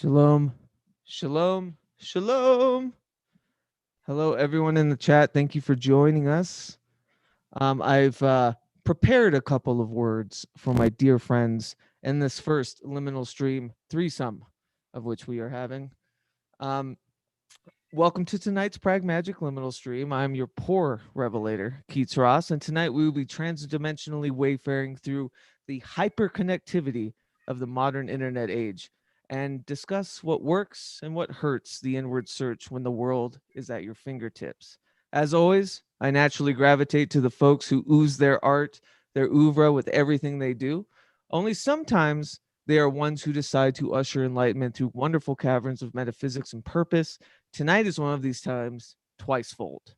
Shalom, shalom, shalom. Hello, everyone in the chat. Thank you for joining us. I've prepared a couple of words for my dear friends in this first liminal stream threesome of which we are having. Um, Welcome to tonight's Pragmagic Liminal Stream. I'm your poor revelator, Keats Ross, and tonight we will be transdimensionally wayfaring through the hyperconnectivity of the modern internet age and discuss what works and what hurts the inward search when the world is at your fingertips. As always, I naturally gravitate to the folks who ooze their art, their oeuvre with everything they do. Only sometimes they are ones who decide to usher enlightenment through wonderful caverns of metaphysics and purpose. Tonight is one of these times, twicefold.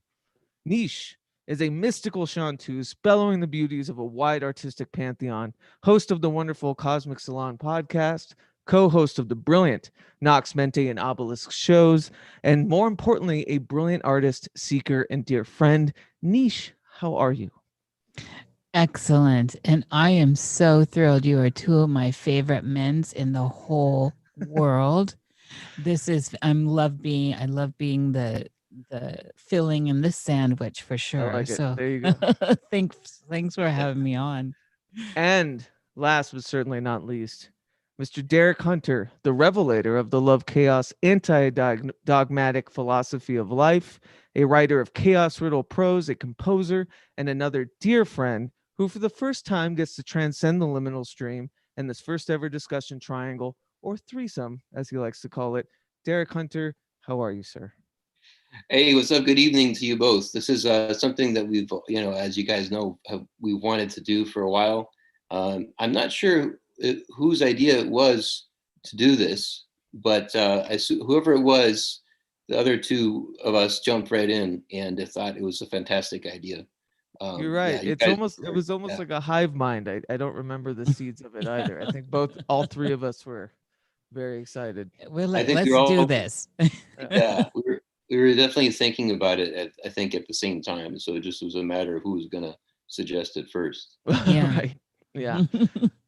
Niish is a mystical chanteuse bellowing the beauties of a wide artistic pantheon, host of the wonderful Cosmic Salon podcast, co-host of the brilliant Nox Mente and Obelisk shows, and more importantly, a brilliant artist, seeker, and dear friend. Niish, how are you? Excellent. And I am so thrilled. You are two of my favorite men's in the whole world. I love being the filling in this sandwich for I sure. like it. So There you go. thanks for having me on. And last but certainly not least, Mr. Derek Hunter, the revelator of the love chaos anti-dogmatic philosophy of life, a writer of chaos riddle prose, a composer, and another dear friend who for the first time gets to transcend the liminal stream in this first ever discussion triangle, or threesome, as he likes to call it. Derek Hunter, how are you, sir? Hey, what's up? Good evening to you both. This is something that we've, as you guys know, we wanted to do for a while. I'm not sure whose idea it was to do this, but whoever it was, the other two of us jumped right in and thought it was a fantastic idea. You're right. Yeah, you It's guys, almost it was almost yeah. like a hive mind. I don't remember the seeds of it either. I think all three of us were very excited. We're I like, think let's we're do all, this. yeah, we were definitely thinking about it I think at the same time. So it just was a matter of who was gonna suggest it first. Yeah. Right. Yeah.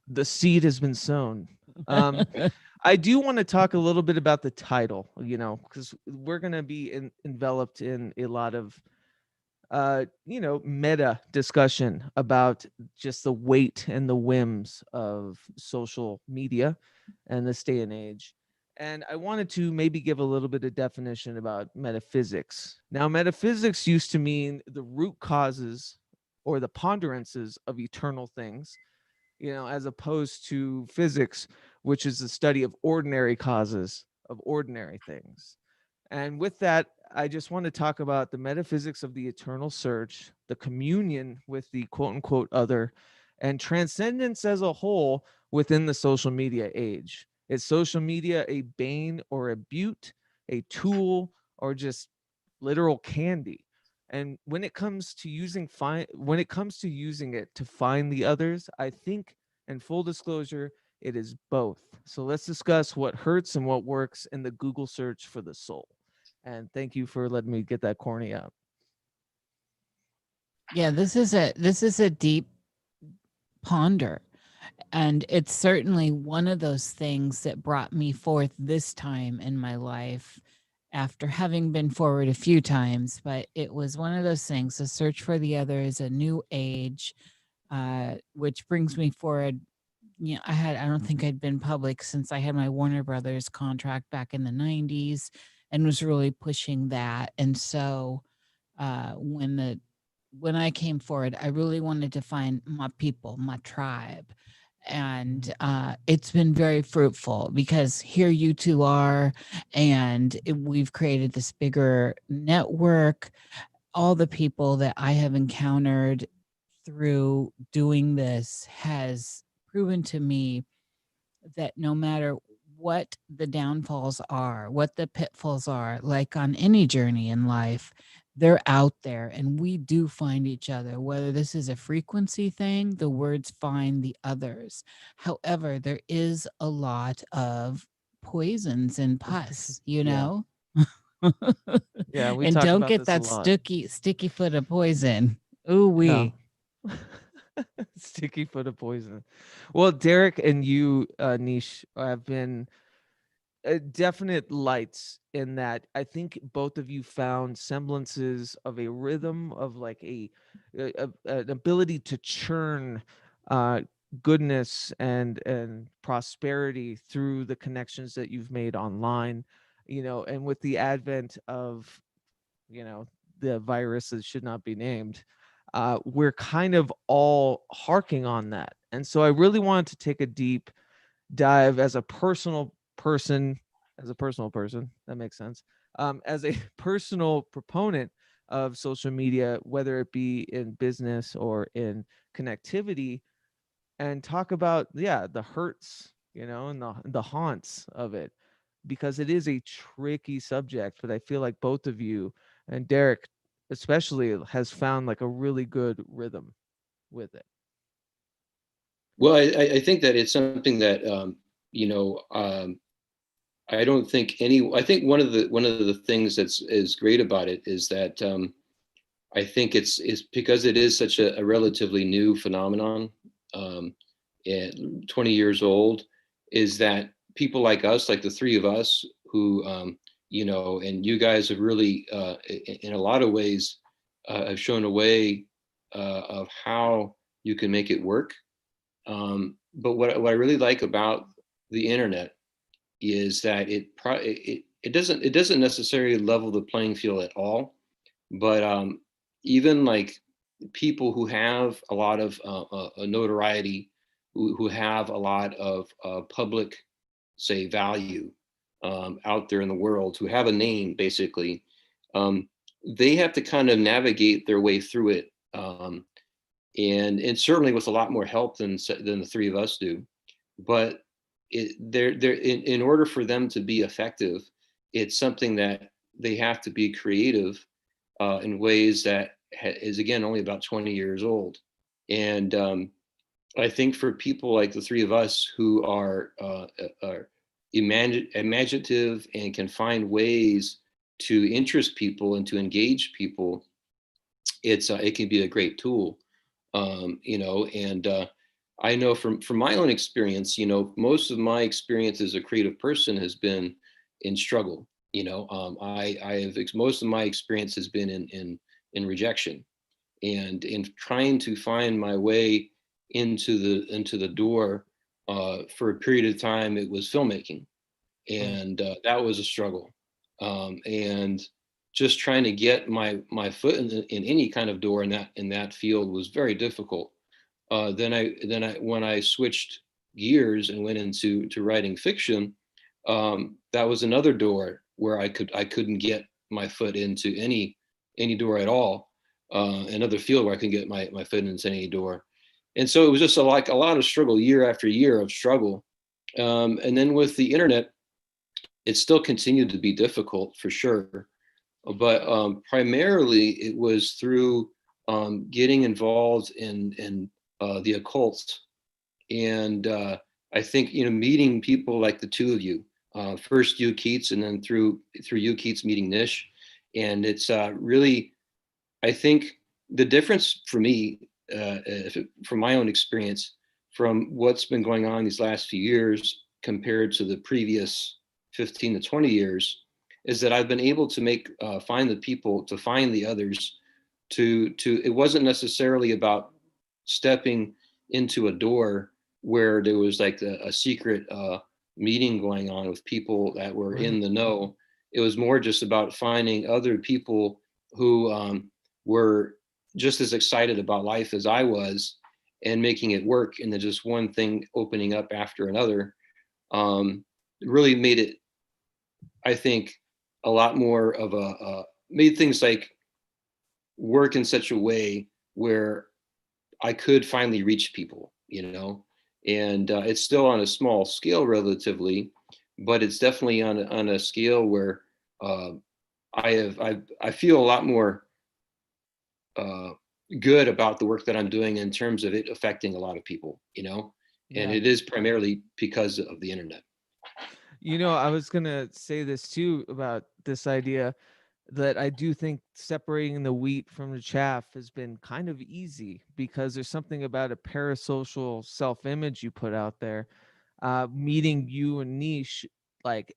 The seed has been sown. I do want to talk a little bit about the title, because we're going to be enveloped in a lot of meta discussion about just the weight and the whims of social media and this day and age. And I wanted to maybe give a little bit of definition about metaphysics. Now, metaphysics used to mean the root causes or the ponderances of eternal things, as opposed to physics, which is the study of ordinary causes of ordinary things. And with that, I just want to talk about the metaphysics of the eternal search, the communion with the quote unquote other, and transcendence as a whole within the social media age. Is social media a bane or a butte, a tool, or just literal candy? And when it comes to using it to find the others, I think, in full disclosure, it is both. So let's discuss what hurts and what works in the Google search for the soul. And thank you for letting me get that corny out. Yeah, this is a deep ponder. And it's certainly one of those things that brought me forth this time in my life after having been forward a few times. But it was one of those things. The search for the other is a new age, which brings me forward. I don't think I'd been public since I had my Warner Brothers contract back in the 90s and was really pushing that. And so when I came forward, I really wanted to find my people, my tribe, and it's been very fruitful because here you two are, and we've created this bigger network. All the people that I have encountered through doing this has proven to me that no matter what the downfalls are, what the pitfalls are, like on any journey in life, they're out there and we do find each other. Whether this is a frequency thing, the words find the others. However, there is a lot of poisons and pus, Yeah. Yeah, we and talk don't about get this a that lot. sticky foot of poison. Ooh Yeah. wee. Sticky foot of poison. Well, Derek and you, Niche, have been definite lights in that. I think both of you found semblances of a rhythm of like an ability to churn uh, goodness and prosperity through the connections that you've made online, and with the advent of, the virus that should not be named, we're kind of all harking on that. And so I really wanted to take a deep dive as a personal person, that makes sense, as a personal proponent of social media, whether it be in business or in connectivity, and talk about, the hurts, and the haunts of it, because it is a tricky subject. But I feel like both of you, and Derek especially, has found like a really good rhythm with it. Well, I think that it's something that you know I don't think any. I think one of the things that's is great about it is that I think it's because it is such a relatively new phenomenon, um, 20 years old, is that people like us, like the three of us, who and you guys have really, in a lot of ways, have shown a way of how you can make it work. But what I really like about the internet is that it doesn't necessarily level the playing field at all, but even like people who have a lot of notoriety, who have a lot of public, say, value out there in the world, who have a name basically, um, they have to kind of navigate their way through it, and certainly with a lot more help than the three of us do. But they're in order for them to be effective, it's something that they have to be creative in ways that is, again, only about 20 years old. And I think for people like the three of us who are imaginative and can find ways to interest people and to engage people, it can be a great tool. And I know from my own experience, most of my experience as a creative person has been in struggle. I have most of my experience has been in rejection, and in trying to find my way into the door. For a period of time, it was filmmaking, and that was a struggle. And just trying to get my foot in any kind of door in that field was very difficult. Then I when I switched gears and went into writing fiction, that was another door where I couldn't get my foot into any door at all. Another field where I can get my foot into any door. And so it was just like a lot of struggle, year after year of struggle. And then with the internet, it still continued to be difficult for sure. But primarily it was through getting involved in the occult. And I think, meeting people like the two of you, first you, Keats, and then through you, Keats, meeting Nish. And it's really, I think the difference for me, from my own experience, from what's been going on these last few years compared to the previous 15 to 20 years, is that I've been able to find the people, to find the others, to it wasn't necessarily about stepping into a door where there was like a secret meeting going on with people that were in the know. It was more just about finding other people who were just as excited about life as I was, and making it work. And then just one thing opening up after another really made it, I think, a lot more of made things like work in such a way where I could finally reach people. And it's still on a small scale relatively, but it's definitely on a scale where uh, I feel a lot more uh, good about the work that I'm doing in terms of it affecting a lot of people. And Yeah. it is primarily because of the internet. I was gonna say this too about this idea that I do think separating the wheat from the chaff has been kind of easy, because there's something about a parasocial self-image you put out there. Meeting you and Niish, like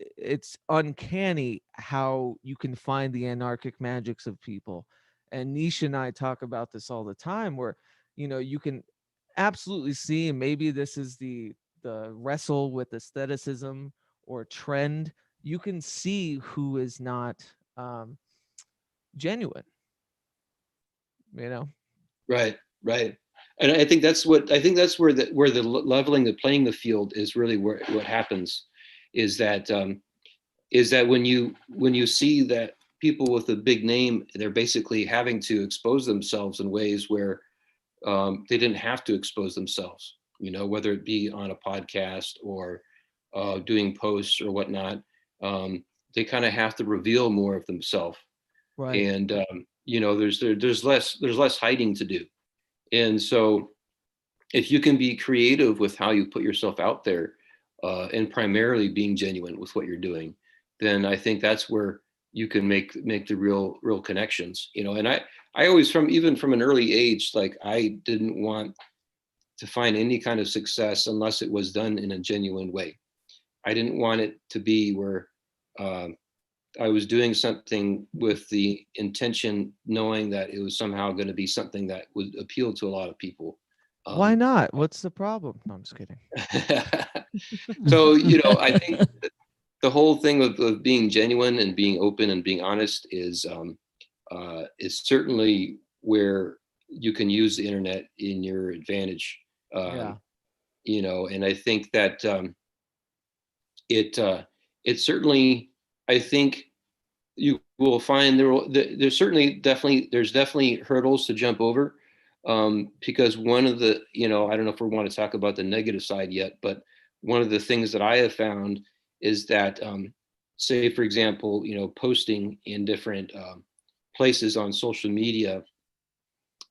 it's uncanny how you can find the anarchic magics of people. And Nish and I talk about this all the time, where you can absolutely see, and maybe this is the wrestle with aestheticism or trend. You can see who is not genuine, you know. Right, right. And I think that's where the leveling, the playing the field is really where what happens, is that when you see that people with a big name, they're basically having to expose themselves in ways where they didn't have to expose themselves. Whether it be on a podcast or doing posts or whatnot, they kind of have to reveal more of themselves, Right. and there's less hiding to do. And so if you can be creative with how you put yourself out there, and primarily being genuine with what you're doing, then I think that's where you can make the real connections. And I always, from an early age, like, I didn't want to find any kind of success unless it was done in a genuine way. I didn't want it to be where I was doing something with the intention, knowing that it was somehow going to be something that would appeal to a lot of people. Why not? What's the problem? No, I'm just kidding. So, I think the whole thing of being genuine and being open and being honest is certainly where you can use the internet in your advantage. Yeah. And I think that it certainly, I think you will find there's definitely hurdles to jump over, because one of the, I don't know if we want to talk about the negative side yet, but one of the things that I have found is that, say for example, posting in different places on social media,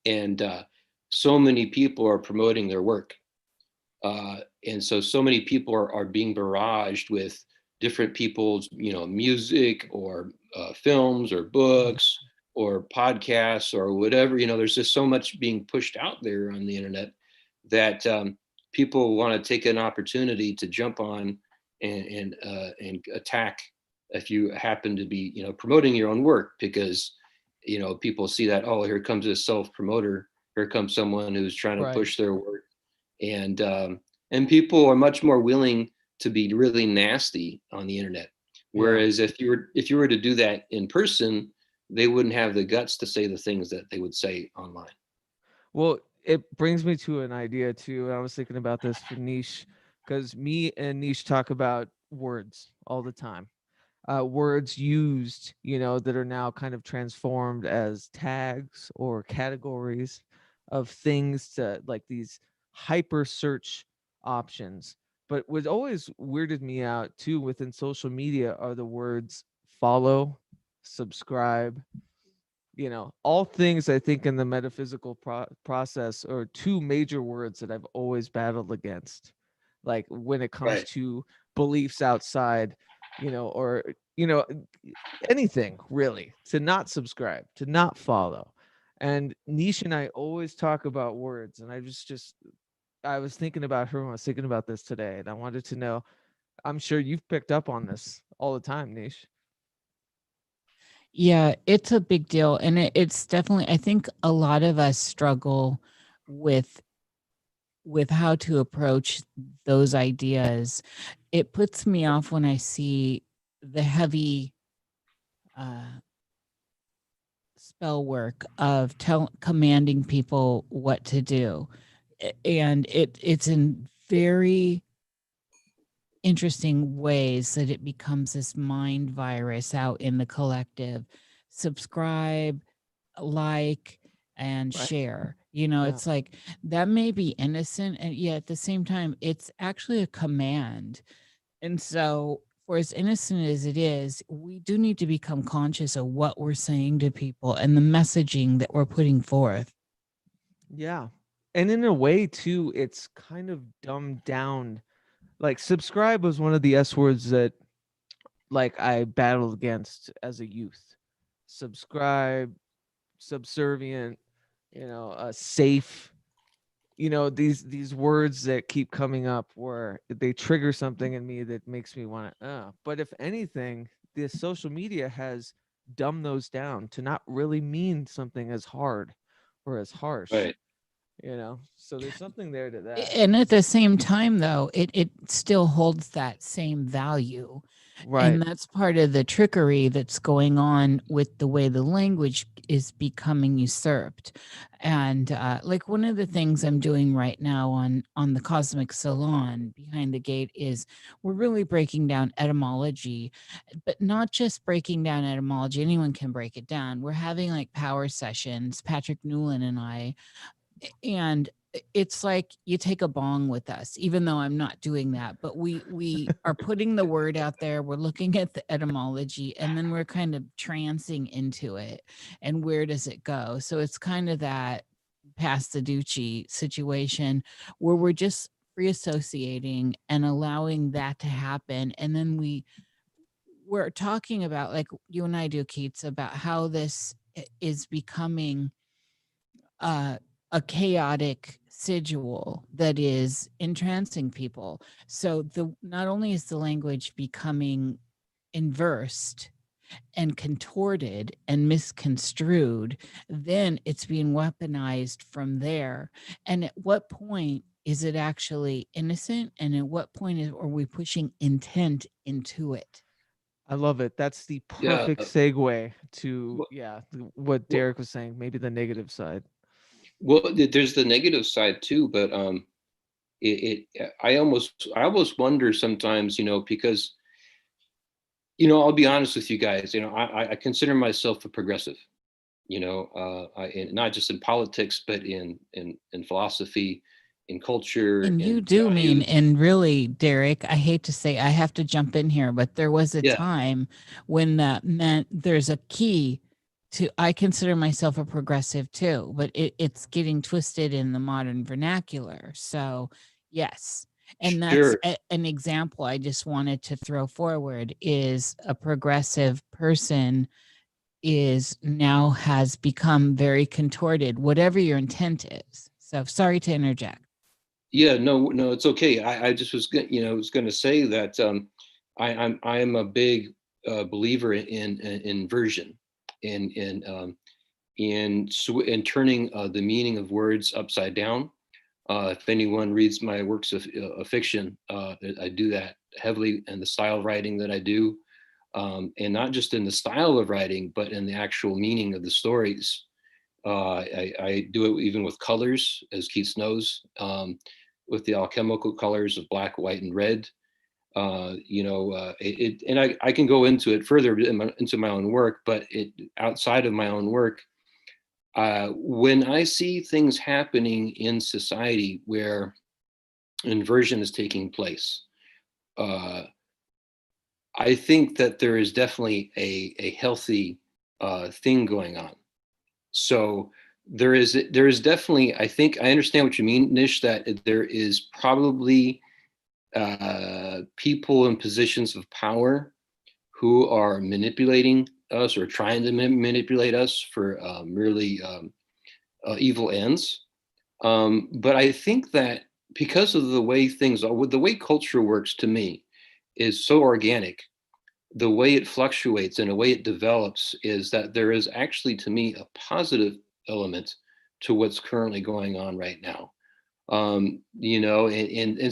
and so many people are promoting their work, and so many people are being barraged with different people's music, or films, or books, or podcasts, or whatever. There's just so much being pushed out there on the internet that people want to take an opportunity to jump on and attack if you happen to be promoting your own work, because people see that, oh, here comes a self promoter, here comes someone who's trying to Right. push their work. And people are much more willing to be really nasty on the internet. Whereas if you were to do that in person, they wouldn't have the guts to say the things that they would say online. Well, it brings me to an idea too. And I was thinking about this for Niche, because me and Niche talk about words all the time. Words used, that are now kind of transformed as tags or categories of things, to like these hyper search options. But what always weirded me out too within social media are the words follow, subscribe, all things. I think in the metaphysical process are two major words that I've always battled against, like when it comes Right. to beliefs outside, or anything really, to not subscribe, to not follow. And Nish and I always talk about words, and I was thinking about her when I was thinking about this today, and I wanted to know, I'm sure you've picked up on this all the time, Nish. Yeah, it's a big deal. And it's definitely, I think a lot of us struggle with how to approach those ideas. It puts me off when I see the heavy spell work of commanding people what to do. And it's in very interesting ways that it becomes this mind virus out in the collective. Subscribe, like, and Right. share. Yeah. It's like that may be innocent, and yet at the same time, it's actually a command. And so, for as innocent as it is, we do need to become conscious of what we're saying to people and the messaging that we're putting forth. Yeah. And in a way too, it's kind of dumbed down. Like subscribe was one of the S words that like I battled against as a youth. Subscribe, subservient, safe. you know, these words that keep coming up where they trigger something in me that makes me want to but if anything, the social media has dumbed those down to not really mean something as hard or as harsh, Right. you know. So there's something there to that. And at the same time, though, it still holds that same value. Right. And that's part of the trickery that's going on with the way the language is becoming usurped. And like one of the things I'm doing right now on the Cosmic Salon behind the gate is we're really breaking down etymology, but not just breaking down etymology. Anyone can break it down. We're having like power sessions, Patrick Newland and I, and it's like you take a bong with us, even though I'm not doing that, but we are putting the word out there, we're looking at the etymology, and then we're kind of trancing into it, and where does it go? So it's kind of that pass the Ducci situation where we're just free associating and allowing that to happen, and then we're talking about, like you and I do, Keats, about how this is becoming a chaotic sigil that is entrancing people. So the not only is the language becoming inversed and contorted and misconstrued, then it's being weaponized from there. And at what point is it actually innocent? And at what point are we pushing intent into it? I love it. That's the Yeah. perfect segue to Well, what well, Derek was saying, maybe the negative side. there's the negative side too, but I almost wonder sometimes, because I'll be honest with you guys. I consider myself a progressive. Not just in politics, but in philosophy, in culture, And you in do mean, values. and really, Derek, I hate to say, I have to jump in here, but there was a Yeah, time when that meant there's a key to, I consider myself a progressive too, but it's getting twisted in the modern vernacular. So, yes. And that's sure. an example I just wanted to throw forward is a progressive person is now has become very contorted, whatever your intent is. So, sorry to interject. Yeah, no, no, it's okay. I just was going to say that I am a big believer in inversion, in turning the meaning of words upside down. If anyone reads my works of fiction, I do that heavily in the style of writing that I do, and not just in the style of writing, but in the actual meaning of the stories. I do it even with colors, as Keats knows, with the alchemical colors of black, white, and red. And I can go into it further into my own work, but outside of my own work, when I see things happening in society where inversion is taking place, uh, I think that there is definitely a healthy thing going on. So there is definitely, I think I understand what you mean, Nish, that there is probably people in positions of power who are manipulating us or trying to manipulate us for merely evil ends. But I think that because of the way things are, with the way culture works to me, is so organic. The way it fluctuates and the way it develops is that there is actually, to me, a positive element to what's currently going on right now. And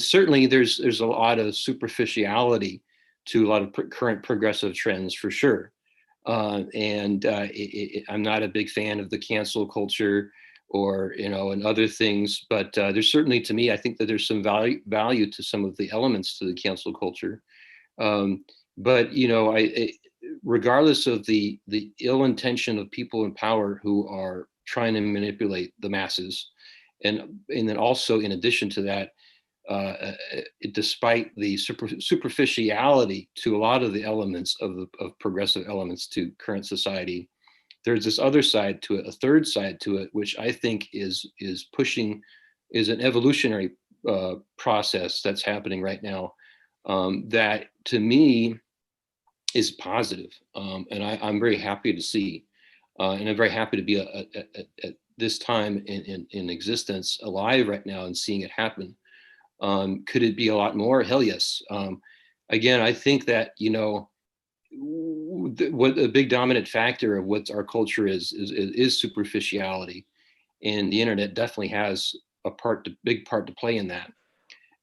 certainly there's a lot of superficiality to a lot of current progressive trends for sure. I'm not a big fan of the cancel culture or and other things, but there's certainly, to me, I think that there's some value to some of the elements to the cancel culture. But regardless of the ill intention of people in power who are trying to manipulate the masses, and then also in addition to that, despite the superficiality to a lot of the elements of progressive elements to current society, there's this other side to it, a third side to it, which I think is pushing, is an evolutionary process that's happening right now, that to me is positive, and I'm very happy to see, and I'm very happy to be this time in existence alive right now and seeing it happen. Could it be a lot more? Hell yes. Again, I think that, you know, what a big dominant factor of what our culture is superficiality, and the internet definitely has a big part to play in that.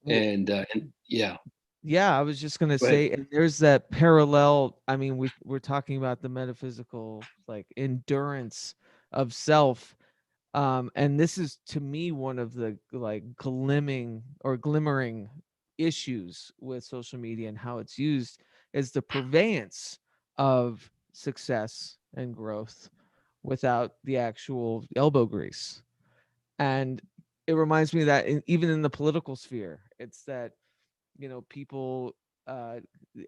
Well, And yeah, yeah, I was just gonna go ahead. say, and there's that parallel. I mean, we're talking about the metaphysical like endurance of self. And this is to me one of the like glimmering issues with social media and how it's used is the purveyance of success and growth without the actual elbow grease. And it reminds me that even in the political sphere, it's that, you know, people, uh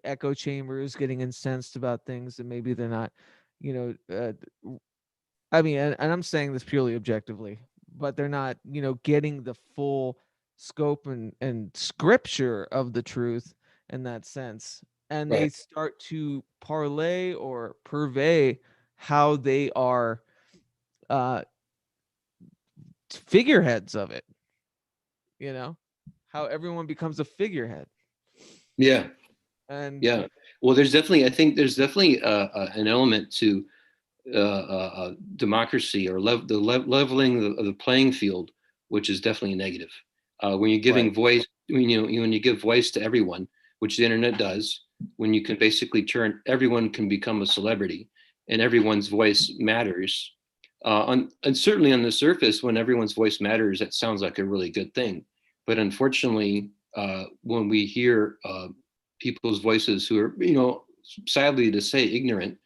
echo chambers, getting incensed about things that maybe they're not, you know, I mean, and I'm saying this purely objectively, but they're not, you know, getting the full scope and scripture of the truth in that sense. And they Right. start to parlay or purvey how they are uh figureheads of it, you know, how everyone becomes a figurehead. Yeah. And Yeah. Well, there's definitely, I think there's definitely an element to democracy or leveling of the playing field, which is definitely negative. When you're giving right, voice, when you give voice to everyone, which the internet does, when you can basically turn everyone can become a celebrity and everyone's voice matters. And certainly on the surface, when everyone's voice matters, that sounds like a really good thing. But unfortunately, when we hear people's voices who are, you know, sadly to say, ignorant,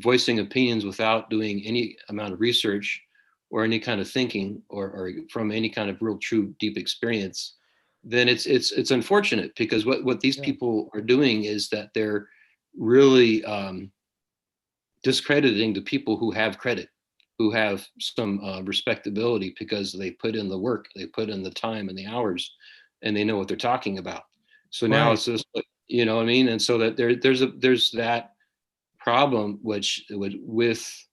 voicing opinions without doing any amount of research or any kind of thinking or from any kind of real true deep experience, then it's unfortunate, because what these yeah, people are doing is that they're really discrediting the people who have credit, who have some respectability, because they put in the work, they put in the time and the hours, and they know what they're talking about. So now right. it's just, you know what I mean? And so that there's that problem, which with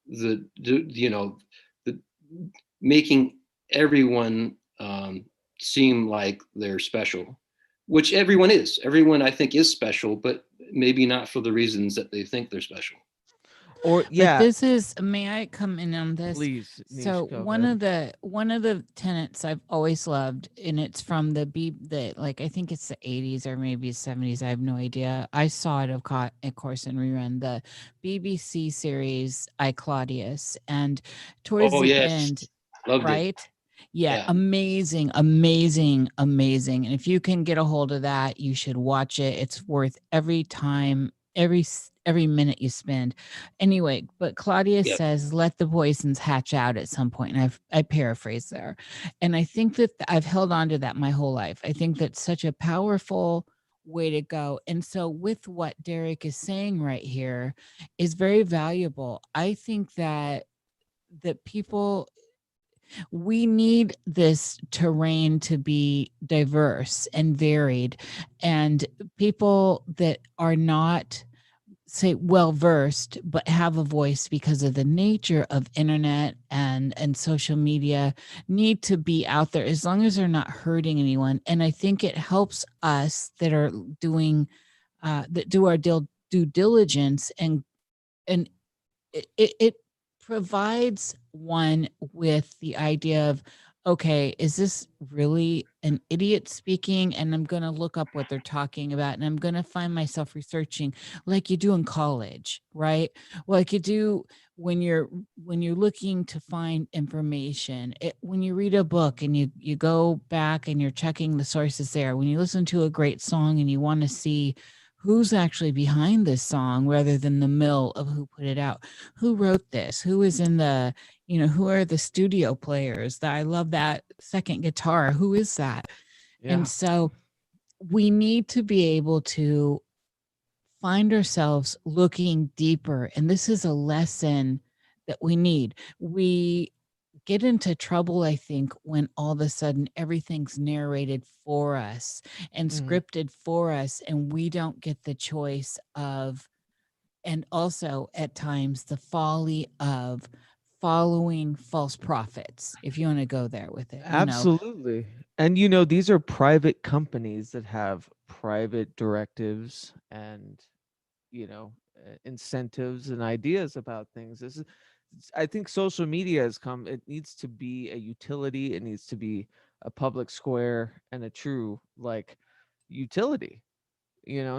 the you know, the making everyone seem like they're special, which everyone I think is special, but maybe not for the reasons that they think they're special. Or But yeah, this is, may I come in on this? please, Niish, So go one ahead. of the tenets I've always loved, and it's from the like, I think it's the 80s or maybe 70s, I have no idea. I saw it of course in rerun, the BBC series I Claudius, and towards Oh the yes, end, loved it. right? Yeah, Yeah. amazing, amazing, amazing. And if you can get a hold of that, you should watch it. It's worth every time, every minute you spend. Anyway, but Claudia Yep. says, "Let the poisons hatch out at some point." And I paraphrase there, and I think that I've held on to that my whole life. I think that's such a powerful way to go. And so, with what Derek is saying right here, is very valuable. I think that people, we need this terrain to be diverse and varied, and people that are not, say, well versed but have a voice because of the nature of internet and social media need to be out there, as long as they're not hurting anyone. And I think it helps us that are doing that do our due diligence, and it provides one with the idea of, okay, is this really an idiot speaking? And I'm going to look up what they're talking about, and I'm going to find myself researching, like you do in college, right? Like you do when you're looking to find information. When you read a book and you go back and you're checking the sources there, when you listen to a great song and you want to see who's actually behind this song rather than the mill of who put it out, who wrote this, who is in the, who are the studio players, that I love that second guitar, who is that? And Yeah. so we need to be able to find ourselves looking deeper, and this is a lesson that we need. We get into trouble, I think, when all of a sudden everything's narrated for us and Mhm. scripted for us, and we don't get the choice of, and also at times the folly of following false prophets, if you want to go there with it. Absolutely. And these are private companies that have private directives and incentives and ideas about things. I think social media it needs to be a utility, it needs to be a public square and a true utility.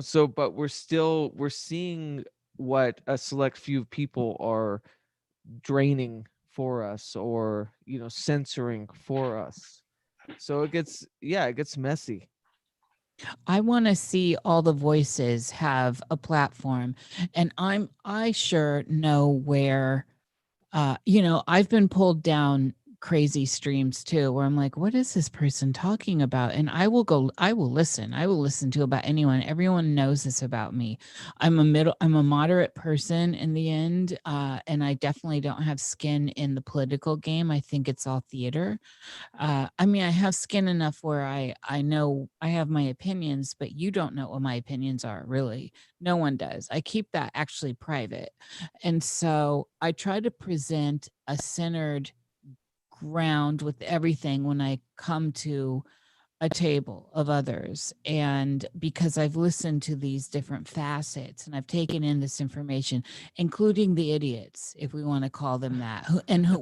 So but we're seeing what a select few people are draining for us, or censoring for us. So it gets messy. I want to see all the voices have a platform, and I sure know where I've been pulled down crazy streams too, where I'm like, what is this person talking about? And I will listen to about anyone. Everyone knows this about me. I'm a moderate person in the end. And I definitely don't have skin in the political game. I think it's all theater. I mean, I have skin enough where I know I have my opinions, but you don't know what my opinions are, really. No one does. I keep that actually private. And so I try to present a centered ground with everything when I come to a table of others. And because I've listened to these different facets and I've taken in this information, including the idiots, if we want to call them that,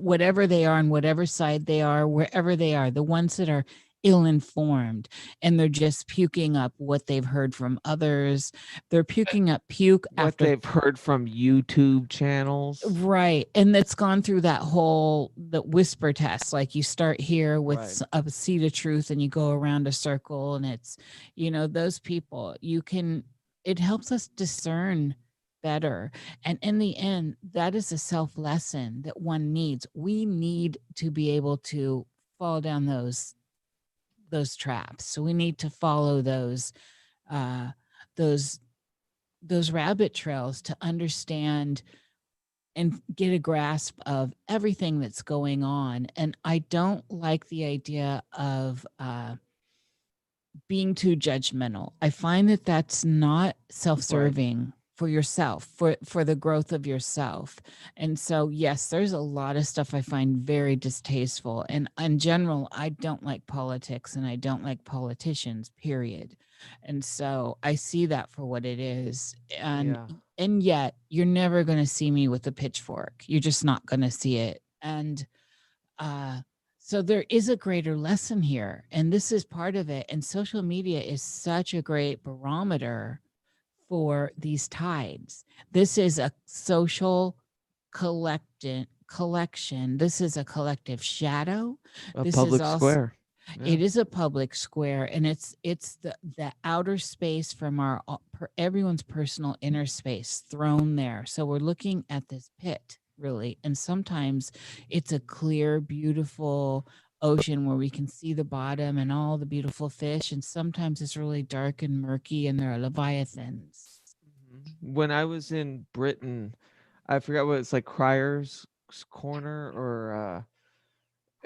whatever they are, on whatever side they are, wherever they are, the ones that are ill-informed and they're just puking up what they've heard from others. They're puking up puke What after they've heard from YouTube channels. right. And that's gone through the whisper test. Like you start here with Right. a seed of truth and you go around a circle, and it's, those people, it helps us discern better. And in the end, that is a self lesson that one needs. We need to be able to fall down those traps. So we need to follow uh, those, those rabbit trails to understand and get a grasp of everything that's going on. And I don't like the idea of being too judgmental. I find that that's not self-serving for yourself, for the growth of yourself. And so, yes, there's a lot of stuff I find very distasteful. And in general, I don't like politics and I don't like politicians, period. And so I see that for what it is. And yet you're never going to see me with a pitchfork. You're just not going to see it. And so there is a greater lesson here, and this is part of it. And social media is such a great barometer for these tides. This is a social collection. This is a collective shadow. A This public is also square. Yeah. it is a public square, and it's the outer space from everyone's personal inner space thrown there. So we're looking at this pit, really, and sometimes it's a clear, beautiful ocean where we can see the bottom and all the beautiful fish, and sometimes it's really dark and murky and there are leviathans. When I was in Britain, I forgot what it's like, Crier's Corner, or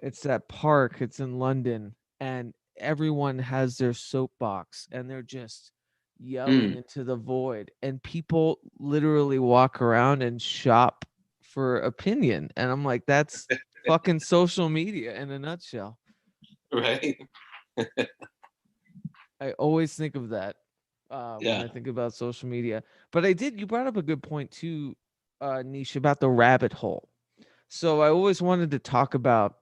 it's that park. It's in London, and everyone has their soapbox, and they're just yelling into the void, and people literally walk around and shop for opinion. And I'm like, that's fucking social media in a nutshell. Right. I always think of that when I think about social media. But you brought up a good point too, Niish, about the rabbit hole. So I always wanted to talk about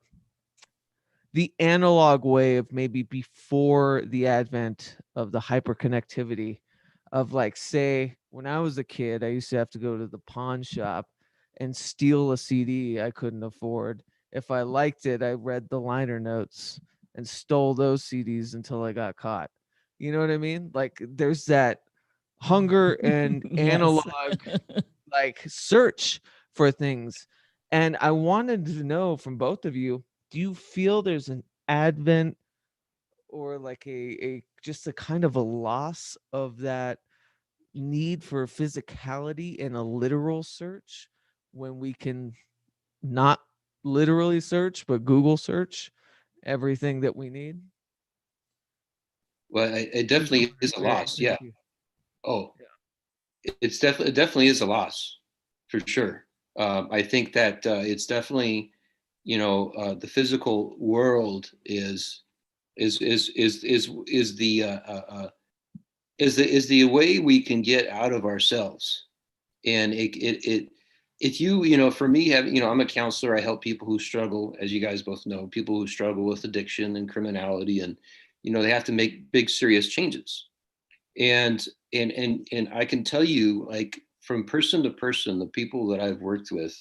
the analog way of maybe before the advent of the hyperconnectivity of, like, say, when I was a kid, I used to have to go to the pawn shop and steal a CD I couldn't afford. If I liked it, I read the liner notes and stole those CDs until I got caught. You know what I mean? Like, there's that hunger and analog search for things. And I wanted to know from both of you, do you feel there's an advent, or like a just a kind of a loss of that need for physicality and a literal search, when we can not literally search but Google search everything that we need? Well, it definitely is a loss. Yeah. You. Oh, it definitely is a loss, for sure. I think that it's definitely, the physical world is the is the way we can get out of ourselves. And if for me, I'm a counselor. I help people who struggle, as you guys both know, people who struggle with addiction and criminality, and they have to make big serious changes. And and I can tell you, like, from person to person, the people that I've worked with,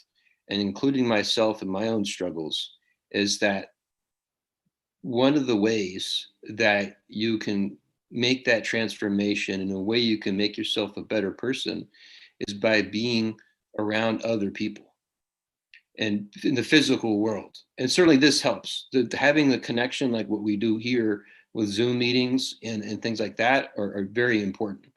and including myself and my own struggles, is that one of the ways that you can make that transformation, and a way you can make yourself a better person, is by being around other people and in the physical world. And certainly this helps. Having the connection like what we do here with Zoom meetings and things like that are very important.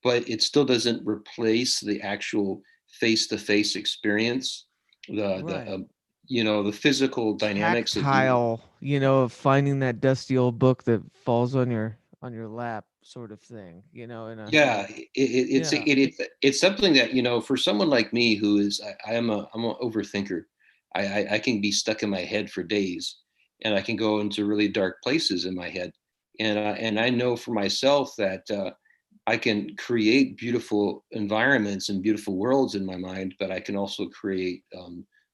But it still doesn't replace the actual face-to-face experience, Right. the physical dynamics of being. Tactile, of finding that dusty old book that falls on your lap, sort of thing. In a Yeah, yeah, it's something that, for someone like me who is, I'm an overthinker. I can be stuck in my head for days, and I can go into really dark places in my head. And I know for myself that I can create beautiful environments and beautiful worlds in my mind, but I can also create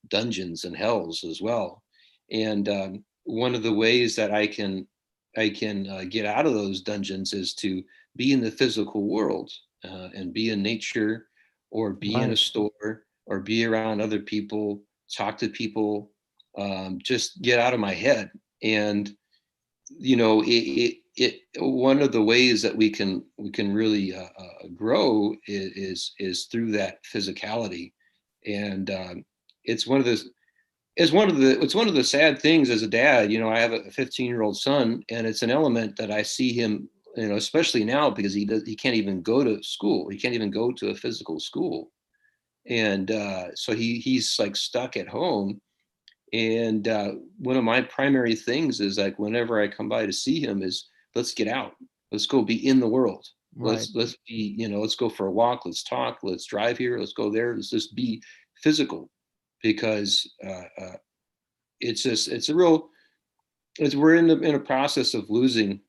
dungeons and hells as well. And one of the ways that I can get out of those dungeons is to be in the physical world, and be in nature, or be in a right, store, or be around other people, talk to people, just get out of my head. And one of the ways that we can really grow is through that physicality. And it's one of the it's one of the sad things as a dad. I have a 15-year-old son, and it's an element that I see him, especially now, because he can't even go to school. He can't even go to a physical school. And so he's like stuck at home. And one of my primary things is, like, whenever I come by to see him, is let's get out. Let's go be in the world. right. Let's be, let's go for a walk. Let's talk. Let's drive here. Let's go there. Let's just be physical, because it's a real, we're in a process of losing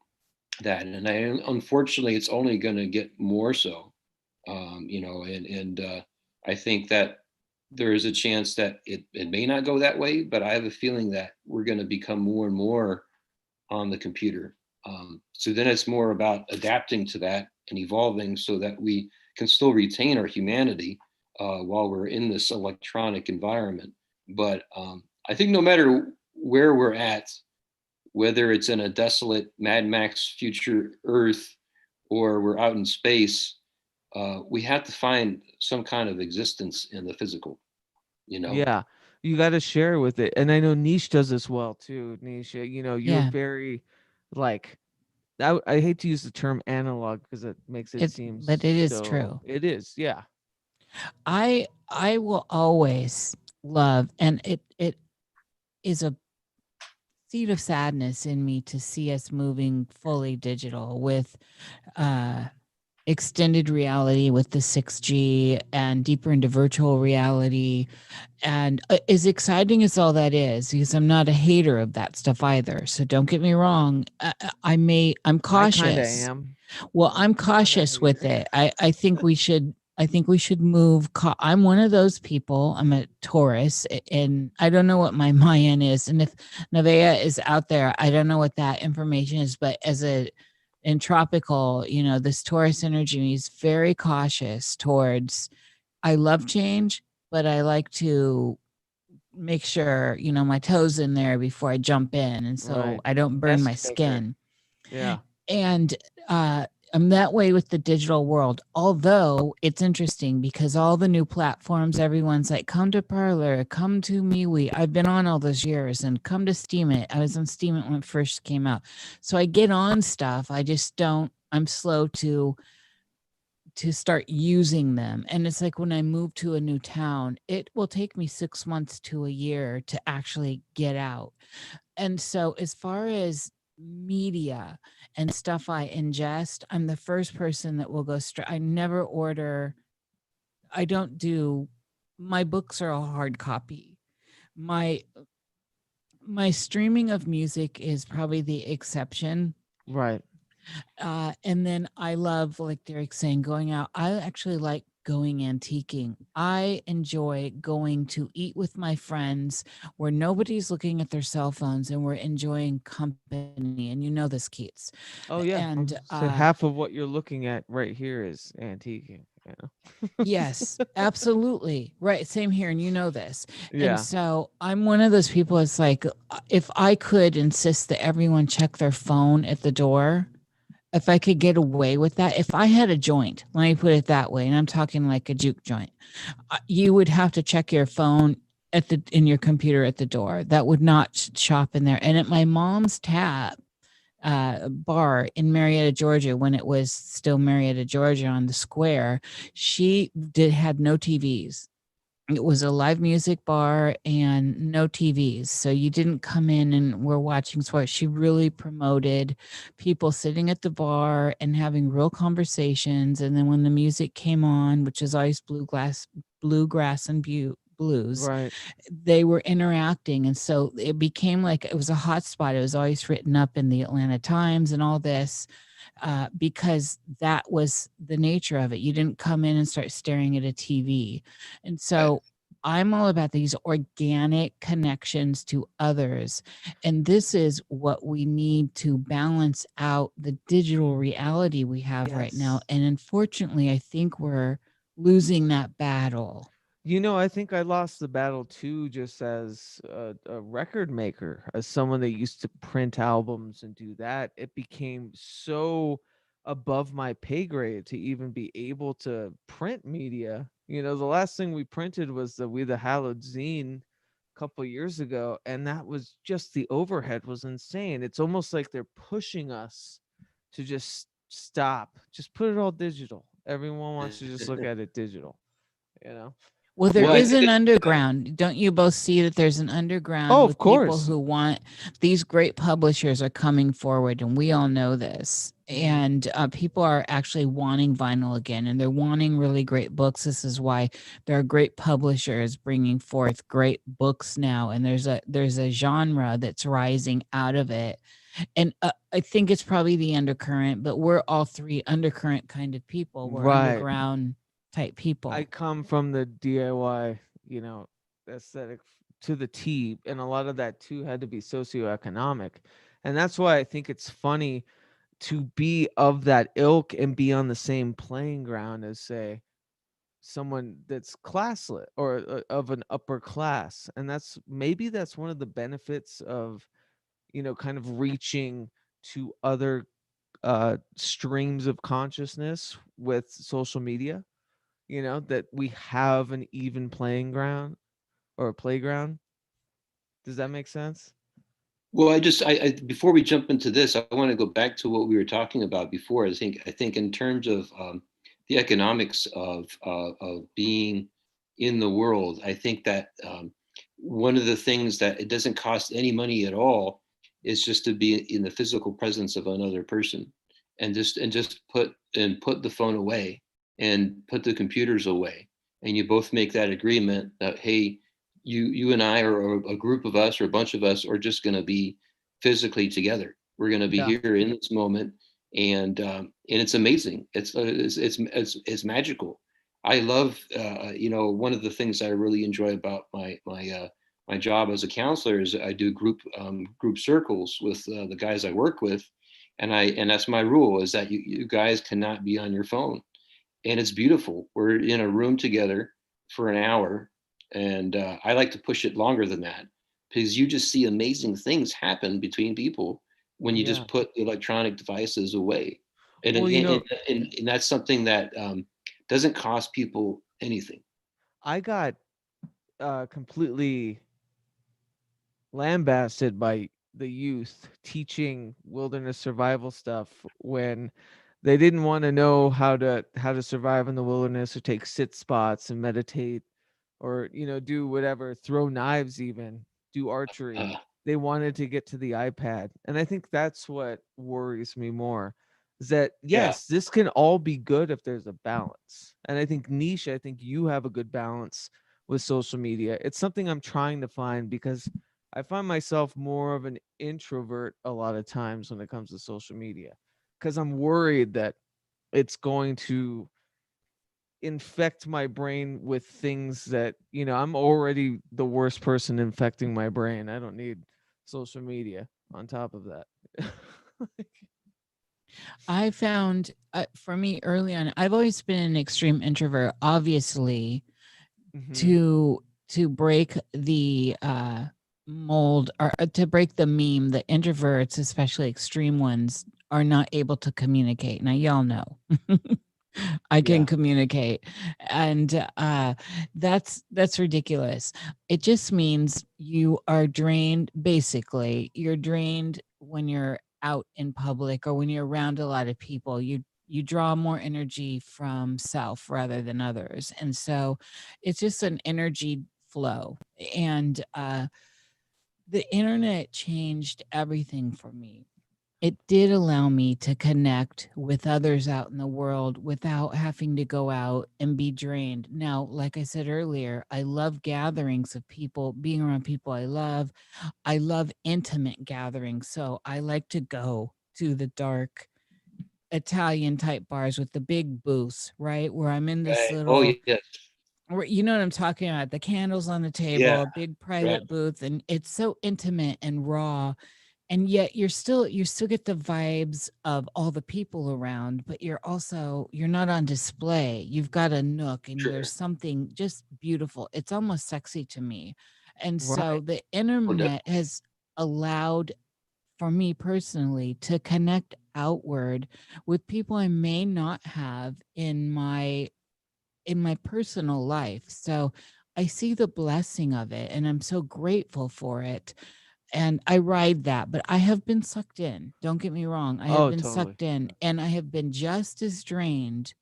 that. And unfortunately, it's only going to get more so. And I think that there is a chance that it may not go that way, but I have a feeling that we're going to become more and more on the computer. So then it's more about adapting to that and evolving so that we can still retain our humanity while we're in this electronic environment. But I think no matter where we're at, whether it's in a desolate Mad Max future Earth, or we're out in space, we have to find some kind of existence in the physical, you know? Yeah, you got to share with it. And I know Niche does this well too. Niche, you're Yeah, very, like, I hate to use the term analog because it makes it seem but it is so. true. It is, yeah. I will always love, and it is a seed of sadness in me to see us moving fully digital with uh extended reality, with the 6G, and deeper into virtual reality. And as exciting as all that is, because I'm not a hater of that stuff either, so don't get me wrong, I'm I kind of cautious. am. Well, I'm Not a cautious with hater. it. I think we should, move. I'm one of those people. I'm a Taurus, and I don't know what my Mayan is. And if Nevaeh is out there, I don't know what that information is. But as a in tropical, this Taurus energy is very cautious towards. I love change, but I like to make sure my toes in there before I jump in, and so Right. I don't burn my Nest maker. skin. Yeah. And I'm that way with the digital world. Although it's interesting because all the new platforms, everyone's like, come to Parlor, come to MeWe. I've been on all those years, and come to Steam It. I was on Steam It when it first came out. So I get on stuff. I just don't, I'm slow to start using them. And it's like when I move to a new town, it will take me 6 months to a year to actually get out. And so, as far as media and stuff I ingest, I'm the first person that will go straight. I never order, I don't do my books are all hard copy. My my streaming of music is probably the exception. Right. And then I love, like Derek's saying, going out. I actually like going antiquing. I enjoy going to eat with my friends where nobody's looking at their cell phones and we're enjoying company. And you know this, Keats. Oh yeah. And Say half of what you're looking at right here is antiquing. yes, absolutely. Right. Same here. And you know this. And Yeah. so I'm one of those people. It's like, if I could insist that everyone check their phone at the door, if I could get away with that, if I had a joint, let me put it that way, and I'm talking like a juke joint, you would have to check your phone in your computer at the door. That would not shop in there. And at my mom's tab bar in Marietta, Georgia, when it was still Marietta, Georgia on the square, she had no TVs. It was a live music bar and no TVs. So you didn't come in and we're watching sports. She really promoted people sitting at the bar and having real conversations. And then when the music came on, which is always bluegrass and blues, Right. they were interacting. And so it became like it was a hot spot. It was always written up in the Atlanta Times and all this, because that was the nature of it. You didn't come in and start staring at a TV. And so I'm all about these organic connections to others. And this is what we need to balance out the digital reality we have right now. Yes. And unfortunately, I think we're losing that battle. I think I lost the battle too, just as a record maker, as someone that used to print albums and do that. It became so above my pay grade to even be able to print media. The last thing we printed was the We the Hallowed zine a couple years ago, and that was just the overhead was insane. It's almost like they're pushing us to just stop, just put it all digital. Everyone wants to just look at it digital, you know. Well, there Well, I is think an it's underground. Don't you both see that there's an Oh, underground of with people course. who want these great publishers are coming forward, and we all know this. Mhm. And people are actually wanting vinyl again, and they're wanting really great books. This is why there are great publishers bringing forth great books now, and there's a genre that's rising out of it. And I think it's probably the undercurrent, but we're all three undercurrent kind of people. We're Right. underground type I people. come from the DIY, aesthetic to the T, and a lot of that too had to be socioeconomic. And that's why I think it's funny to be of that ilk and be on the same playing ground as, say, someone that's classlit or of an upper class. And that's one of the benefits of, kind of reaching to other streams of consciousness with social media, that we have an even playing ground or a playground. Does that make sense? well. I before we jump into this, I want to go back to what we were talking about before. I think in terms of the economics of being in the world, I think that one of the things that it doesn't cost any money at all is just to be in the physical presence of another person, and just put the phone away and put the computers away, and you both make that agreement that, hey, you and I, or a group of us or a bunch of us, are just going to be physically together. We're going to be Yeah. here in this moment, and it's amazing. It's magical. I love, one of the things I really enjoy about my job as a counselor is I do group circles with the guys I work with, and that's my rule, is that you guys cannot be on your phone, and it's beautiful. We're in a room together for an hour, and I like to push it longer than that, because you just see amazing things happen between people when you Yeah. just put electronic devices away, and Well, and that's something that doesn't cost people anything. I got completely lambasted by the youth teaching wilderness survival stuff when they didn't want to know how to survive in the wilderness or take sit spots and meditate or do whatever, throw knives, even do archery. Uh, They wanted to get to the iPad, and I think that's what worries me more, is that yeah, yes, this can all be good if there's a balance. And I think, Niche, I think you have a good balance with social media. It's something I'm trying to find because I find myself more of an introvert a lot of times when it comes to social media because I'm worried that it's going to infect my brain with things that, I'm already the worst person infecting my brain. I don't need social media on top of that. I found for me early on, I've always been an extreme introvert, obviously, Mhm. to break the mold, or to break the meme that introverts, especially extreme ones, are not able to communicate. Now y'all know I can Yeah. communicate, and that's ridiculous. It just means you are drained. Basically, you're drained when you're out in public or when you're around a lot of people. You draw more energy from self rather than others, and so it's just an energy flow. And the internet changed everything for me. It did allow me to connect with others out in the world without having to go out and be drained. Now, like I said earlier, I love gatherings of people, being around people I love. I love intimate gatherings. So I like to go to the dark Italian type bars with the big booths, right? Where I'm in this Right. Oh, little, yes. you know what I'm talking about, the candles on the table, Yeah. a big Right. private booth, and it's so intimate and raw, and yet you still get the vibes of all the people around, but you're not on display. You've got a nook and there's Sure. something just beautiful. It's almost sexy to me. And so Right. the Oh, internet has allowed for me personally to connect outward with people I may not have in my personal life. So I see the blessing of it and I'm so grateful for it, and I ride that, but I have been sucked in. Don't get me wrong. I have Oh, been totally. sucked in, and I have been just as drained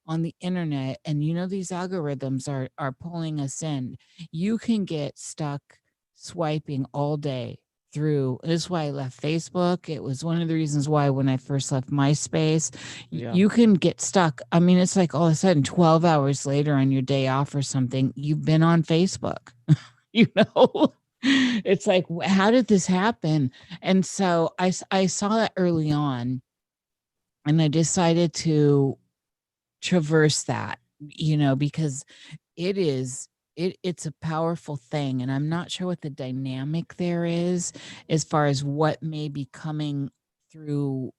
on the internet. And these algorithms are pulling us in. You can get stuck swiping all day through. This is why I left Facebook. It was one of the reasons why when I first left MySpace, Yeah. you can get stuck. I mean, it's like all of a sudden 12 hours later on your day off or something, you've been on Facebook. you know it's like, how did this happen? And so I saw that early on, and I decided to traverse that, because it is it's a powerful thing, and I'm not sure what the dynamic there is as far as what may be coming through.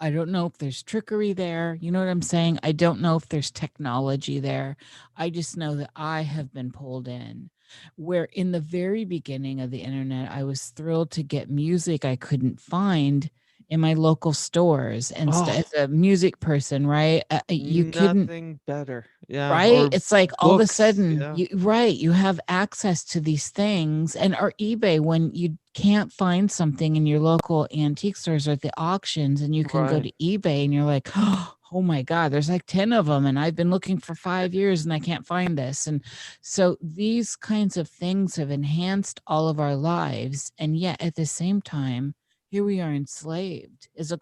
I don't know if there's trickery there. You know what I'm saying? I don't know if there's technology there. I just know that I have been pulled in. Where in the very beginning of the internet, I was thrilled to get music I couldn't find in my local stores, and Oh, as a music person, right? You couldn't. nothing better. Yeah. Right? Or It's like all of a books. sudden, Yeah. you have access to these things, and or eBay when you can't find something in your local antique stores or at the auctions, and you can go Right. to eBay and you're like, oh my God, there's like 10 of them, and I've been looking for 5 years and I can't find this. And so these kinds of things have enhanced all of our lives. And yet at the same time, here we are enslaved as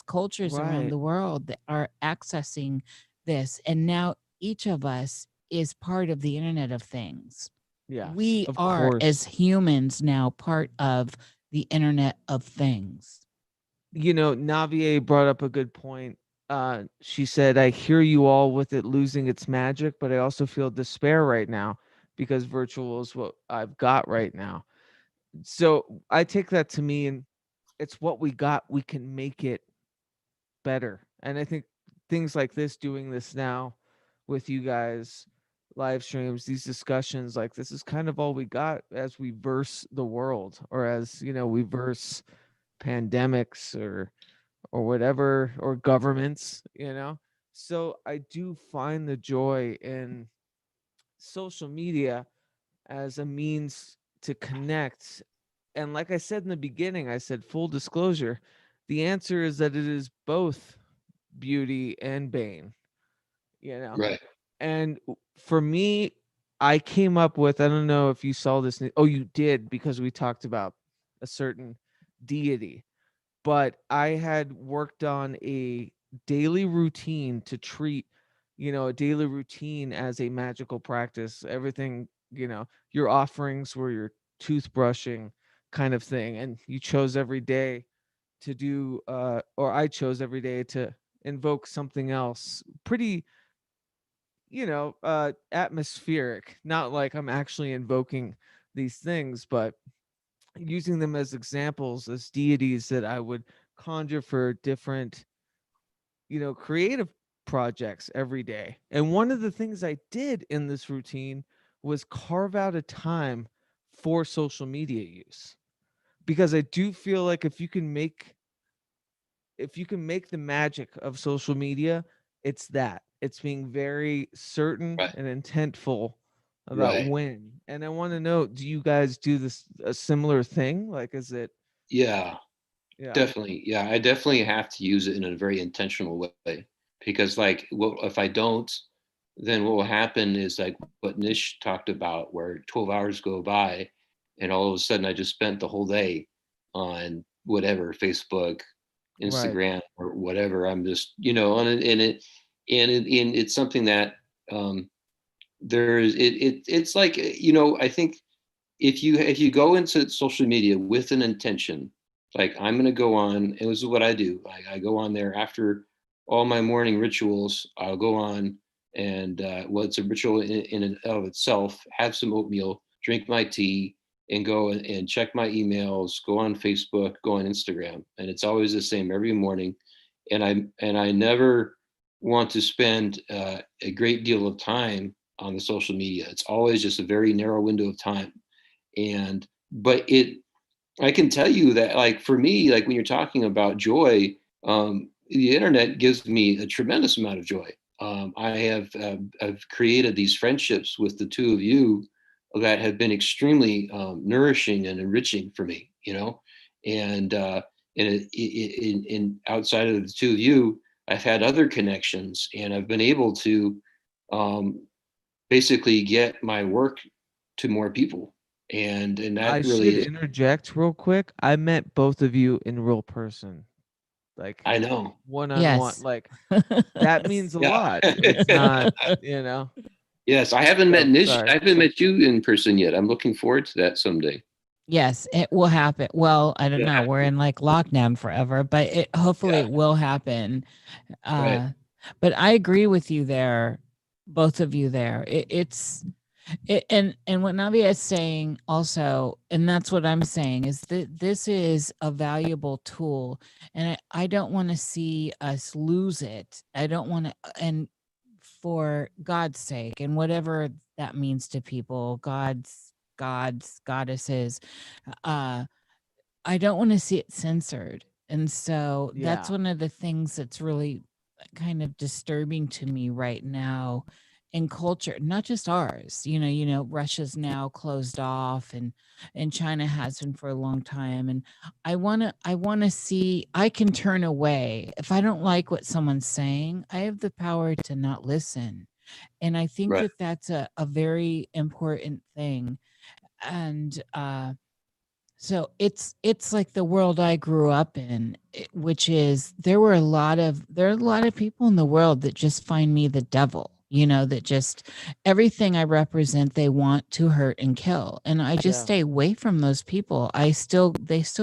cultures around Right. the world that are accessing this. And now each of us is part of the Internet of Things. Yes. We Of are, as course. humans, now part of the Internet of Things. Navier brought up a good point. She said, I hear you all with it losing its magic, but I also feel despair right now because virtual is what I've got right now. So I take that to mean it's what we got. We can make it better. And I think things like this, doing this now with you guys, live streams, these discussions, like this is kind of all we got as we verse the world, or as, we verse pandemics or whatever, or governments. So I do find the joy in social media as a means to connect. And like I said in the beginning, I said full disclosure, the answer is that it is both beauty and bane. Right. And for me, I came up with, I don't know if you saw this. Oh, you did, because we talked about a certain deity. But I had worked on a daily routine to treat a daily routine as a magical practice. Everything, your offerings were your toothbrushing kind of thing, and you chose every day to do, or I chose every day to invoke something else pretty, atmospheric. Not like I'm actually invoking these things, but using them as examples, as deities that I would conjure for different, creative projects every day. And one of the things I did in this routine was carve out a time for social media use, because I do feel like if you can make the magic of social media, it's being very certain Right. and intentful about Right. when. And I want to know, do you guys do this a similar thing? Like, is it? Yeah. Yeah. Definitely. Yeah, I definitely have to use it in a very intentional way, because like what if I don't, then what will happen is like what Nish talked about, where 12 hours go by and all of a sudden I just spent the whole day on whatever, Facebook, Right. Instagram, or whatever. I'm just, on it, and it's something that it's like, I think if you go into social media with an intention, like I'm going to go on, and this is what I do. I go on there after all my morning rituals. I'll go on and well, it's a ritual in and of itself. Have some oatmeal, drink my tea, and go and check my emails. Go on Facebook, go on Instagram, and it's always the same every morning. And I never want to spend a great deal of time on the social media. It's always just a very narrow window of time. And but it I can tell you that, like, for me, like when you're talking about joy, the internet gives me a tremendous amount of joy. I've created these friendships with the two of you that have been extremely nourishing and enriching for me, and in outside of the two of you, I've had other connections, and I've been able to um, basically get my work to more people, and I that really should is. interject real quick. I met both of you in real person, like I know. one on one. Yes. Like, that means a Yeah. lot. It's not, you know. Yes, I haven't met So Nish. sorry. I haven't met you in person yet. I'm looking forward to that someday. Yes, it will happen. Well, I don't know. Yeah. We're in like lockdown forever, but it hopefully Yeah. it will happen. Right. Uh, but I agree with you there, both of you there. And what Navia is saying also, and that's what I'm saying, is that this is a valuable tool, and I don't want to see us lose it. I don't want to, and for God's sake, and whatever that means to people, gods, goddesses, uh, I don't want to see it censored. And so that's Yeah. one of the things that's really kind of disturbing to me right now in culture, not just ours. Russia's now closed off, and China has been for a long time. And I want to see, I can turn away. If I don't like what someone's saying, I have the power to not listen. And I think Right. that that's a very important thing. And so it's like the world I grew up in, which is there are a lot of people in the world that just find me the devil, that just everything I represent they want to hurt and kill. And I just Yeah. stay away from those people. They still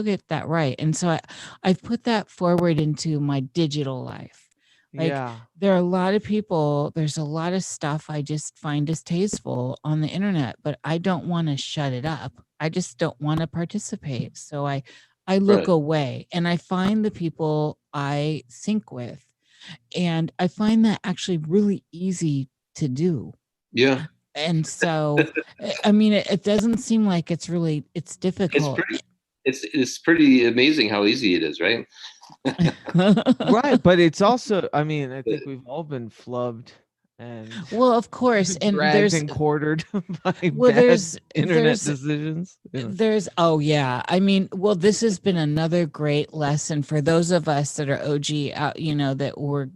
get that right. And so I've put that forward into my digital life. Like, Yeah. there are a lot of people, there's a lot of stuff I just find distasteful on the internet, but I don't want to shut it up. I just don't want to participate. So I look Right. away, and I find the people I sync with. And I find that actually really easy to do. Yeah. And so, I mean, it doesn't seem like it's It's difficult. pretty. It's pretty amazing how easy it is, right? Right. But it's also, I mean, I think we've all been flubbed and Well, of course. And dragged and quartered by well, bad there's, internet there's, decisions. There's oh yeah. I mean, well, this has been another great lesson for those of us that are OG out, that were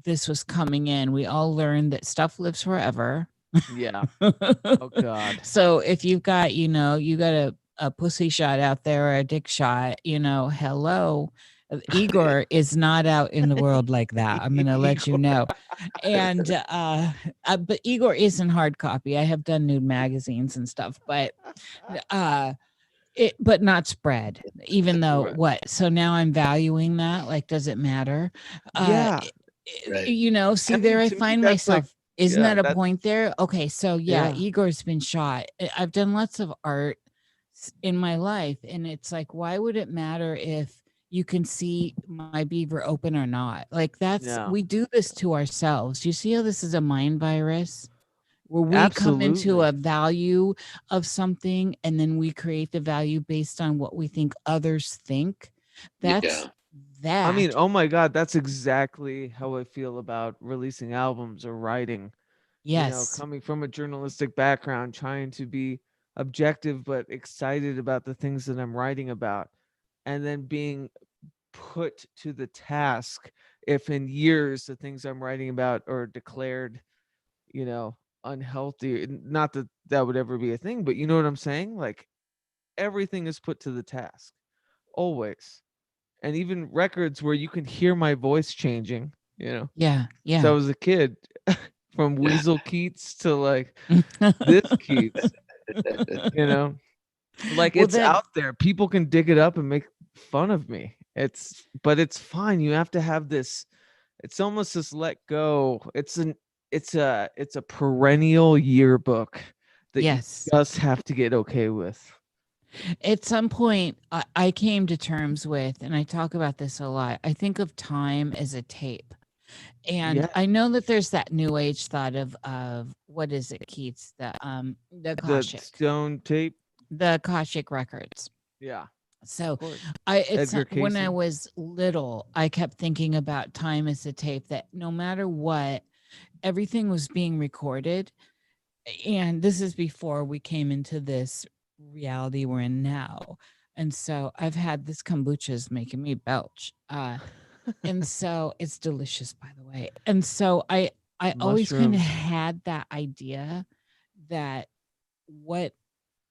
this was coming in. We all learned that stuff lives forever. Yeah. Oh God. So if you've got, you got a pussy shot out there or a dick shot, hello. Igor is not out in the world like that. I'm going to let you Igor. know. And but Igor is in hard copy. I have done nude magazines and stuff, but but not spread, even though Right. what? So now I'm valuing that. Like, does it matter? Yeah. Right. You know, see I there mean, I to me, find that's like, myself. Isn't yeah, that a that's, point there? Okay, so yeah, yeah, Igor's been shot. I've done lots of art in my life, and it's like, why would it matter if you can see my beaver open or not? Like, that's, yeah, we do this to ourselves. You see how this is a mind virus where we come into absolutely. a value of something and then we create the value based on what we think others think. That's Yeah. I mean, that. oh my God, that's exactly how I feel about releasing albums or writing. You know, Yes. coming from a journalistic background, trying to be objective but excited about the things that I'm writing about, and then being put to the task if in years the things I'm writing about are declared, you know, unhealthy. Not that that would ever be a thing, but you know what I'm saying? Like everything is put to the task, always. And even records where you can hear my voice changing, you know, Yeah. since I Yeah. was a kid, from Yeah. Weasel Keats to like this Keats, you know, like Well, it's that, out there. People can dig it up and make fun of me. But it's fine. You have to have this, it's almost this let go. It's a perennial yearbook that you yes. just have to get okay with. At some point, I came to terms with, and I talk about this a lot. I think of time as a tape. And Yeah. I know that there's that new age thought of what is it, Keats? The The Akashic, stone tape. the Akashic records. Yeah, So of course. it's Edgar when I Casey. was little, I kept thinking about time as a tape, that no matter what, everything was being recorded. And this is before we came into this reality we're in now. And so I've had this kombucha is making me belch. And so it's delicious, by the way. And so I always kind of Mushrooms. had that idea that what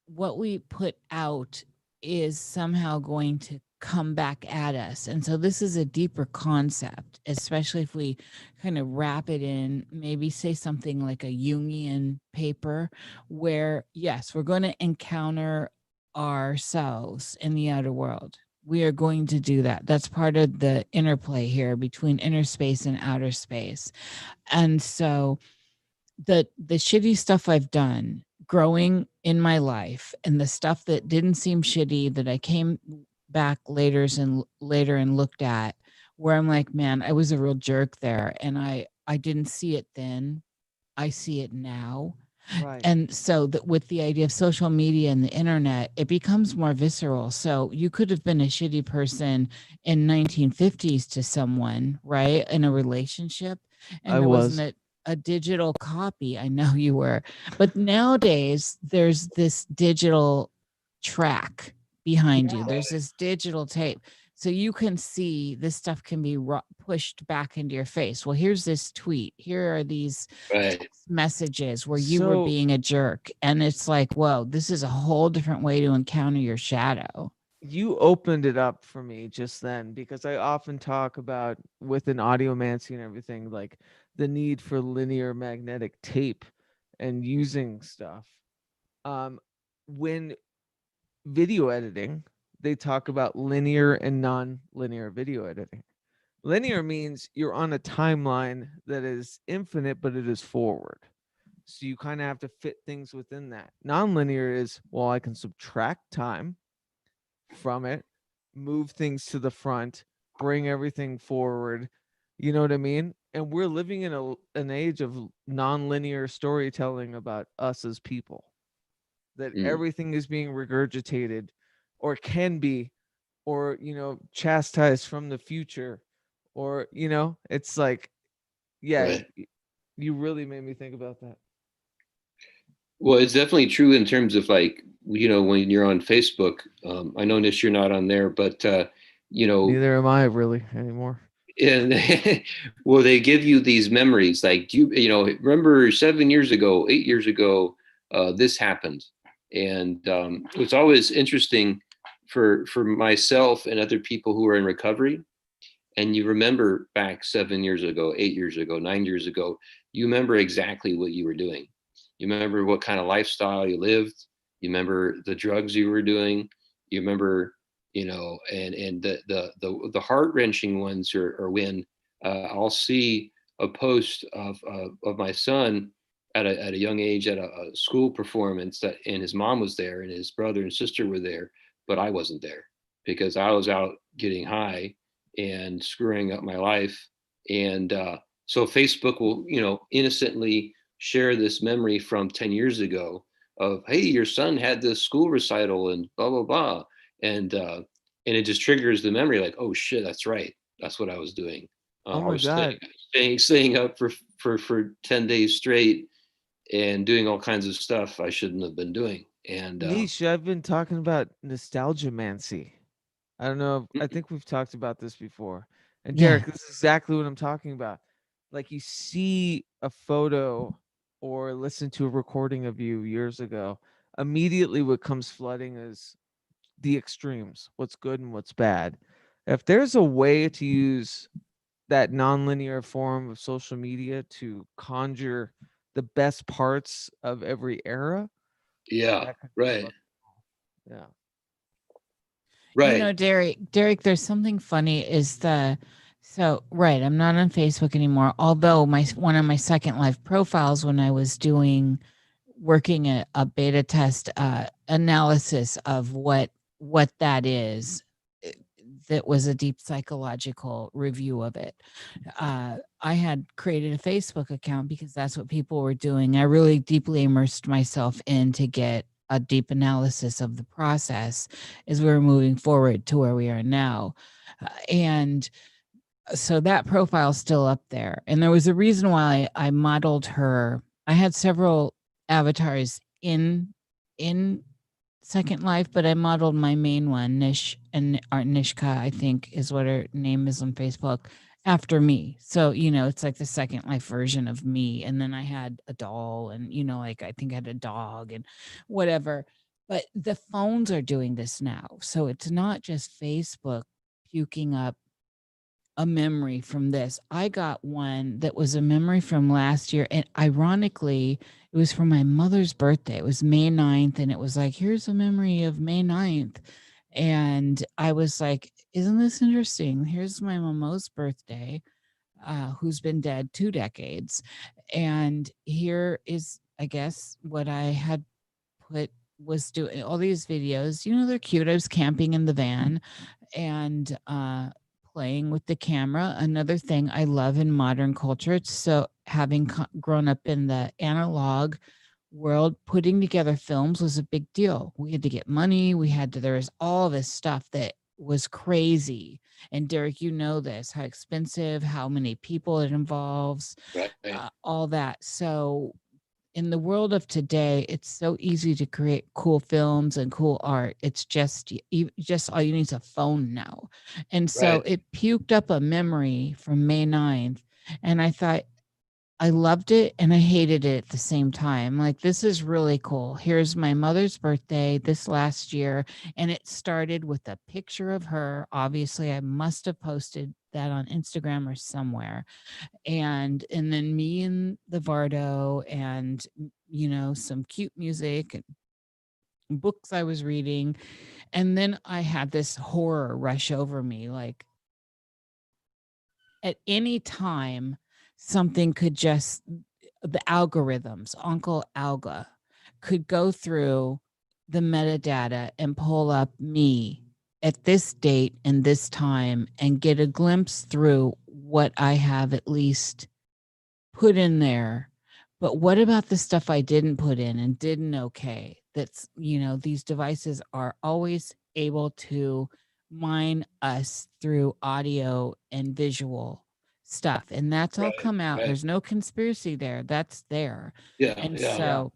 what we put out is somehow going to come back at us. And so this is a deeper concept, especially if we kind of wrap it in, maybe say something like a Jungian paper, where, yes, we're going to encounter ourselves in the outer world. We are going to do that. That's part of the interplay here between inner space and outer space. And so the shitty stuff I've done growing in my life, and the stuff that didn't seem shitty that I came back later and looked at, where I'm like, man, I was a real jerk there, and I didn't see it then. I see it now. Right. And so that with the idea of social media and the internet, it becomes more visceral. So you could have been a shitty person in 1950s to someone, right? In a relationship. I And there wasn't was. a digital copy. I know you were. But nowadays there's this digital track behind you. There's this digital tape. So you can see this stuff can be pushed back into your face. Well, here's this tweet. Here are these Right. text messages where you were So being a jerk. And it's like, whoa, this is a whole different way to encounter your shadow. you opened it up for me just then because I often talk about with an audiomancy and everything, like the need for linear magnetic tape and using stuff. Um, when video editing, they talk about linear and non-linear video editing. Linear means you're on a timeline that is infinite, but it is forward. So you kind of have to fit things within that. Non-linear is, well, I can subtract time from it, move things to the front, bring everything forward. You know what I mean? And we're living in an age of non-linear storytelling about us as people. That Mm. everything is being regurgitated or can be, or chastised from the future, or it's like, yeah, Right. you really made me think about that. Well, it's definitely true in terms of like, when you're on Facebook. I know Nish, you're not on there, but you know, Neither am I really anymore. and well, they give you these memories. Like, remember 7 years ago, 8 years ago, this happened, and it's always interesting for myself and other people who are in recovery, and you remember back 7 years ago, 8 years ago, 9 years ago, you remember exactly what you were doing. You remember what kind of lifestyle you lived. You remember the drugs you were doing. You remember, and the heart wrenching ones are when I'll see a post of my son at a young age at a school performance and his mom was there and his brother and sister were there, but I wasn't there because I was out getting high and screwing up my life. And so Facebook will, innocently share this memory from 10 years ago of, hey, your son had this school recital and blah, blah, blah. And it just triggers the memory like, oh shit, that's right. That's what I was doing. Oh I my was God. staying up for 10 days straight and doing all kinds of stuff I shouldn't have been doing. And Niish, I've been talking about nostalgia mancy. I don't know. I think we've talked about this before. And Yeah. Derek, this is exactly what I'm talking about. Like you see a photo or listen to a recording of you years ago, immediately what comes flooding is the extremes, what's good and what's bad. If there's a way to use that nonlinear form of social media to conjure the best parts of every era, yeah, that could be right, fucking cool. Yeah. right, Derek, there's something funny right, I'm not on Facebook anymore. Although one of my Second Life profiles when I was working a beta test analysis of what that is, that was a deep psychological review of it. I had created a Facebook account because that's what people were doing. I really deeply immersed myself in to get a deep analysis of the process as we were moving forward to where we are now. And so that profile's still up there. And there was a reason why I modeled her. I had several avatars in Second Life, but I modeled my main one, Nish, and Nishka, I think is what her name is on Facebook, after me. So, it's like the Second Life version of me. And then I had a doll and, like I think I had a dog and whatever. But the phones are doing this now. So it's not just Facebook puking up a memory from this. I got one that was a memory from last year. And ironically, it was for my mother's birthday. It was May 9th. And it was like, here's a memory of May 9th. And I was like, isn't this interesting? Here's my Momo's birthday, who's been dead 2 decades. And here is, I guess, what I had was doing all these videos. They're cute. I was camping in the van and playing with the camera. Another thing I love in modern culture. So having grown up in the analog world, putting together films was a big deal. We had to get money. There was all this stuff that was crazy. And Derek, this, how expensive, how many people it involves, right. all that. So in the world of today, it's so easy to create cool films and cool art. It's just all you need is a phone now. And so Right. it puked up a memory from May 9th. And I thought, I loved it and I hated it at the same time. Like, this is really cool. Here's my mother's birthday this last year. And it started with a picture of her. Obviously, I must have posted that on Instagram or somewhere. And then me and the Vardo and, some cute music and books I was reading. And then I had this horror rush over me. Like, at any time, something could just, the algorithms, Uncle Alga, could go through the metadata and pull up me at this date and this time and get a glimpse through what I have at least put in there. But what about the stuff I didn't put in and didn't okay? That's, these devices are always able to mine us through audio and visual stuff. And that's all Right, come out. right. There's no conspiracy there. That's there. Yeah, And yeah. Yeah. so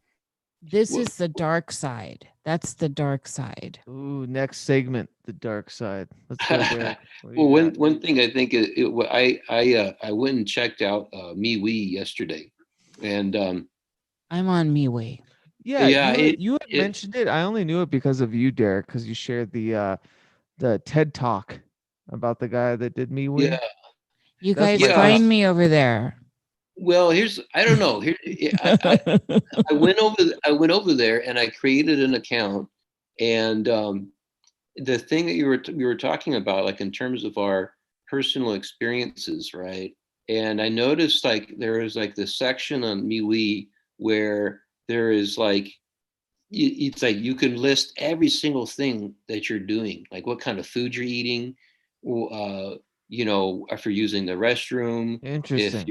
this Well, is the dark side. That's the dark side. Ooh, next segment, the dark side. Let's go, Derek. What do well, you got? one thing I think I went and checked out MeWe yesterday, and I'm on MeWe. Yeah, Yeah, you had it mentioned it. I only knew it because of you, Derek, because you shared the TED talk about the guy that did yeah, MeWe. You That's guys my yeah. find first. me over there. Well, I don't know. I I went over there and I created an account, and the thing that we were talking about, like in terms of our personal experiences, right? And I noticed like there is like this section on MeWe where there is like it's like you can list every single thing that you're doing, like what kind of food you're eating, uh, if you're using the restroom, Interesting.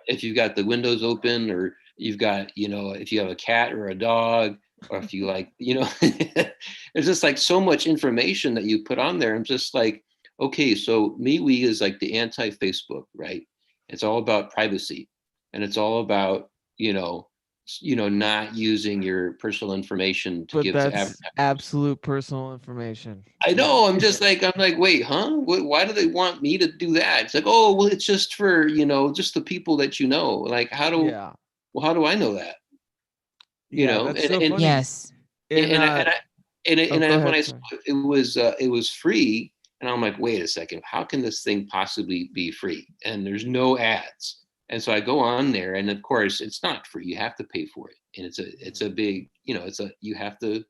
if you've got the windows open, or you've got, if you have a cat or a dog, or if you like, there's just like so much information that you put on there. I'm just like, okay, so MeWe is like the anti-Facebook, right? It's all about privacy, and it's all about, not using your personal information to But give to that's advertisers. absolute personal information. I Yeah. know. I'm like, wait, huh? Why do they want me to do that? It's like, oh, well, it's just for, just the people that you know. Like, Yeah. how do I know that? Yeah, that's And so funny. Yes. And oh, go when ahead, I saw sorry. it was free, and I'm like, wait a second, how can this thing possibly be free? And there's no ads. And so I go on there, and of course, it's not free. You have to pay for it, and it's a big, you have to,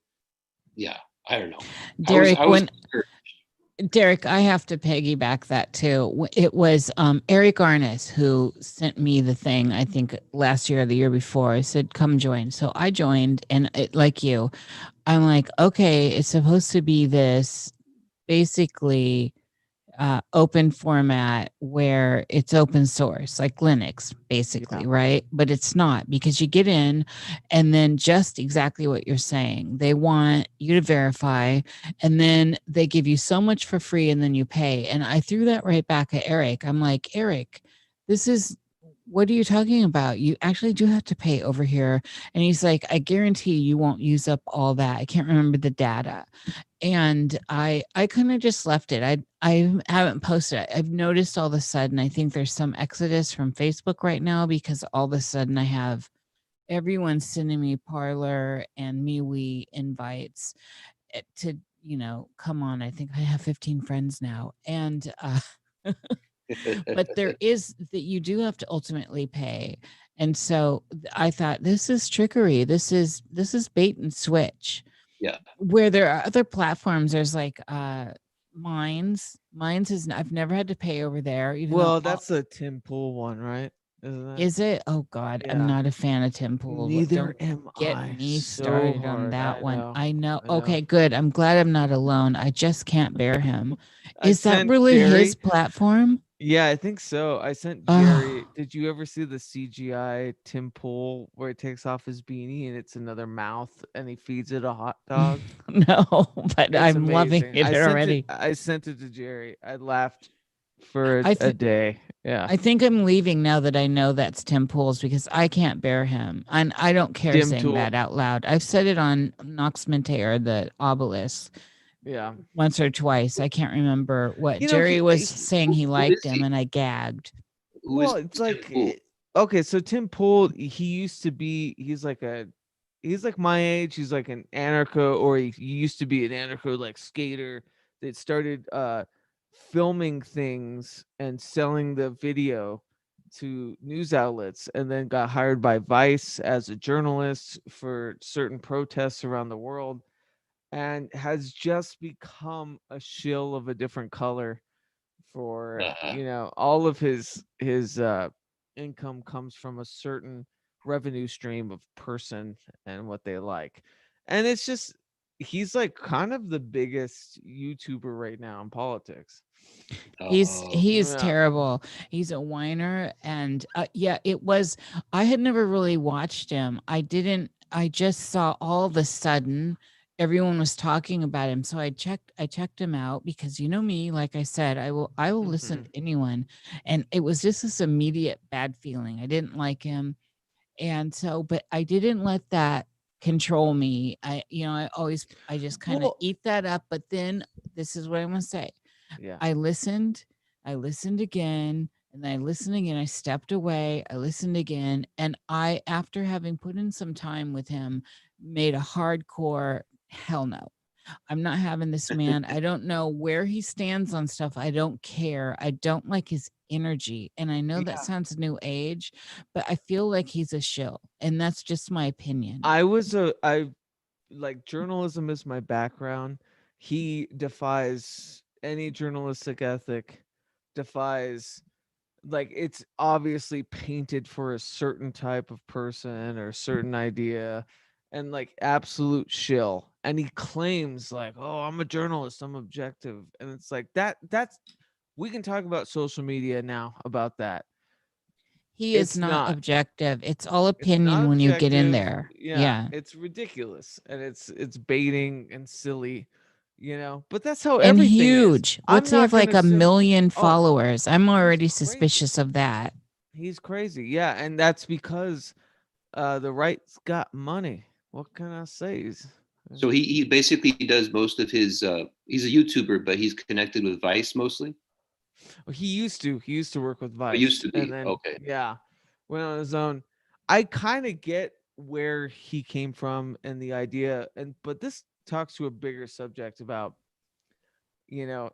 yeah. I don't know. Derek, I was when Derek, I have to piggyback that too. It was Eric Arnes who sent me the thing, I think last year or the year before. I said, come join. So I joined, and like you, I'm like, okay, it's supposed to be this basically open format where it's open source, like Linux, Yeah. basically, right? But it's not, because you get in and then just exactly what you're saying. They want you to verify, and then they give you so much for free, and then you pay. And I threw that right back at Eric. I'm like, Eric, this is. What are you talking about? You actually do have to pay over here. And he's like, I guarantee you won't use up all that. I can't remember the data, and I kind of just left it. I haven't posted it. I've noticed all of a sudden, I think there's some exodus from Facebook right now, because all of a sudden I have everyone sending me Parlor and MeWe invites to, come on. I think I have 15 friends now. And but there is that you do have to ultimately pay. And so I thought, this is trickery. This is bait and switch. yeah. Where there are other platforms, there's like Minds is, I've never had to pay over there, even though Well, that's the Tim Pool one, right? Isn't that? is it? Oh God, I'm Yeah. not a fan of Tim Pool. Neither Don't am get I. me So started on hard. that I one. know. I know. I know. Okay, good. I'm glad I'm not alone. I just can't bear him. I Is that sent really his Jerry. platform? Yeah, I think so. I sent Jerry. Oh, Did you ever see the CGI Tim Pool where he takes off his beanie and it's another mouth and he feeds it a hot dog? no, but It's I'm loving amazing. it already. I sent it to Jerry. I laughed for I a th- day. Yeah. I think I'm leaving now that I know that's Tim Pool's, because I can't bear him. And I don't care Dim saying Tool. that out loud. I've said it on Nox Mente or the Obelisk Yeah. once or twice. I can't remember what You know, Jerry was he saying. He Who liked is him, he? and I gagged. Who well, is it's Tim like Pool? okay, so Tim Pool, he used to be he's like my age. He's like an anarcho, or he used to be an anarcho like skater that started filming things and selling the video to news outlets, and then got hired by Vice as a journalist for certain protests around the world, and has just become a shill of a different color for, Uh-huh. all of his income comes from a certain revenue stream of person and what they like. And it's just he's like kind of the biggest YouTuber right now in politics. He is Yeah. terrible. He's a whiner, and yeah, it was. I had never really watched him. I didn't. I just saw all of a sudden everyone was talking about him, so I checked. I checked him out, because you know me. Like I said, I will listen Mhm. to anyone, and it was just this immediate bad feeling. I didn't like him, and so, but I didn't let that control me. I just kind of Well, eat that up. But then this is what I'm gonna say. yeah. I listened, I listened again, and I listened again. I stepped away. I listened again. And I, after having put in some time with him, made a hardcore hell no. I'm not having this man. I don't know where he stands on stuff. I don't care. I don't like his energy. And I know that sounds new age, but I feel like he's a shill. And that's just my opinion. I like journalism is my background. He defies any journalistic ethic, defies, like, it's obviously painted for a certain type of person or a certain idea, and like absolute shill. And he claims like, oh, I'm a journalist, I'm objective. And it's like that's we can talk about social media now about that. He is It's not not. objective. It's all It's not opinion when you get in objective. there. Yeah, Yeah. it's ridiculous and it's baiting and silly, but that's how And everything is. huge. I'm What's he not have like gonna a sim million Oh, followers? I'm he's already crazy. suspicious of that. He's crazy. Yeah, and that's because the right's got money. What can I say? So he basically does most of his. He's a YouTuber, but he's connected with Vice mostly. He used to work with Or used Vice, to and be. then Okay. went on his own. I kind of get where he came from and the idea, but this talks to a bigger subject about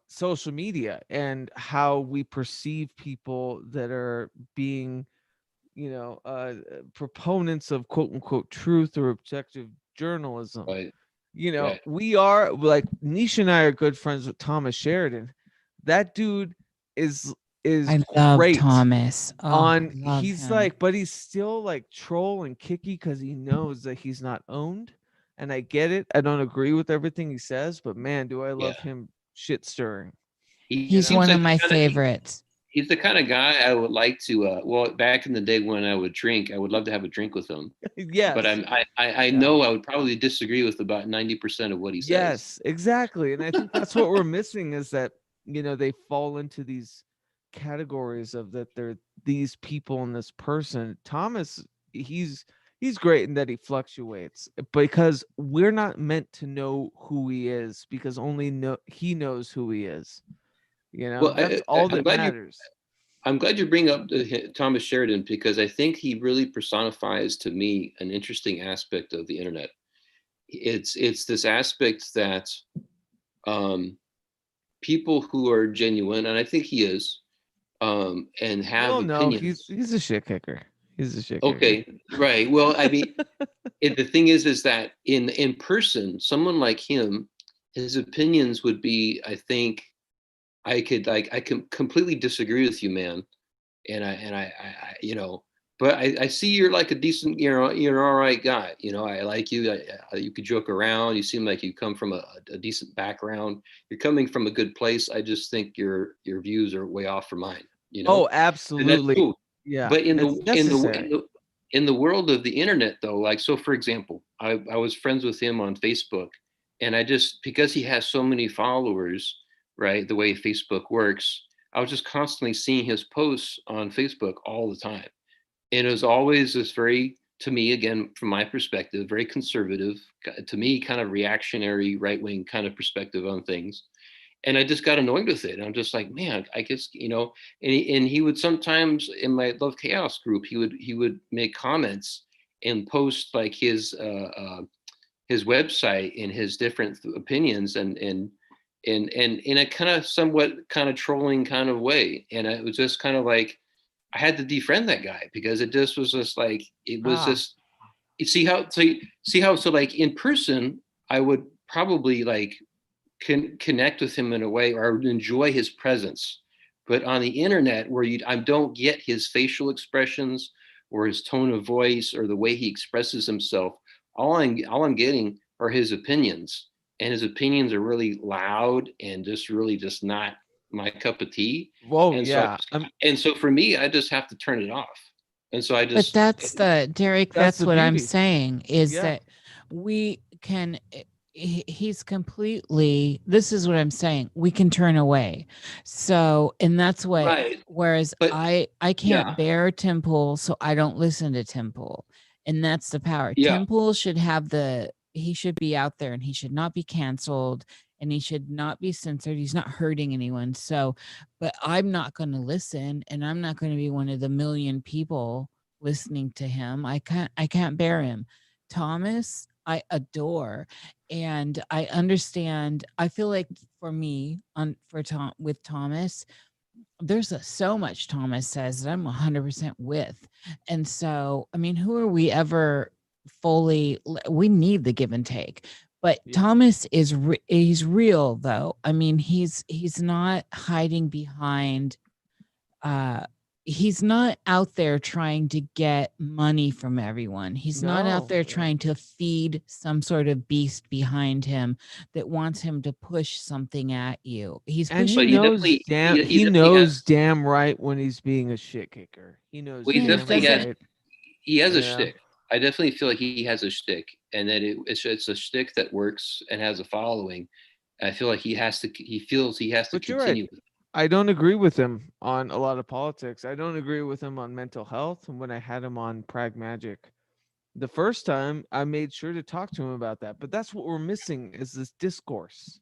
social media and how we perceive people that are being proponents of quote unquote truth or objective journalism. Right. Right. We are, like, Niish and I are good friends with Thomas Sheridan. That dude is I love great Thomas. Oh, on love he's him. like, but he's still like troll and kicky because he knows that he's not owned. And I get it. I don't agree with everything he says, but man, do I Yeah. love him shit stirring. He He's seems one like of my the kind of, favorites. he's the kind of guy I would like to. Well, back in the day when I would drink, I would love to have a drink with him. But Yes. I Yeah. know I would probably disagree with about 90% of what he says. Yes, exactly. And I think that's what we're missing is that, they fall into these categories of that they're these people and this person. Thomas, he's great in that he fluctuates because we're not meant to know who he is because he knows who he is. Well, That's all I'm that glad matters. I'm glad you bring up Thomas Sheridan because I think he really personifies to me an interesting aspect of the internet. It's this aspect that um, people who are genuine, and I think he is, and have Well, no, opinions. he's a shit kicker. He's a shit kicker. Okay, right. Well, I mean, the thing is that in person, someone like him, his opinions would be, I think, I can completely disagree with you, man, and I but I see you're like a decent, you're an all right guy. I like you. You could joke around. You seem like you come from a decent background. You're coming from a good place. I just think your views are way off from mine. Oh, And that's absolutely. cool. Yeah, But in the it's in the necessary. in the in the world of the internet, though, like so, for example, I was friends with him on Facebook, and I just because he has so many followers, right? The way Facebook works, I was just constantly seeing his posts on Facebook all the time. And it was always this very, to me, again, from my perspective, very conservative, to me, kind of reactionary, right wing kind of perspective on things. And I just got annoyed with it. And I'm just like, man, I guess, and he would sometimes in my Love Chaos group, he would make comments and post like his website and his different opinions and in a kind of somewhat kind of trolling kind of way. And it was just kind of like I had to defriend that guy because it just was just like it was just you see how so like in person I would probably like connect with him in a way or I would enjoy his presence. But on the internet where I don't get his facial expressions or his tone of voice or the way he expresses himself, all I'm getting are his opinions. And his opinions are really loud and just really just not my cup of tea. Whoa, And yeah. so for me, I just have to turn it off. And so I But just that's Derek, That's that's the what I'm beauty. saying is Yeah. that we can, he's completely, this is what I'm saying, we can turn away. So, and that's what, right. whereas But I can't yeah, bear Tim Pool, so I don't listen to Tim Pool. And that's the power. yeah, Tim Pool should have he should be out there and he should not be canceled and he should not be censored. He's not hurting anyone. So, but I'm not going to listen, and I'm not going to be one of the million people listening to him. I can't bear him. Thomas, I adore, and I understand. I feel like for me, with Thomas, there's so much Thomas says that I'm 100% with. And so, I mean, who are we ever we need the give and take. But Yeah. Thomas is he's real though. I mean, he's not hiding behind he's not out there trying to get money from everyone. He's not out there trying to feed some sort of beast behind him that wants him to push something at you. He's And pushing. he knows damn right when he's being a shit kicker. He knows Well, he damn definitely right. He has a shtick. I definitely feel like he has a shtick, and that it's a shtick that works and has a following. I feel like he feels he has to But you're continue. right. I don't agree with him on a lot of politics. I don't agree with him on mental health. And when I had him on PRAGMAGICK, the first time I made sure to talk to him about that. But that's what we're missing is this discourse.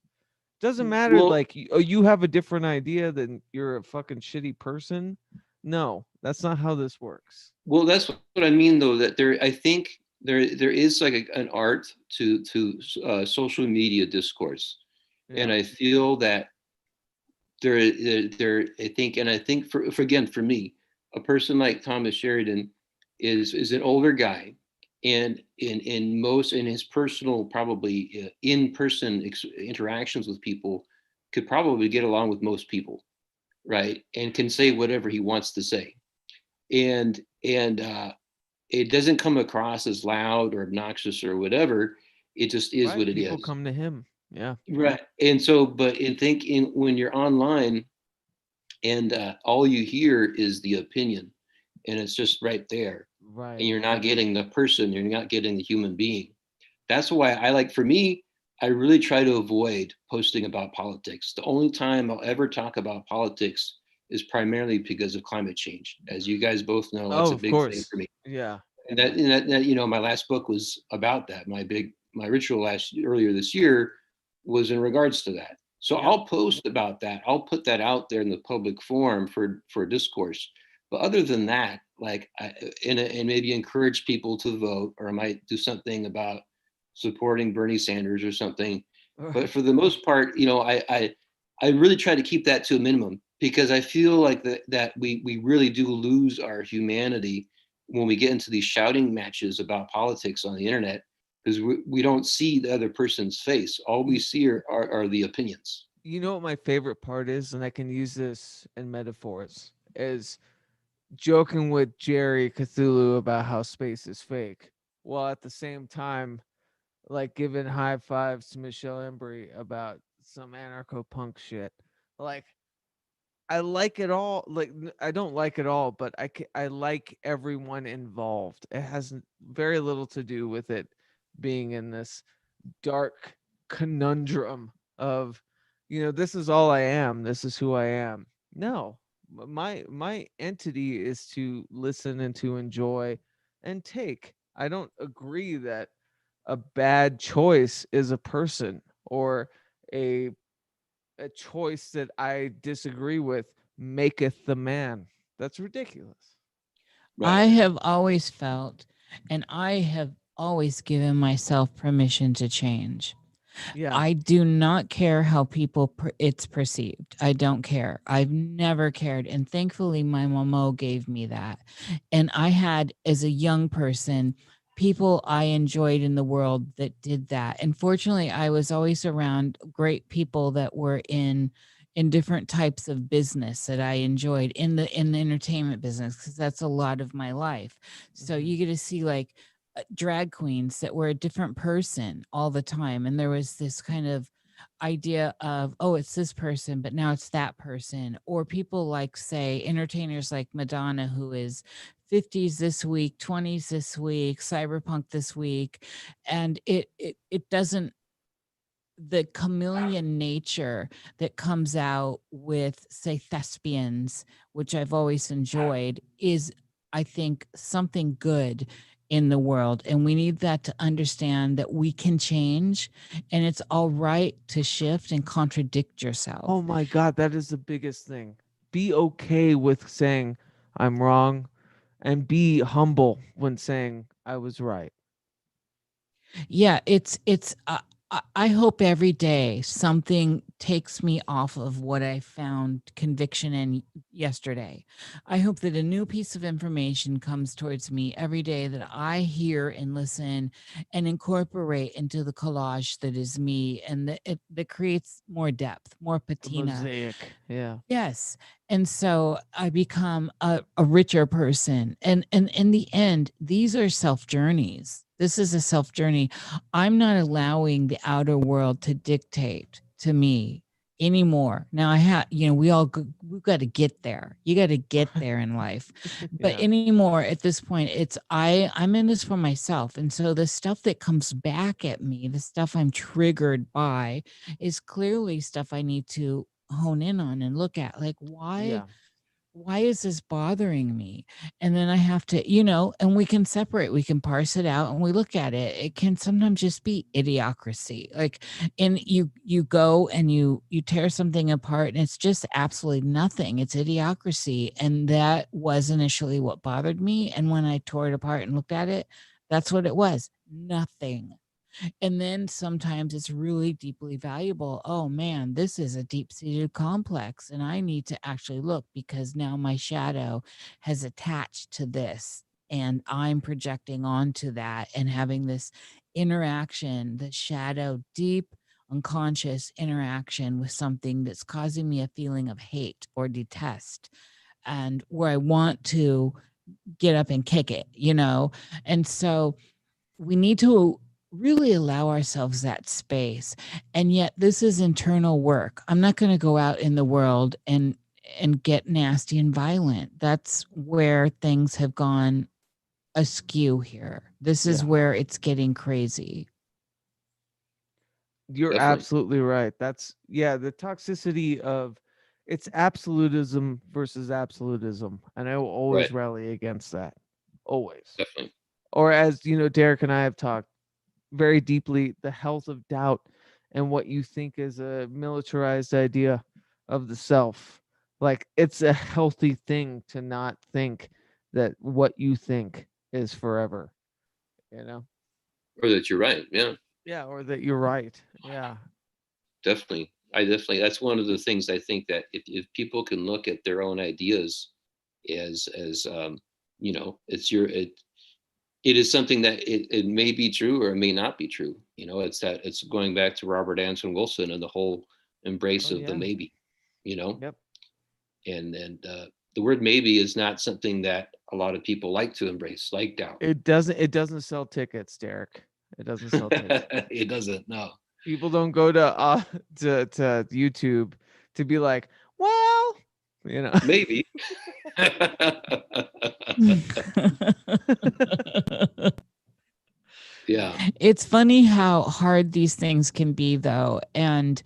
Doesn't matter, Well, like, you have a different idea than you're a fucking shitty person. No, that's not how this works. Well, that's what I mean, though. That I think there is like an art to social media discourse, and I feel that I think for again, for me, a person like Thomas Sheridan is an older guy, and in his personal, probably in-person interactions with people, could probably get along with most people, right, and can say whatever he wants to say, and it doesn't come across as loud or obnoxious or whatever. It just is what it is. People come to him. Yeah. Right. And so, but when you're online and all you hear is the opinion, and it's just right there, right, and you're not getting the person, you're not getting the human being. That's why for me, I really try to avoid posting about politics. The only time I'll ever talk about politics is primarily because of climate change. As you guys both know, that's a big thing for me. Yeah. And that my last book was about that. My ritual earlier this year was in regards to that. So I'll post about that. I'll put that out there in the public forum for discourse. But other than that, like, and maybe encourage people to vote, or I might do something about supporting Bernie Sanders or something. But for the most part, I really try to keep that to a minimum, because I feel like that we really do lose our humanity when we get into these shouting matches about politics on the internet, because we don't see the other person's face. All we see are the opinions. You know what my favorite part is, and I can use this in metaphors, is joking with Jerry Cthulhu about how space is fake, while at the same time, like, giving high fives to Michelle Embry about some anarcho-punk shit. Like, I like it all. Like, I don't like it all, but I like everyone involved. It has very little to do with it being in this dark conundrum of, this is all I am. This is who I am. No, my entity is to listen and to enjoy and take. I don't agree that a bad choice is a person, or a choice that I disagree with maketh the man. That's ridiculous. Right. I have always felt, and I have always given myself permission to change. Yeah. I do not care how it's perceived. I don't care. I've never cared. And thankfully, my mamo gave me that. And I had, as a young person, people I enjoyed in the world that did that. And fortunately, I was always around great people that were in different types of business that I enjoyed in the entertainment business, because that's a lot of my life. So you get to see, like, drag queens that were a different person all the time, and there was this kind of idea of, oh, it's this person, but now it's that person. Or people like, say, entertainers like Madonna, who is 50s this week, 20s this week, cyberpunk this week, and it doesn't, the chameleon nature that comes out with, say, thespians, which I've always enjoyed, is, I think, something good. in the world, and we need that to understand that we can change, and it's all right to shift and contradict yourself. Oh my God, that is the biggest thing. Be okay with saying I'm wrong, and be humble when saying I was right. Yeah, I hope every day something takes me off of what I found conviction in yesterday. I hope that a new piece of information comes towards me every day that I hear and listen and incorporate into the collage that is me, and that creates more depth, more A patina. mosaic. Yeah. Yes. And so I become a richer person. And in the end, these are self journeys. This is a self journey. I'm not allowing the outer world to dictate to me anymore. Now we've got to get there. You got to get there in life. But Yeah. anymore at this point, I'm in this for myself. And so the stuff that comes back at me, the stuff I'm triggered by, is clearly stuff I need to hone in on and look at, like, Yeah. why is this bothering me? And then I have to, and we can separate, we can parse it out, and we look at it. It can sometimes just be idiocracy, like, and you go and you tear something apart and it's just absolutely nothing. It's idiocracy, and that was initially what bothered me. And when I tore it apart and looked at it, that's what it was, nothing. And then sometimes it's really deeply valuable. Oh man, this is a deep seated complex, and I need to actually look, because now my shadow has attached to this, and I'm projecting onto that and having this interaction, the shadow, deep, unconscious interaction with something that's causing me a feeling of hate or detest, and where I want to get up and kick it, And so we need to really allow ourselves that space. And yet this is internal work. I'm not going to go out in the world and get nasty and violent. That's where things have gone askew here. This is Yeah. where it's getting crazy. You're Definitely. absolutely right. That's the toxicity of it's absolutism versus absolutism. And I will always Right. rally against that. Always. Definitely. Or as Derek and I have talked very deeply, the health of doubt and what you think is a militarized idea of the self. Like, it's a healthy thing to not think that what you think is forever, you know? Or that you're right. Yeah, Yeah, or that you're right. Yeah. definitely. That's one of the things I think, that if people can look at their own ideas as it is something that it may be true or it may not be true. It's going back to Robert Anton Wilson and the whole embrace Oh of the yeah. maybe, you know, Yep. and the word maybe is not something that a lot of people like to embrace, like doubt. It doesn't sell tickets, Derek. It doesn't sell tickets. It doesn't. No. People don't go to YouTube to be like, well, you know. Maybe. Yeah. It's funny how hard these things can be, though. And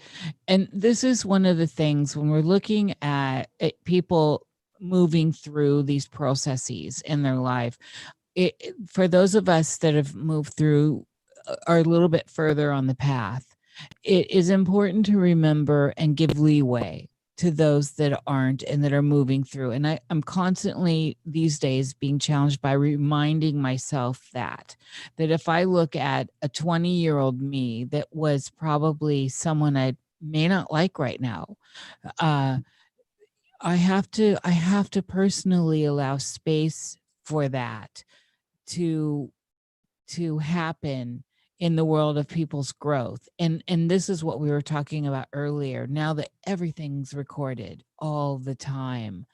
this is one of the things when we're looking at people moving through these processes in their life. For those of us that have moved through, are a little bit further on the path, it is important to remember and give leeway to those that aren't and that are moving through. And I'm constantly these days being challenged by reminding myself that if I look at a 20-year-old me that was probably someone I may not like right now, uh, I have to personally allow space for that to happen in the world of people's growth. And this is what we were talking about earlier. Now that everything's recorded all the time,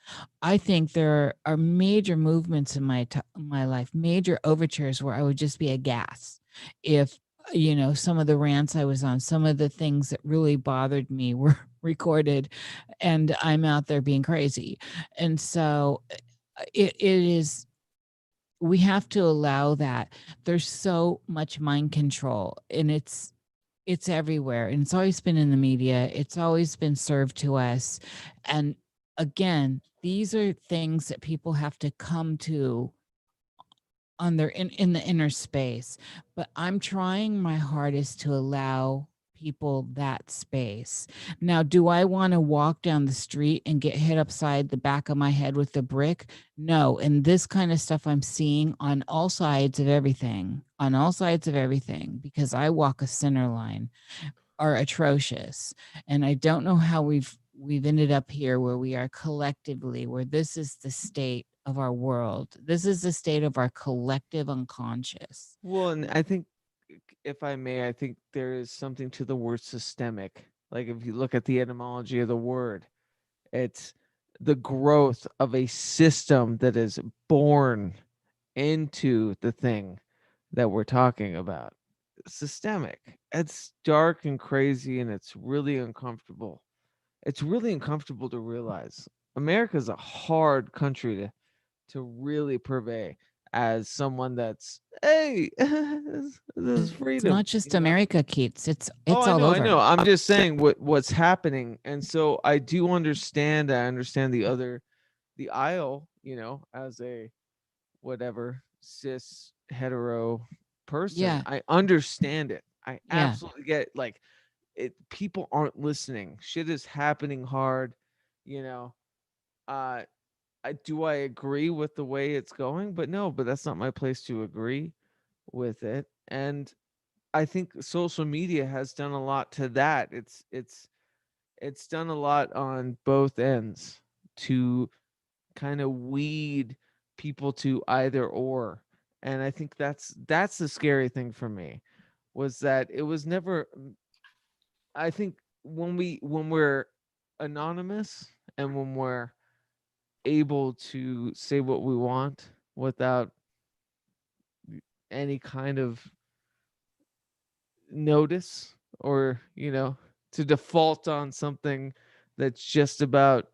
I think there are major movements in my life, major overtures where I would just be aghast if some of the rants I was on, some of the things that really bothered me were recorded, and I'm out there being crazy. And so it is, we have to allow that. There's so much mind control, and it's everywhere, and it's always been in the media. It's always been served to us. And again, these are things that people have to come to on their in the inner space. But I'm trying my hardest to allow people that space. Now, do I want to walk down the street and get hit upside the back of my head with a brick? No. And this kind of stuff I'm seeing on all sides of everything, because I walk a center line, are atrocious. And I don't know how we've ended up here where we are collectively, where this is the state of our world. This is the state of our collective unconscious. Well, and I think, if I may, I think there is something to the word systemic. Like if you look at the etymology of the word, it's the growth of a system that is born into the thing that we're talking about. Systemic. It's dark and crazy, and it's really uncomfortable. It's really uncomfortable to realize America's a hard country to really purvey as someone that's, hey, this is It's not freedom, just you know? America, Keats. It's Oh, all I over. know. I'm just saying what's happening, and so I do understand. I understand the aisle, as a whatever cis hetero person. Yeah. I understand it. I Yeah. absolutely get it. Like, people aren't listening. Shit is happening hard, you know. Uh I agree with the way it's going, but no, but that's not my place to agree with it. And I think social media has done a lot to that. It's done a lot on both ends to kind of weed people to either or. And I think that's the scary thing for me, was that it was never, I think when we're anonymous, and when we're able to say what we want without any kind of notice, or to default on something that's just about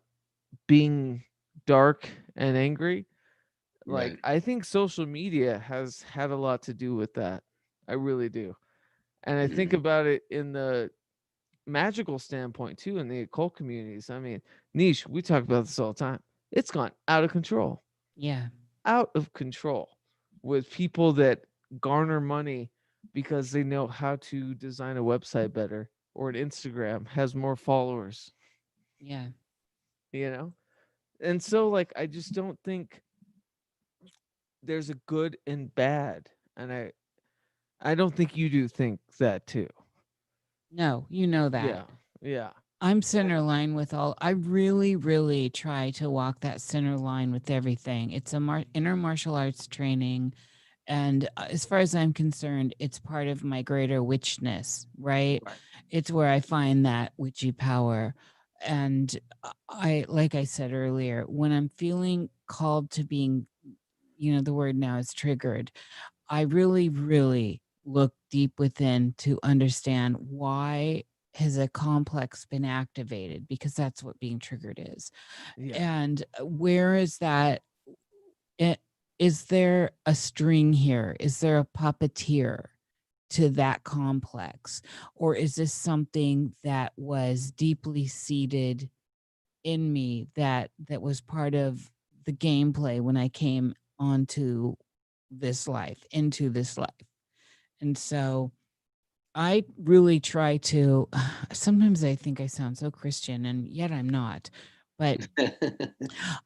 being dark and angry. Like, Right. I think social media has had a lot to do with that. I really do. And I think Mhm. about it in the magical standpoint too, in the occult communities. I mean, Niche, we talk about this all the time. It's gone out of control. Yeah. Out of control, with people that garner money because they know how to design a website better, or an Instagram has more followers, Yeah. you know? And so, like, I just don't think there's a good and bad. And I don't think you do think that too. No, you know that. Yeah. Yeah. I'm center line with all. I really, really try to walk that center line with everything. It's a inner martial arts training. And as far as I'm concerned, it's part of my greater witchness, right? Right. It's where I find that witchy power. And like I said earlier, when I'm feeling called to being, the word now is triggered, I really, really look deep within to understand why has a complex been activated, because that's what being triggered is. Yeah. And where is that? It, is there a string here? Is there a puppeteer to that complex? Or is this something that was deeply seated in me, that was part of the gameplay when I came onto into this life? And so I really try to, sometimes I think I sound so Christian, and yet I'm not. But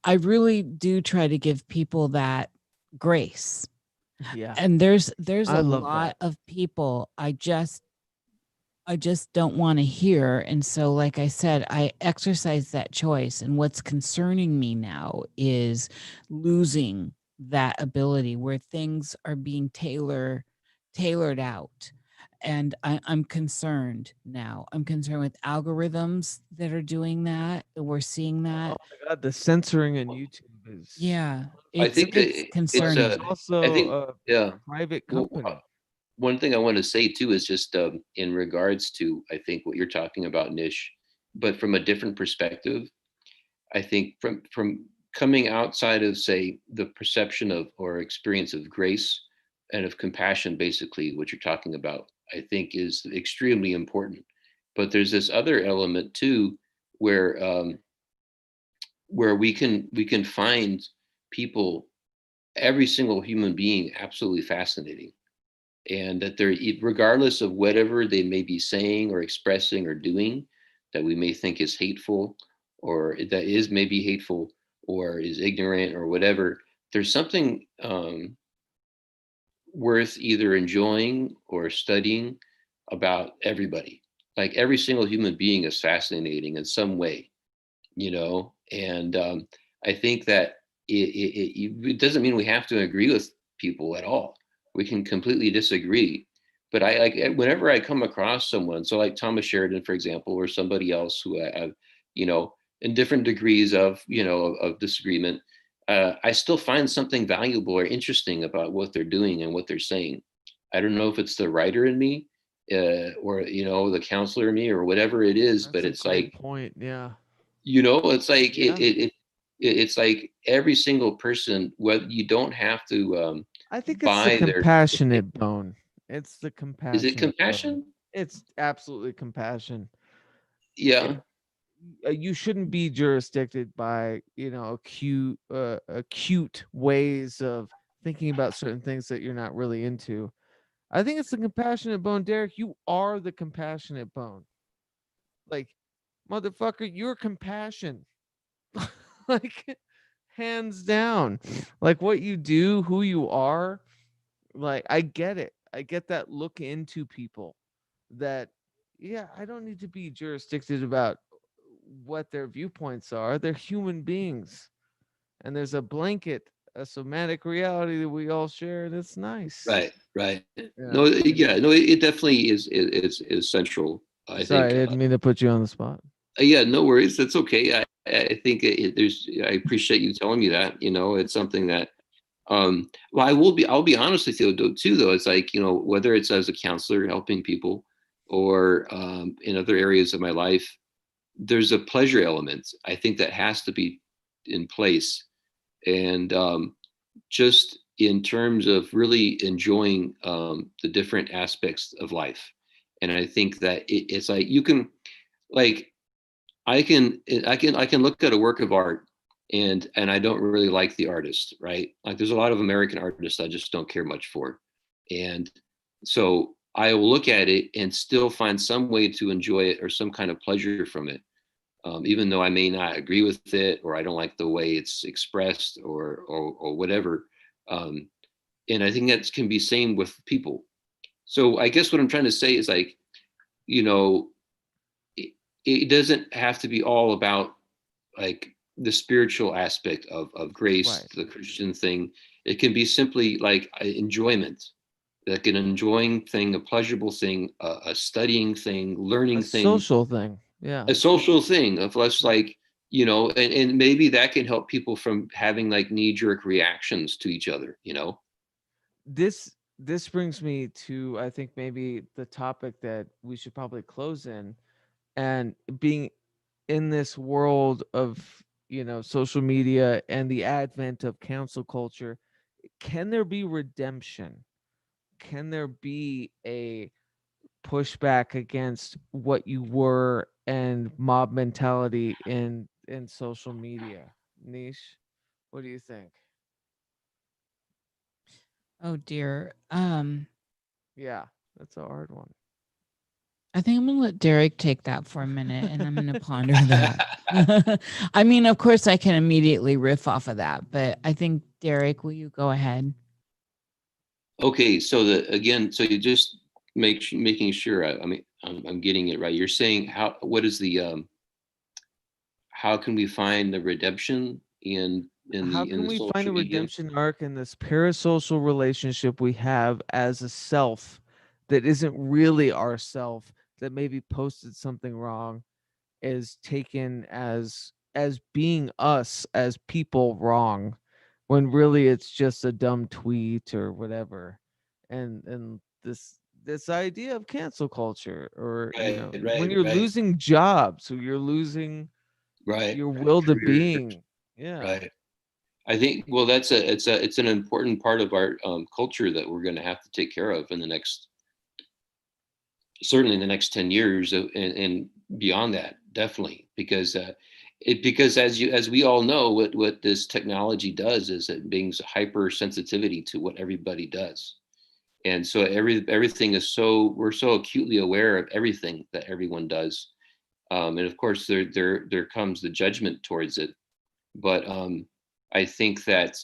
I really do try to give people that grace. Yeah. And there's I a love lot that. of people I just don't want to hear. And so, like I said, I exercise that choice. And what's concerning me now is losing that ability, where things are being tailored out. And I'm concerned now. I'm concerned with algorithms that are doing that. We're seeing Oh that. my God, the censoring on YouTube is Yeah, I it's think it's but concerning. it's I also think, a yeah. private Well, company. one thing I want to say too is just in regards to, I think, what you're talking about, Nish, but from a different perspective. I think from coming outside of, say, the perception of or experience of grace and of compassion, basically what you're talking about, I think is extremely important. But there's this other element too, where we can find people every single human being absolutely fascinating, and that they're, regardless of whatever they may be saying or expressing or doing that we may think is hateful, or that is maybe hateful, or is ignorant or whatever, there's something worth either enjoying or studying about everybody. Like every single human being is fascinating in some way, and I think that it doesn't mean we have to agree with people at all. We can completely disagree, but I like, whenever I come across someone, so like Thomas Sheridan, for example, or somebody else who I have, in different degrees of, of disagreement, I still find something valuable or interesting about what they're doing and what they're saying. I don't know if it's the writer in me, or the counselor in me, or whatever it is, That's but a it's great like, point. Yeah. it's like Yeah. it's like every single person, whether you don't have to I think it's the buy their, compassionate bone. It's the is it compassionate bone. compassion? It's absolutely compassion. Yeah, You shouldn't be jurisdicted by acute ways of thinking about certain things that you're not really into. I think it's the compassionate bone. Derek, you are the compassionate bone. Like, motherfucker, you're compassion. Like, hands down. Like, what you do, who you are, like, I get it. I get that look into people that, yeah, I don't need to be jurisdicted about what their viewpoints are. They're human beings. And there's a blanket, a somatic reality that we all share, and it's nice. right. Yeah. No, yeah, no, it definitely is central, I Sorry, think. I didn't mean to put you on the spot. Yeah, no worries, that's okay. I think I appreciate you telling me that. It's something that, well, I'll be honest with you though, too, though. It's like, whether it's as a counselor helping people, or in other areas of my life, there's a pleasure element, I think, that has to be in place. And just in terms of really enjoying the different aspects of life. And I think that it's like, you can, like, I can look at a work of art, and I don't really like the artist, right? Like, there's a lot of American artists I just don't care much for. And so I will look at it and still find some way to enjoy it or some kind of pleasure from it, even though I may not agree with it, or I don't like the way it's expressed, or whatever. Um, and I think that can be same with people. So I guess what I'm trying to say is, like, you know, it doesn't have to be all about, like, the spiritual aspect of grace, Right. the Christian thing. It can be simply like enjoyment, like an enjoying thing, a pleasurable thing, a studying thing, A learning thing, social thing. Yeah. a social thing of less, like, and maybe that can help people from having like knee-jerk reactions to each other. This brings me to, I think, maybe the topic that we should probably close in, and being in this world of social media and the advent of cancel culture, can there be redemption? Can there be a pushback against what you were and mob mentality in social media? Niche, what do you think? Oh dear. Yeah, that's a hard one. I think I'm gonna let Derek take that for a minute, and I'm gonna ponder that. I mean, of course, I can immediately riff off of that, but I think Derek, will you go ahead? Okay, so so you just making sure, I mean, I'm getting it right. You're saying, what is the how can we find the redemption How in can the we find a social media? redemption arc in this parasocial relationship we have as a self that isn't really our self, that maybe posted something wrong, is taken as being us as people wrong, when really it's just a dumb tweet or whatever. And this idea of cancel culture, or when you're Right, losing jobs, or you're losing right. your will to Career, being. Yeah. right. I think, well, it's an important part of our culture that we're going to have to take care of in the next, certainly in the next 10 years, and beyond that, definitely, because Because as we all know, what this technology does is it brings hypersensitivity to what everybody does. And so everything is we're so acutely aware of everything that everyone does. And of course there comes the judgment towards it. But I think that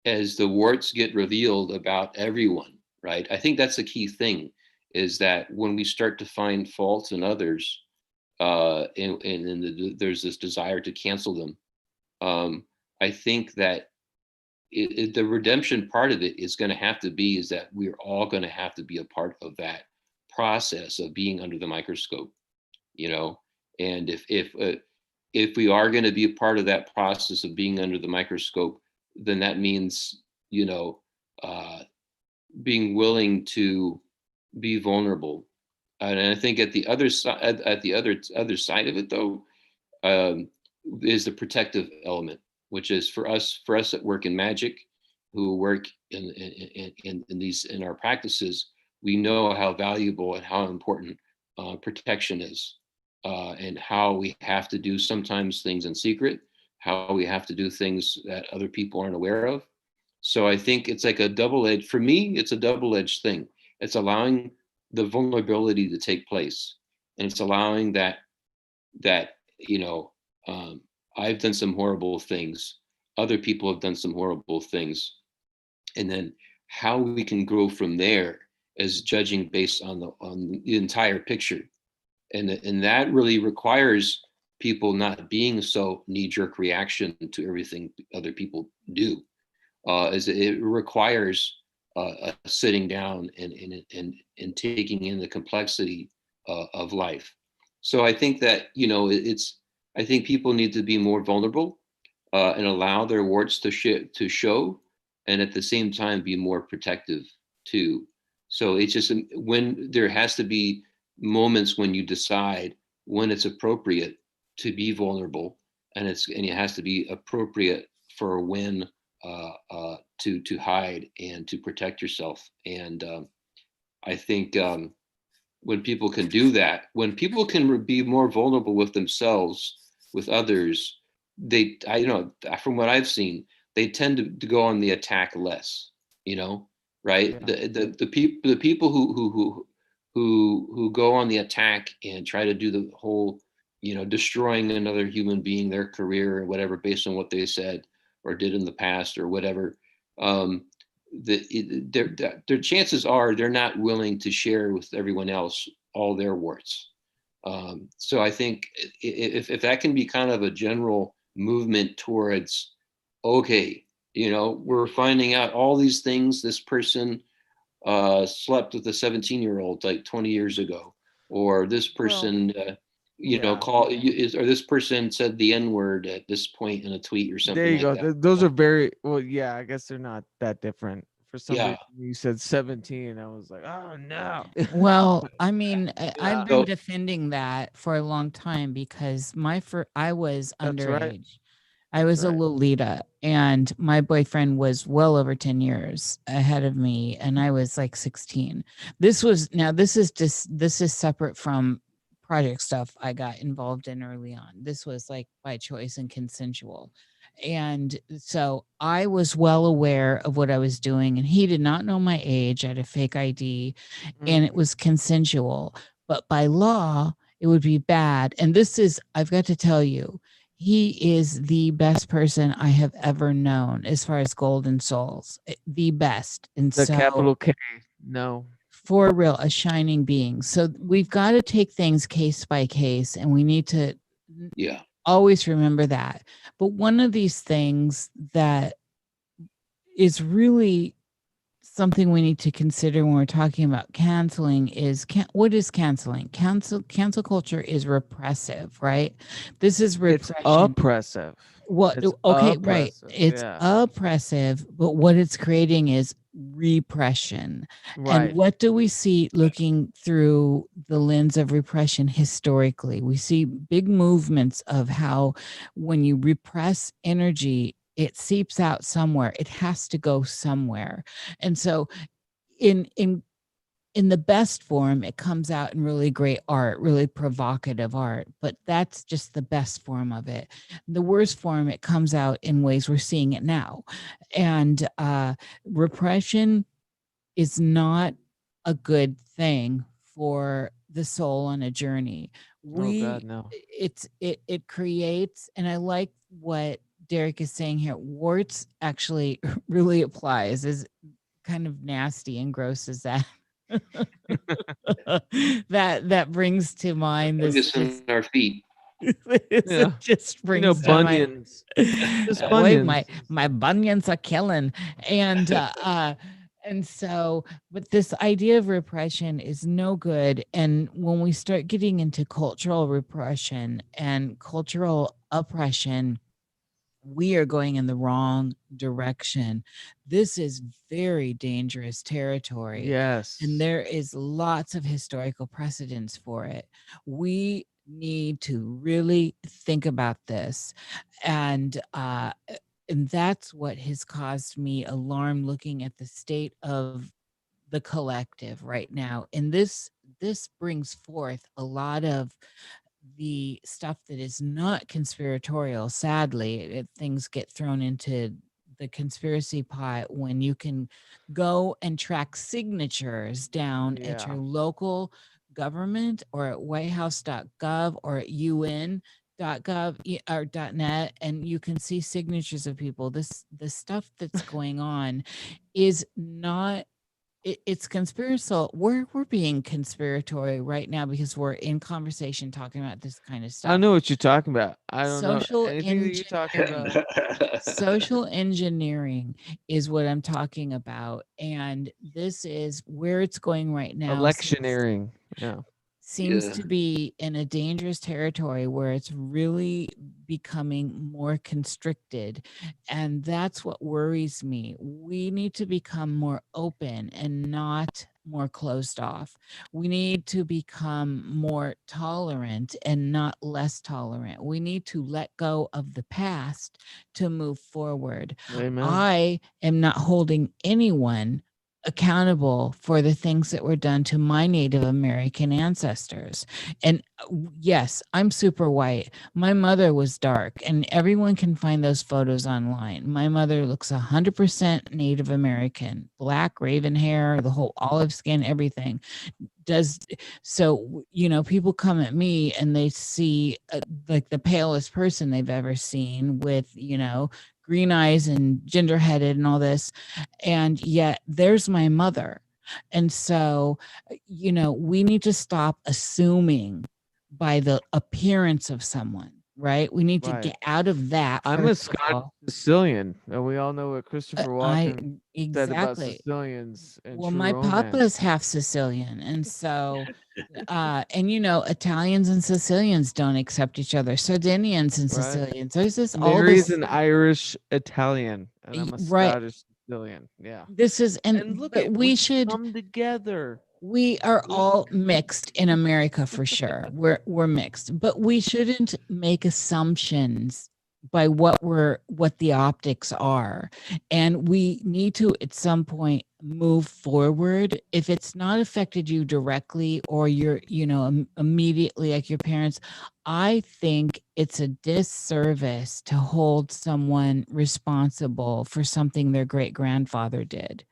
as the warts get revealed about everyone, right? I think that's the key thing, is that when we start to find faults in others, there's this desire to cancel them. I think that the redemption part of it is going to have to be is that we're all going to have to be a part of that process of being under the microscope, you know. And if we are going to be a part of that process of being under the microscope, then that means, you know, being willing to be vulnerable. And I think at the other side, at the other side of it, though, is the protective element, which is for us that work in magic, who work in our practices. We know how valuable and how important protection is, and how we have to do sometimes things in secret, how we have to do things that other people aren't aware of. So I think it's like a double-edged, for me, it's a double-edged thing. It's allowing the vulnerability to take place. And it's allowing that, you know, I've done some horrible things. Other people have done some horrible things. And then how we can grow from there is judging based on the entire picture. And that really requires people not being so knee-jerk reaction to everything other people do. Is it requires sitting down and taking in the complexity of life. So I think that, you know, I think people need to be more vulnerable and allow their warts to show, and at the same time be more protective too. So it's just when there has to be moments when you decide when it's appropriate to be vulnerable, and it has to be appropriate for when to hide and to protect yourself. And I think when people can do that, when people can be more vulnerable with themselves, with others, I know from what I've seen, they tend to go on the attack less, you know, right? Yeah. The people who go on the attack and try to do the whole, you know, destroying another human being, their career or whatever, based on what they said or did in the past or whatever, their chances are they're not willing to share with everyone else all their warts. So I think if that can be kind of a general movement towards, okay, you know, we're finding out all these things. This person slept with a 17-year-old like 20 years ago, or this person, or this person said the N-word at this point in a tweet or something. There you like go. that. Those are very well. Yeah, I guess they're not that different. For some Yeah. reason, you said 17. I was like, oh no. Well, I mean, I've been So- defending that for a long time because I was That's right. underage. I was a right. Lolita, and my boyfriend was well over 10 years ahead of me, and I was like 16. This is separate from project stuff I got involved in early on. This was like by choice and consensual. And so I was well aware of what I was doing, and he did not know my age. I had a fake ID, and it was consensual. But by law, it would be bad. And I've got to tell you, he is the best person I have ever known as far as golden souls, the best. And The so, capital K. No. for real, a shining being. So we've got to take things case by case, and we need to always remember that. But one of these things that is really something we need to consider when we're talking about canceling is what is canceling? Cancel culture is repressive, right? This is repression. It's oppressive. What? It's Okay, oppressive. right. It's oppressive, but what it's creating is repression. Right. And what do we see looking through the lens of repression historically? We see big movements of how when you repress energy, it seeps out somewhere. It has to go somewhere. And so in in the best form, it comes out in really great art, really provocative art, but that's just the best form of it. The worst form, it comes out in ways we're seeing it now. And repression is not a good thing for the soul on a journey. Oh God, no. It creates, and I like what Derek is saying here, warts actually really applies, as kind of nasty and gross as that that brings to mind Just this in our feet. Yeah. just brings to mind bunions. Just boy, bunions. my bunions are killing. And so, but this idea of repression is no good. And when we start getting into cultural repression and cultural oppression, we are going in the wrong direction. This is very dangerous territory. Yes. And there is lots of historical precedents for it. We need to really think about this. And that's what has caused me alarm looking at the state of the collective right now. And this brings forth a lot of the stuff that is not conspiratorial. Sadly, things get thrown into the conspiracy pot when you can go and track signatures down at your local government or at whitehouse.gov or at un.gov or .net, and you can see signatures of people. The stuff that's going on is not, it's conspiratorial. We're being conspiratory right now because we're in conversation talking about this kind of stuff. I know what you're talking about. I don't Social know anything that you're talking about. Social engineering is what I'm talking about, and this is where it's going right now. Electioneering. Yeah. Seems to be in a dangerous territory where it's really becoming more constricted. And that's what worries me. We need to become more open and not more closed off. We need to become more tolerant and not less tolerant. We need to let go of the past to move forward. Amen. I am not holding anyone accountable for the things that were done to my Native American ancestors. And yes, I'm super white. My mother was dark, and everyone can find those photos online. My mother looks 100% Native American, black, raven hair, the whole olive skin, everything. So people come at me and they see like the palest person they've ever seen with green eyes and ginger headed and all this, and yet there's my mother. And so we need to stop assuming by the appearance of someone, right? We need to get out of that. I'm a Scottish Sicilian, and we all know what Christopher Walken said about Sicilians. Well, my papa's half Sicilian, and so and Italians and Sicilians don't accept each other. Sardinians and Sicilians. There's this Mary's an Irish Italian, and I'm a Scottish Sicilian. Yeah. This is and look at we should come together. We are all mixed in America for sure. We're mixed, but we shouldn't make assumptions by what the optics are. And we need to at some point move forward. If it's not affected you directly or you're, immediately like your parents, I think it's a disservice to hold someone responsible for something their great grandfather did.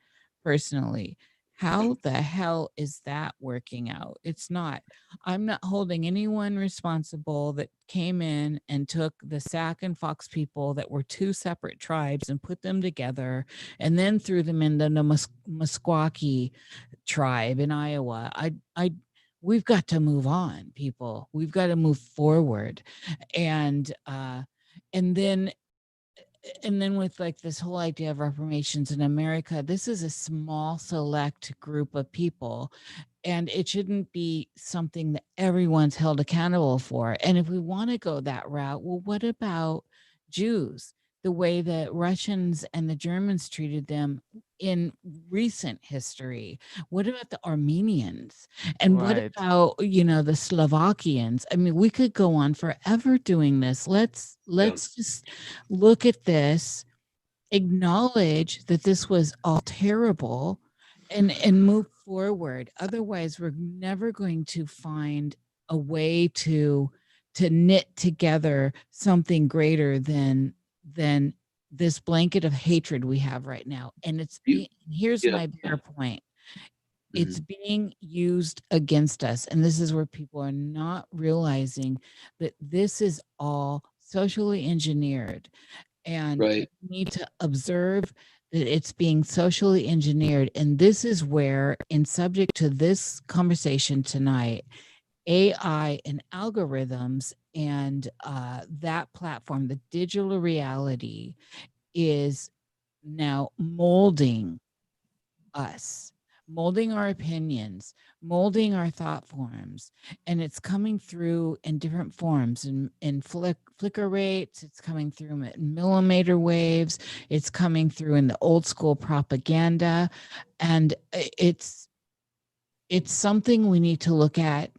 Personally, how the hell is that working out? It's not. I'm not holding anyone responsible that came in and took the Sac and Fox people that were two separate tribes and put them together and then threw them in the Meskwaki tribe in Iowa. We've got to move on, people. We've got to move forward. And then with like this whole idea of reparations in America, this is a small select group of people, and it shouldn't be something that everyone's held accountable for. And if we want to go that route, well, what about Jews? The way that Russians and the Germans treated them in recent history? What about the Armenians? And what about, the Slovakians? I mean, we could go on forever doing this. Let's just look at this, acknowledge that this was all terrible, and move forward. Otherwise, we're never going to find a way to knit together something greater than this blanket of hatred we have right now. And here's Yeah. my bigger point. Mhm. It's being used against us. And this is where people are not realizing that this is all socially engineered. And Right. we need to observe that it's being socially engineered. And this is where, in subject to this conversation tonight, AI and algorithms and that platform, the digital reality, is now molding us, molding our opinions, molding our thought forms. And it's coming through in different forms, in flicker rates, it's coming through in millimeter waves, it's coming through in the old school propaganda. And it's something we need to look at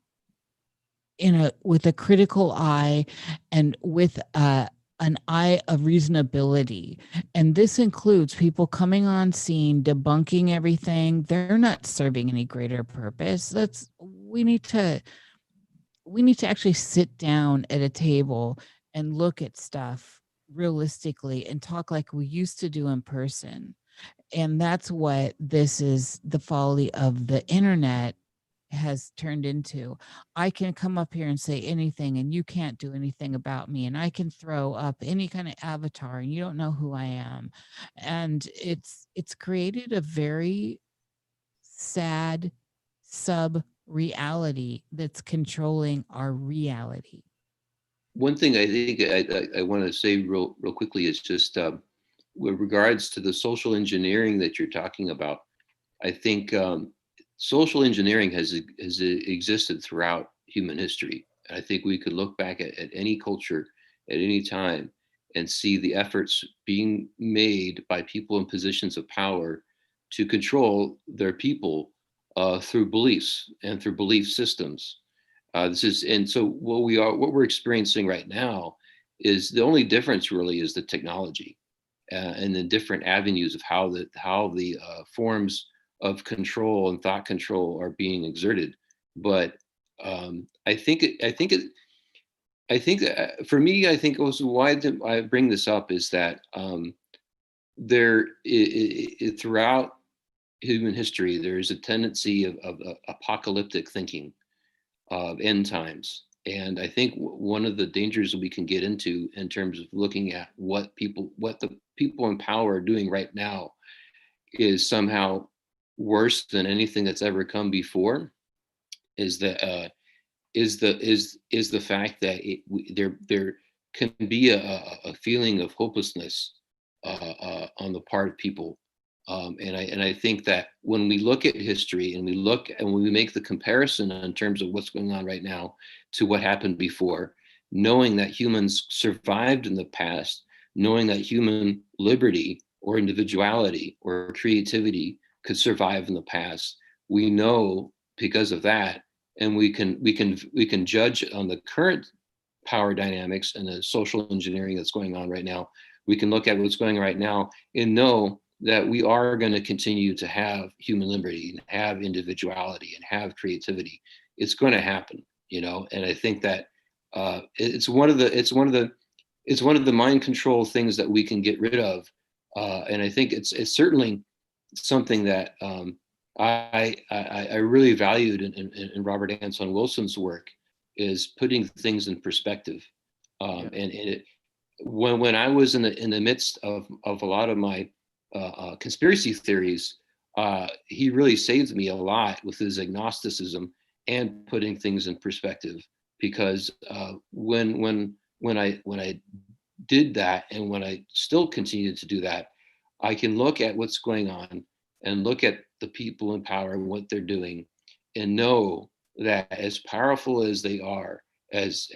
with a critical eye and with an eye of reasonability. And this includes people coming on scene, debunking everything. They're not serving any greater purpose. We need to actually sit down at a table and look at stuff realistically and talk like we used to do in person. And that's what this is, the folly of the internet has turned into. I can come up here and say anything and you can't do anything about me, and I can throw up any kind of avatar and you don't know who I am. And it's created a very sad sub reality that's controlling our reality. One thing I think I want to say real quickly is just with regards to the social engineering that you're talking about. I think social engineering has existed throughout human history. I think we could look back at any culture at any time and see the efforts being made by people in positions of power to control their people through beliefs and through belief systems. And so what we're experiencing right now is the only difference really is the technology and the different avenues of how the forms of control and thought control are being exerted. But I think for me, I think also why I bring this up is that throughout human history, there is a tendency of apocalyptic thinking of end times. And I think one of the dangers that we can get into in terms of looking at what the people in power are doing right now is somehow worse than anything that's ever come before. Is that is the fact that there can be a feeling of hopelessness on the part of people. And I think that when we look at history and when we make the comparison in terms of what's going on right now to what happened before, knowing that humans survived in the past, knowing that human liberty or individuality or creativity could survive in the past, we know because of that, and we can judge on the current power dynamics and the social engineering that's going on right now. We can look at what's going on right now and know that we are going to continue to have human liberty and have individuality and have creativity. It's going to happen, And I think that it's one of the mind control things that we can get rid of, and I think it's certainly something that I really valued in Robert Anton Wilson's work is putting things in perspective, and when I was in the midst of a lot of my conspiracy theories, he really saved me a lot with his agnosticism and putting things in perspective. Because when I did that, and when I still continue to do that, I can look at what's going on and look at the people in power and what they're doing, and know that as powerful as they are, as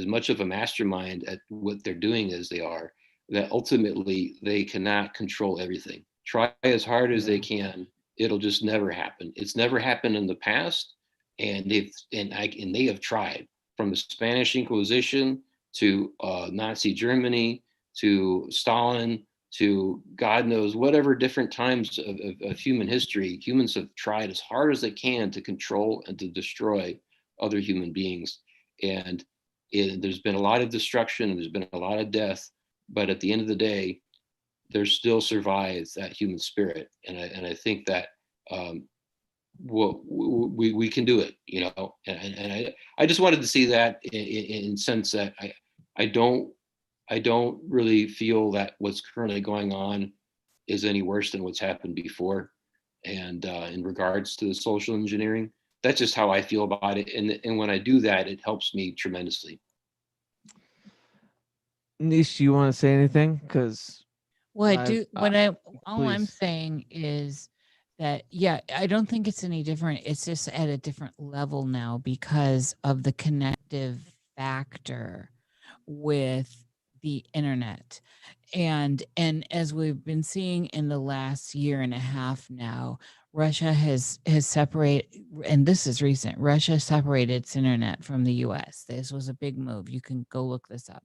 much of a mastermind at what they're doing as they are, that ultimately they cannot control everything. Try as hard as they can, it'll just never happen. It's never happened in the past, and they have tried, from the Spanish Inquisition to Nazi Germany to Stalin to God knows whatever different times of human history, humans have tried as hard as they can to control and to destroy other human beings. And there's been a lot of destruction, and there's been a lot of death, but at the end of the day, there still survives that human spirit. And I think that we can do it, you know. And I just wanted to see that in sense that I don't really feel that what's currently going on is any worse than what's happened before. And in regards to the social engineering, that's just how I feel about it. And when I do that, it helps me tremendously. Niish, you want to say anything? Because Well, I do. All I'm please. saying is that, yeah, I don't think it's any different. It's just at a different level now because of the connective factor with the internet. And as we've been seeing in the last year and a half now, Russia has separated, and this is recent. Russia separated its internet from the US. This was a big move. You can go look this up.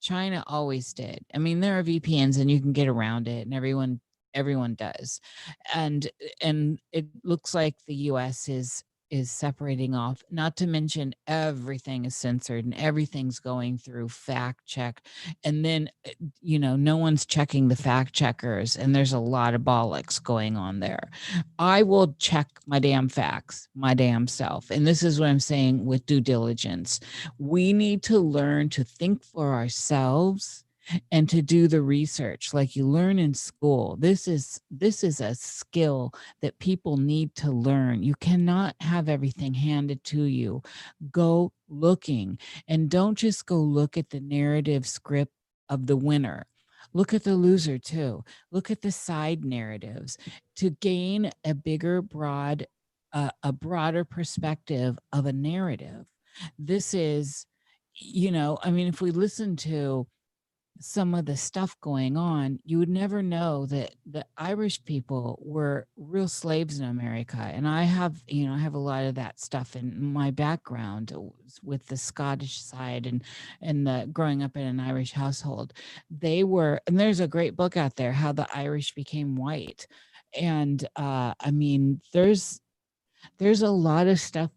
China always did. I mean, there are VPNs and you can get around it, and everyone does. And it looks like the US is separating off, not to mention everything is censored and everything's going through fact check. And then, no one's checking the fact checkers, and there's a lot of bollocks going on there. I will check my damn facts, my damn self. And this is what I'm saying with due diligence. We need to learn to think for ourselves and to do the research like you learn in school. This is a skill that people need to learn. You cannot have everything handed to you. Go looking, and don't just go look at the narrative script of the winner. Look at the loser too. Look at the side narratives to gain a broader perspective of a narrative. This is, I mean, if we listen to some of the stuff going on, you would never know that the Irish people were real slaves in America. And I have a lot of that stuff in my background with the Scottish side and the growing up in an Irish household. And there's a great book out there, How the Irish Became White. And I mean, there's a lot of stuff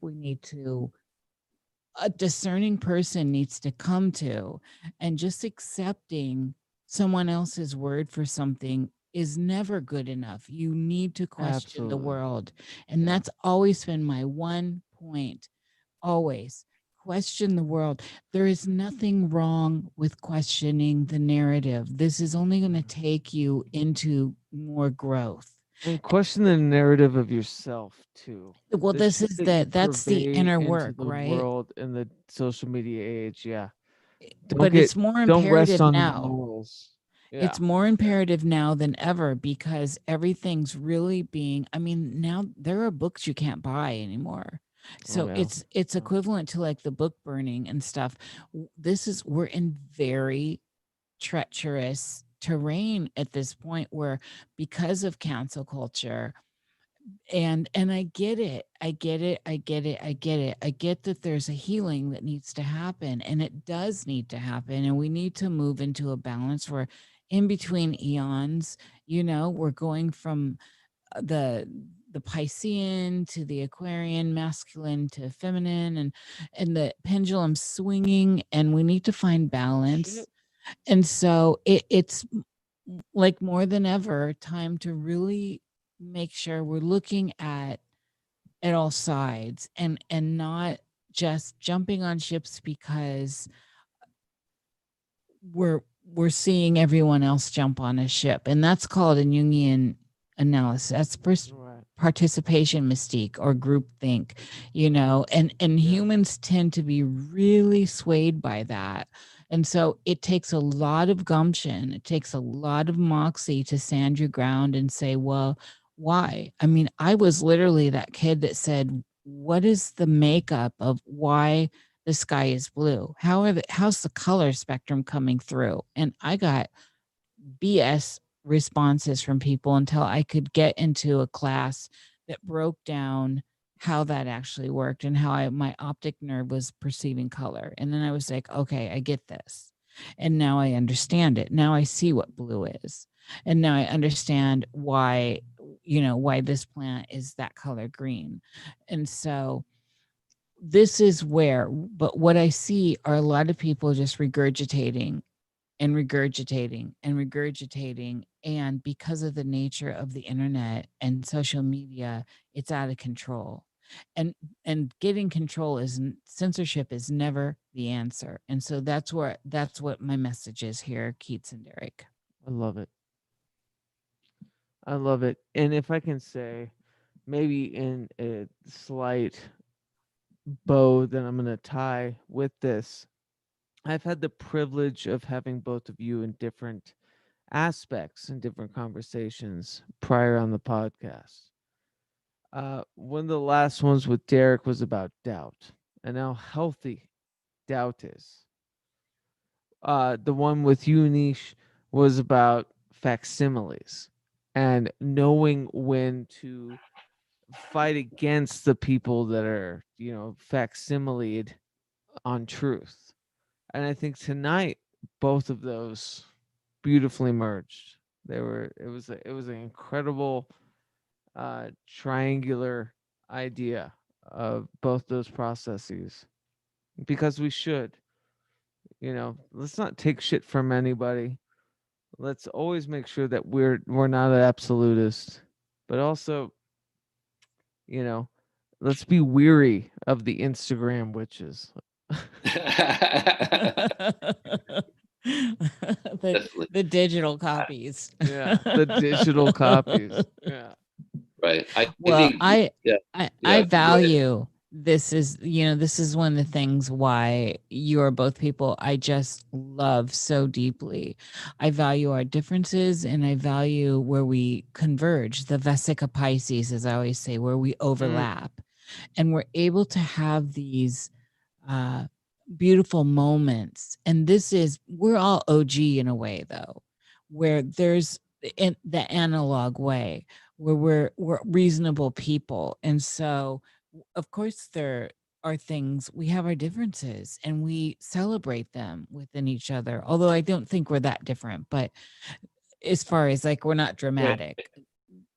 a discerning person needs to come to, and just accepting someone else's word for something is never good enough. You need to question the world. And that's always been my one point. Always question the world. There is nothing wrong with questioning the narrative. This is only going to take you into more growth. And question the narrative of yourself too. Well, that's the inner work, the right? World in the social media age, yeah. It's more don't rest imperative on now. morals. Yeah. It's more imperative now than ever because everything's really being, I mean, now there are books you can't buy anymore. So it's equivalent to like the book burning and stuff. We're in very treacherous terrain at this point where, because of cancel culture, and I get it. I get that there's a healing that needs to happen, and it does need to happen, and we need to move into a balance where in between eons, we're going from the Piscean to the Aquarian, masculine to feminine, and the pendulum swinging, and we need to find balance. And so it's like more than ever time to really make sure we're looking at all sides and not just jumping on ships because we're seeing everyone else jump on a ship. And that's called a Jungian analysis. That's participation mystique or groupthink, and humans tend to be really swayed by that. And so it takes a lot of gumption. It takes a lot of moxie to stand your ground and say, well, why? I mean, I was literally that kid that said, what is the makeup of why the sky is blue? How's the color spectrum coming through? And I got BS responses from people until I could get into a class that broke down how that actually worked and how my optic nerve was perceiving color. And then I was like, okay, I get this. And now I understand it. Now I see what blue is. And now I understand why, why this plant is that color green. And so this is where, but what I see are a lot of people just regurgitating and regurgitating and regurgitating. And because of the nature of the internet and social media, it's out of control. And getting control censorship is never the answer. And so that's what my message is here, Keats and Derek. I love it. I love it. And if I can say, maybe in a slight bow that I'm going to tie with this, I've had the privilege of having both of you in different aspects and different conversations prior on the podcast. One of the last ones with Derek was about doubt and how healthy doubt is. The one with you, Niish, was about facsimiles and knowing when to fight against the people that are, facsimiled on truth. And I think tonight both of those beautifully merged. It was an incredible triangular idea of both those processes, because we should, let's not take shit from anybody. Let's always make sure that we're not an absolutist, but also, you know, let's be weary of the Instagram witches. the digital copies. Yeah, the digital copies. Yeah. Right. Well, think, yeah, I yeah, go ahead. value this is this is one of the things why you are both people I just love so deeply. I value our differences and I value where we converge, the Vesica Pisces, as I always say, where we overlap. And we're able to have these uh, beautiful moments. And we're all OG in a way, though, where there's in the analog way where we're reasonable people. And so, of course, there are things, we have our differences and we celebrate them within each other. Although I don't think we're that different, but as far as like, we're not dramatic.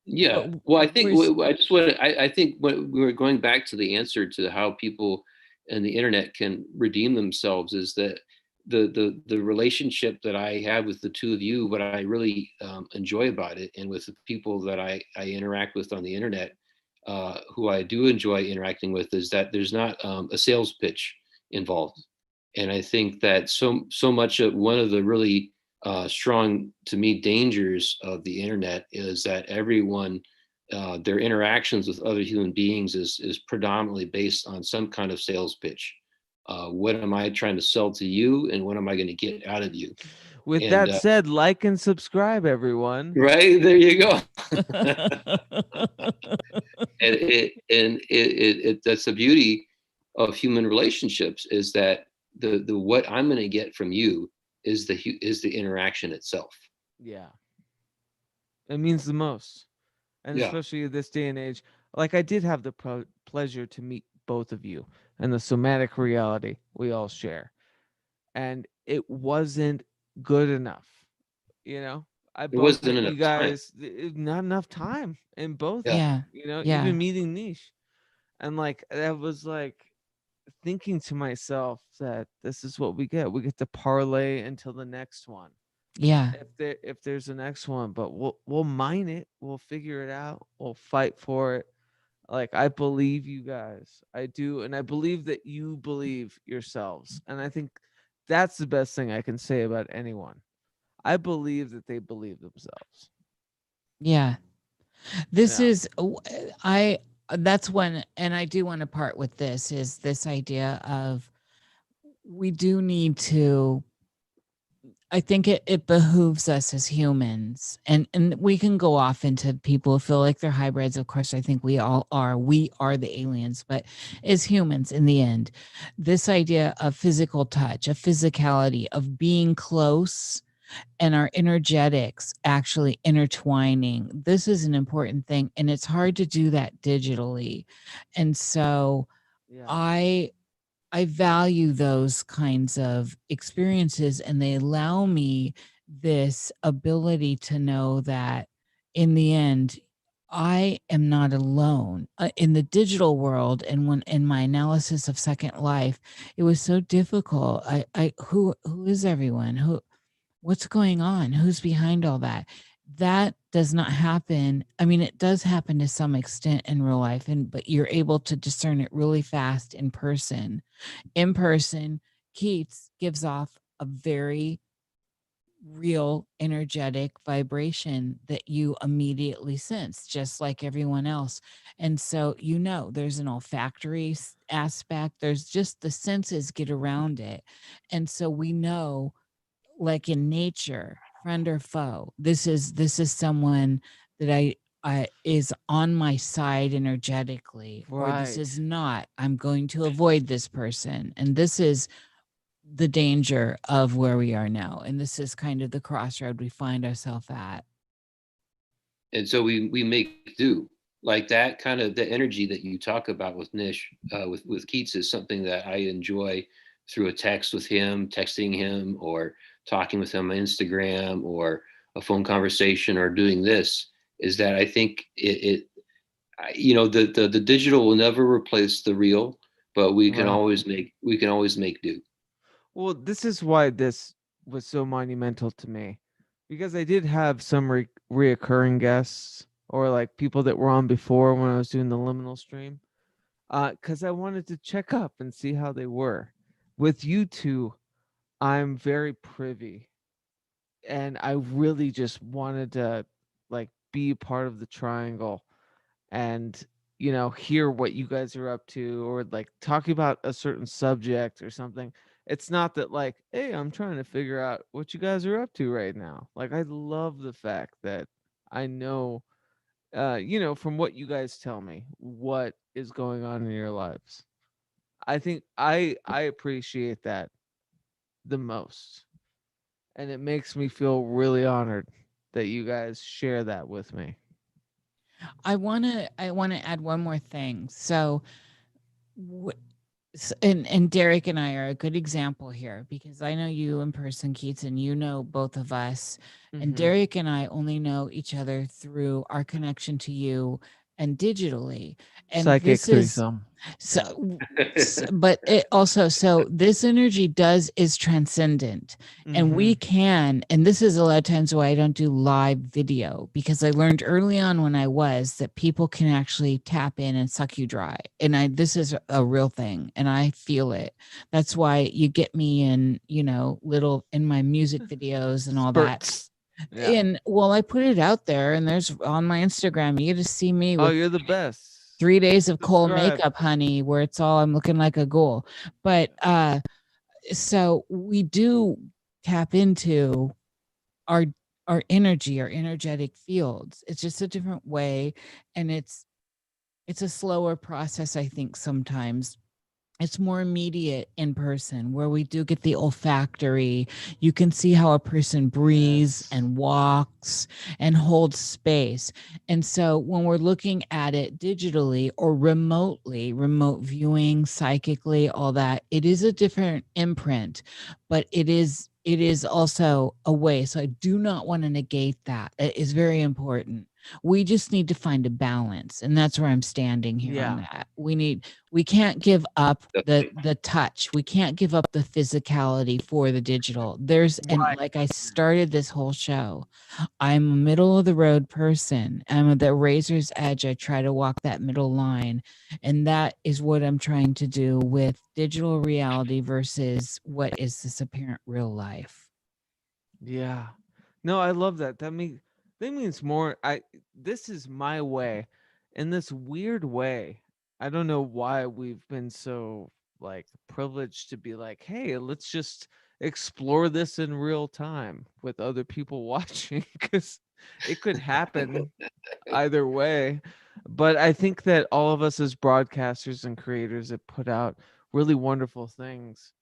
Yeah. Well, I think I think when we were going back to the answer to how people and the internet can redeem themselves is that the relationship that I have with the two of you, what I really enjoy about it, and with the people that I interact with on the internet, who I do enjoy interacting with, is that there's not a sales pitch involved, and I think that so much of one of the really strong, to me, dangers of the internet is that everyone, their interactions with other human beings is predominantly based on some kind of sales pitch. What am I trying to sell to you, and what am I going to get out of you? With that said, like and subscribe, everyone. Right, there you go. That's the beauty of human relationships, is that the what I'm going to get from you is the interaction itself. Yeah. It means the most. And Yeah. especially this day and age, like I did have the pleasure to meet both of you and the somatic reality we all share. And it wasn't good enough. I It both wasn't met enough you time. guys, not enough time in both. Yeah. Even meeting Niish. And like, that was like thinking to myself that this is what we get. We get to parlay until the next one. Yeah. If there's a next one, but we'll mine it. We'll figure it out. We'll fight for it. Like, I believe you guys. I do, and I believe that you believe yourselves. And I think that's the best thing I can say about anyone. I believe that they believe themselves. Yeah. This is that's one, and I do want to part with this, is this idea of we do need to, I think it behooves us as humans, and we can go off into people who feel like they're hybrids. Of course, I think we all are. We are the aliens, but as humans, in the end, this idea of physical touch, of physicality, of being close, and our energetics actually intertwining. This is an important thing, and it's hard to do that digitally. And so I I value those kinds of experiences, and they allow me this ability to know that in the end, I am not alone in the digital world. And when in my analysis of Second Life, it was so difficult. Who is everyone? What's going on? Who's behind all that? That does not happen. I mean, it does happen to some extent in real life, but you're able to discern it really fast in person. In person, Keats gives off a very real energetic vibration that you immediately sense, just like everyone else. And so, there's an olfactory aspect, there's just the senses get around it. And so we know, like in nature, friend or foe, this is someone that I is on my side energetically, or this Right. is not. I'm going to avoid this person. And this is the danger of where we are now. And this is kind of the crossroad we find ourselves at. And so we make do. Like that kind of the energy that you talk about with Nish, with Keats, is something that I enjoy through a text with him, texting him, or talking with him on Instagram, or a phone conversation, or doing this. Is that I think the digital will never replace the real, but we can Right. always make do. Well, this is why this was so monumental to me, because I did have some reoccurring guests, or like people that were on before when I was doing the liminal stream. Because I wanted to check up and see how they were. With you two, I'm very privy, and I really just wanted to like be a part of the triangle, and hear what you guys are up to, or like talk about a certain subject or something. It's not that like, hey, I'm trying to figure out what you guys are up to right now. Like, I love the fact that I know, from what you guys tell me, what is going on in your lives. I think I appreciate that the most, and it makes me feel really honored that you guys share that with me. I want to add one more thing. So, and Derek and I are a good example here, because I know you in person, Keats, and you know both of us. And Mm-hmm. Derek and I only know each other through our connection to you and digitally. And Psychic this is threesome. so, but it also, so this energy is transcendent, and Mm-hmm. we can, and this is a lot of times why I don't do live video, because I learned early on when I was that people can actually tap in and suck you dry. And this is a real thing, and I feel it. That's why you get me in, little in my music videos and all that. Spurts. Yeah. And well, I put it out there, and there's on my Instagram, you get to see me Oh, with you're the best. 3 days of coal Subscribe. makeup, honey, where it's all I'm looking like a ghoul. But so we do tap into our our energy, our energetic fields. It's just a different way, and it's a slower process, I think, sometimes. It's more immediate in person, where we do get the olfactory. You can see how a person breathes Yes. and walks and holds space. And so when we're looking at it digitally or remotely, remote viewing, psychically, all that, it is a different imprint, but it is also a way. So I do not want to negate that. It is very important. We just need to find a balance, and that's where I'm standing here on Yeah. that. We can't give up the Definitely. the touch. We can't give up the physicality for the digital. And Right. like I started this whole show, I'm a middle of the road person. I'm at the razor's edge. I try to walk that middle line. And that is what I'm trying to do with digital reality versus what is this apparent real life. Yeah. No, I love that. That means more. This is my way. In this weird way. I don't know why we've been so like privileged to be like, "Hey, let's just explore this in real time with other people watching," cuz it could happen either way. But I think that all of us as broadcasters and creators that put out really wonderful things,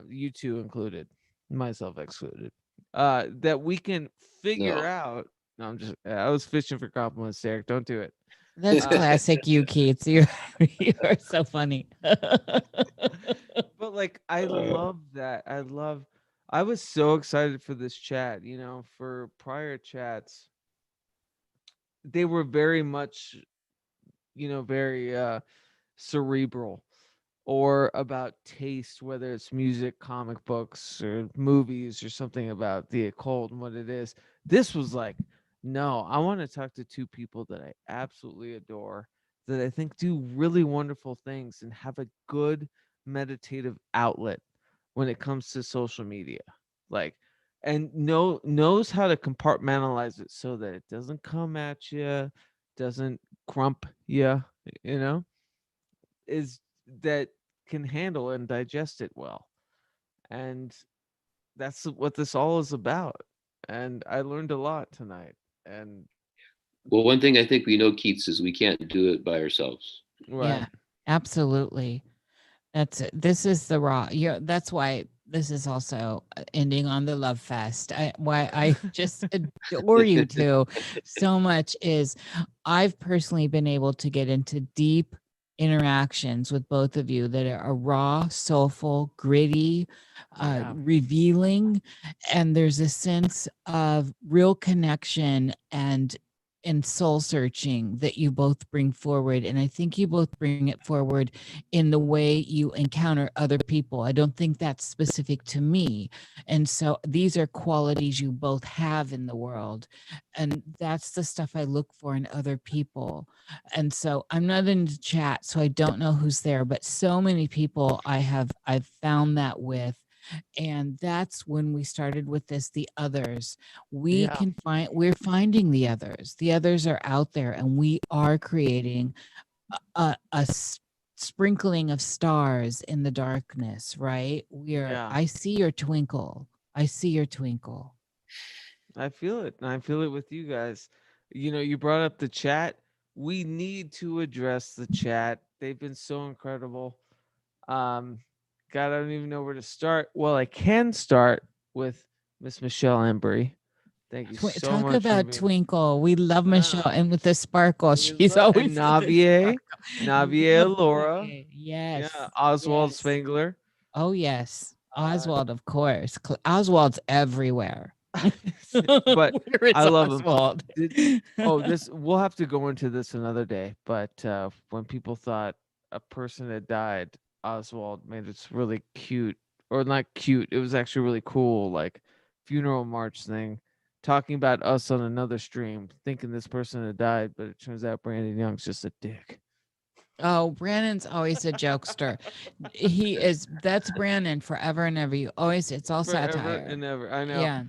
you two included, myself excluded, that we can figure No. out. No, I was fishing for compliments, Derek. Don't do it. That's classic you, Keats. You are so funny. But like I love that. I was so excited for this chat, for prior chats. They were very much, very cerebral or about taste, whether it's music, comic books, or movies, or something about the occult and what it is. This was like, no, I want to talk to two people that I absolutely adore, that I think do really wonderful things and have a good meditative outlet when it comes to social media. Like, and knows how to compartmentalize it so that it doesn't come at you, doesn't crump you, you know, is that can handle and digest it well. And that's what this all is about. And I learned a lot tonight. And Well, one thing I think we know, Keats, is we can't do it by ourselves. right. Yeah, absolutely. That's it. This is the raw. Yeah, that's why this is also ending on the love fest. Why I just adore you two so much is I've personally been able to get into deep interactions with both of you that are raw, soulful, gritty, Yeah. revealing, and there's a sense of real connection and soul searching that you both bring forward. And I think you both bring it forward in the way you encounter other people. I don't think that's specific to me. And so these are qualities you both have in the world. And that's the stuff I look for in other people. And so I'm not in the chat, so I don't know who's there, but so many people I've found that with. And that's when we started with this, the others. Yeah. We're finding the others are out there, and we are creating a sprinkling of stars in the darkness, right? Yeah. I see your twinkle. I see your twinkle. I feel it. And I feel it with you guys. You brought up the chat. We need to address the chat. They've been so incredible. Um, God, I don't even know where to start. Well, I can start with Miss Michelle Embry. Thank you so Talk much for about being. twinkle. We love Michelle, Yeah. and with the sparkle, We she's love and always with the Navier, sparkle. Navier Laura. Lovely. Yeah, Yes. Oswald Yes. Spengler. Oh yes. Uh, Oswald, of course. Oswald's everywhere. but Where I is love him. Oswald? This we'll have to go into this another day. But when people thought a person had died, Oswald made it really cute, or not cute. It was actually really cool, like funeral march thing, talking about us on another stream, thinking this person had died, but it turns out Brandon Young's just a dick. Oh, Brandon's always a jokester. That's Brandon forever and ever. It's all Forever satire. and ever. I know. Yeah.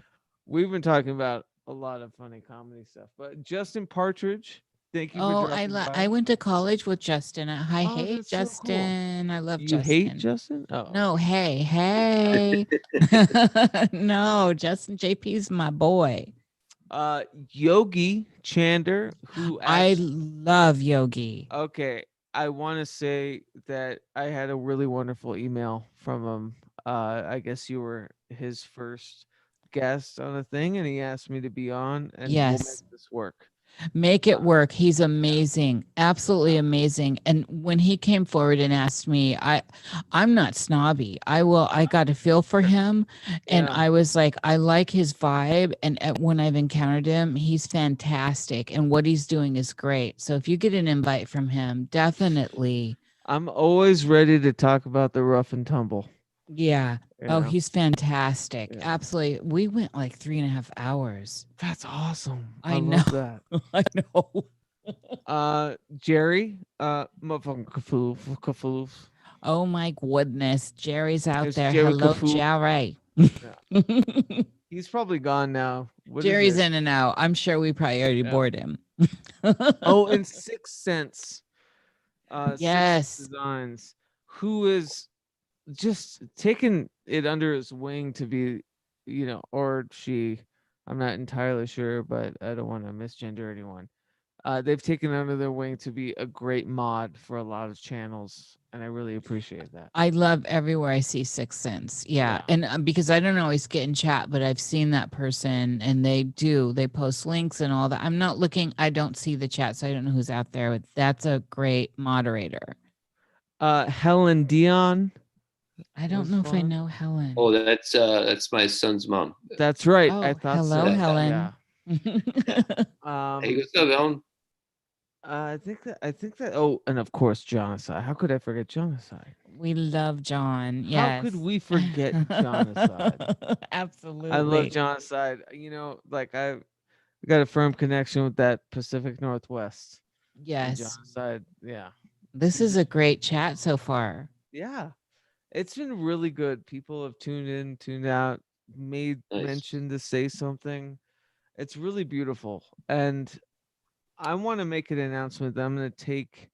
We've been talking about a lot of funny comedy stuff, but Justin Partridge, thank you for Oh, dropping I by. went to college with Justin. Hi, Oh, hey, that's so cool. Justin. I love You hate Justin. Justin? Oh, No, hey, hey. No, Justin JP's my boy. Yogi Chander, who I actually, love Yogi. okay, I want to say that I had a really wonderful email from him. I guess you were his first guest on a thing, and he asked me to be on, and we'll make Yes. this work. Make it Uh, work. He's yeah, amazing. Absolutely amazing. And when he came forward and asked me, I'm not snobby. I got a feel for him, and yeah. I was like, I like his vibe, and when I've encountered him, he's fantastic, and what he's doing is great. So if you get an invite from him, definitely. I'm always ready to talk about the rough and tumble. Yeah. You Oh, know, he's fantastic. yeah. Absolutely. We went like 3.5 hours. That's awesome. I I know. love that. I know. Jerry, motherfucking Kafoof. Oh my goodness. Jerry's out It's there. Jerry Hello, Kafoof. Jerry. Yeah. He's probably gone now. What is Jerry's it? in and out. I'm sure we probably already Yeah. bored him. Oh, and Sixth Sense. Sixth Sense Yes. Designs, who is just taken it under his wing to be, or she. I'm not entirely sure, but I don't want to misgender anyone. they've taken under their wing to be a great mod for a lot of channels, and I really appreciate that. I love everywhere I see Sixth Sense. Yeah. Yeah. And because I don't always get in chat, but I've seen that person and they post links and all that. I'm not looking, I don't see the chat, so I don't know who's out there, but that's a great moderator. Helen Dion. I don't Was know if I fun. know Helen. Oh, that's my son's mom. That's right. I Oh, thought hello, so. Helen. Yeah. Hey, what's up, Ellen? I think that. Oh, and of course, Genocide. How could I forget Genocide? We love John. How Yes. could we forget Genocide? I love Absolutely. Genocide. You know, like I got a firm connection with that Pacific Northwest and Yes. Genocide. Yeah. This He's is a a great chat so far. yeah. It's been really good. People have tuned in, tuned out, made Nice. mention to say something. It's really beautiful. And I want to make an announcement that I'm going to take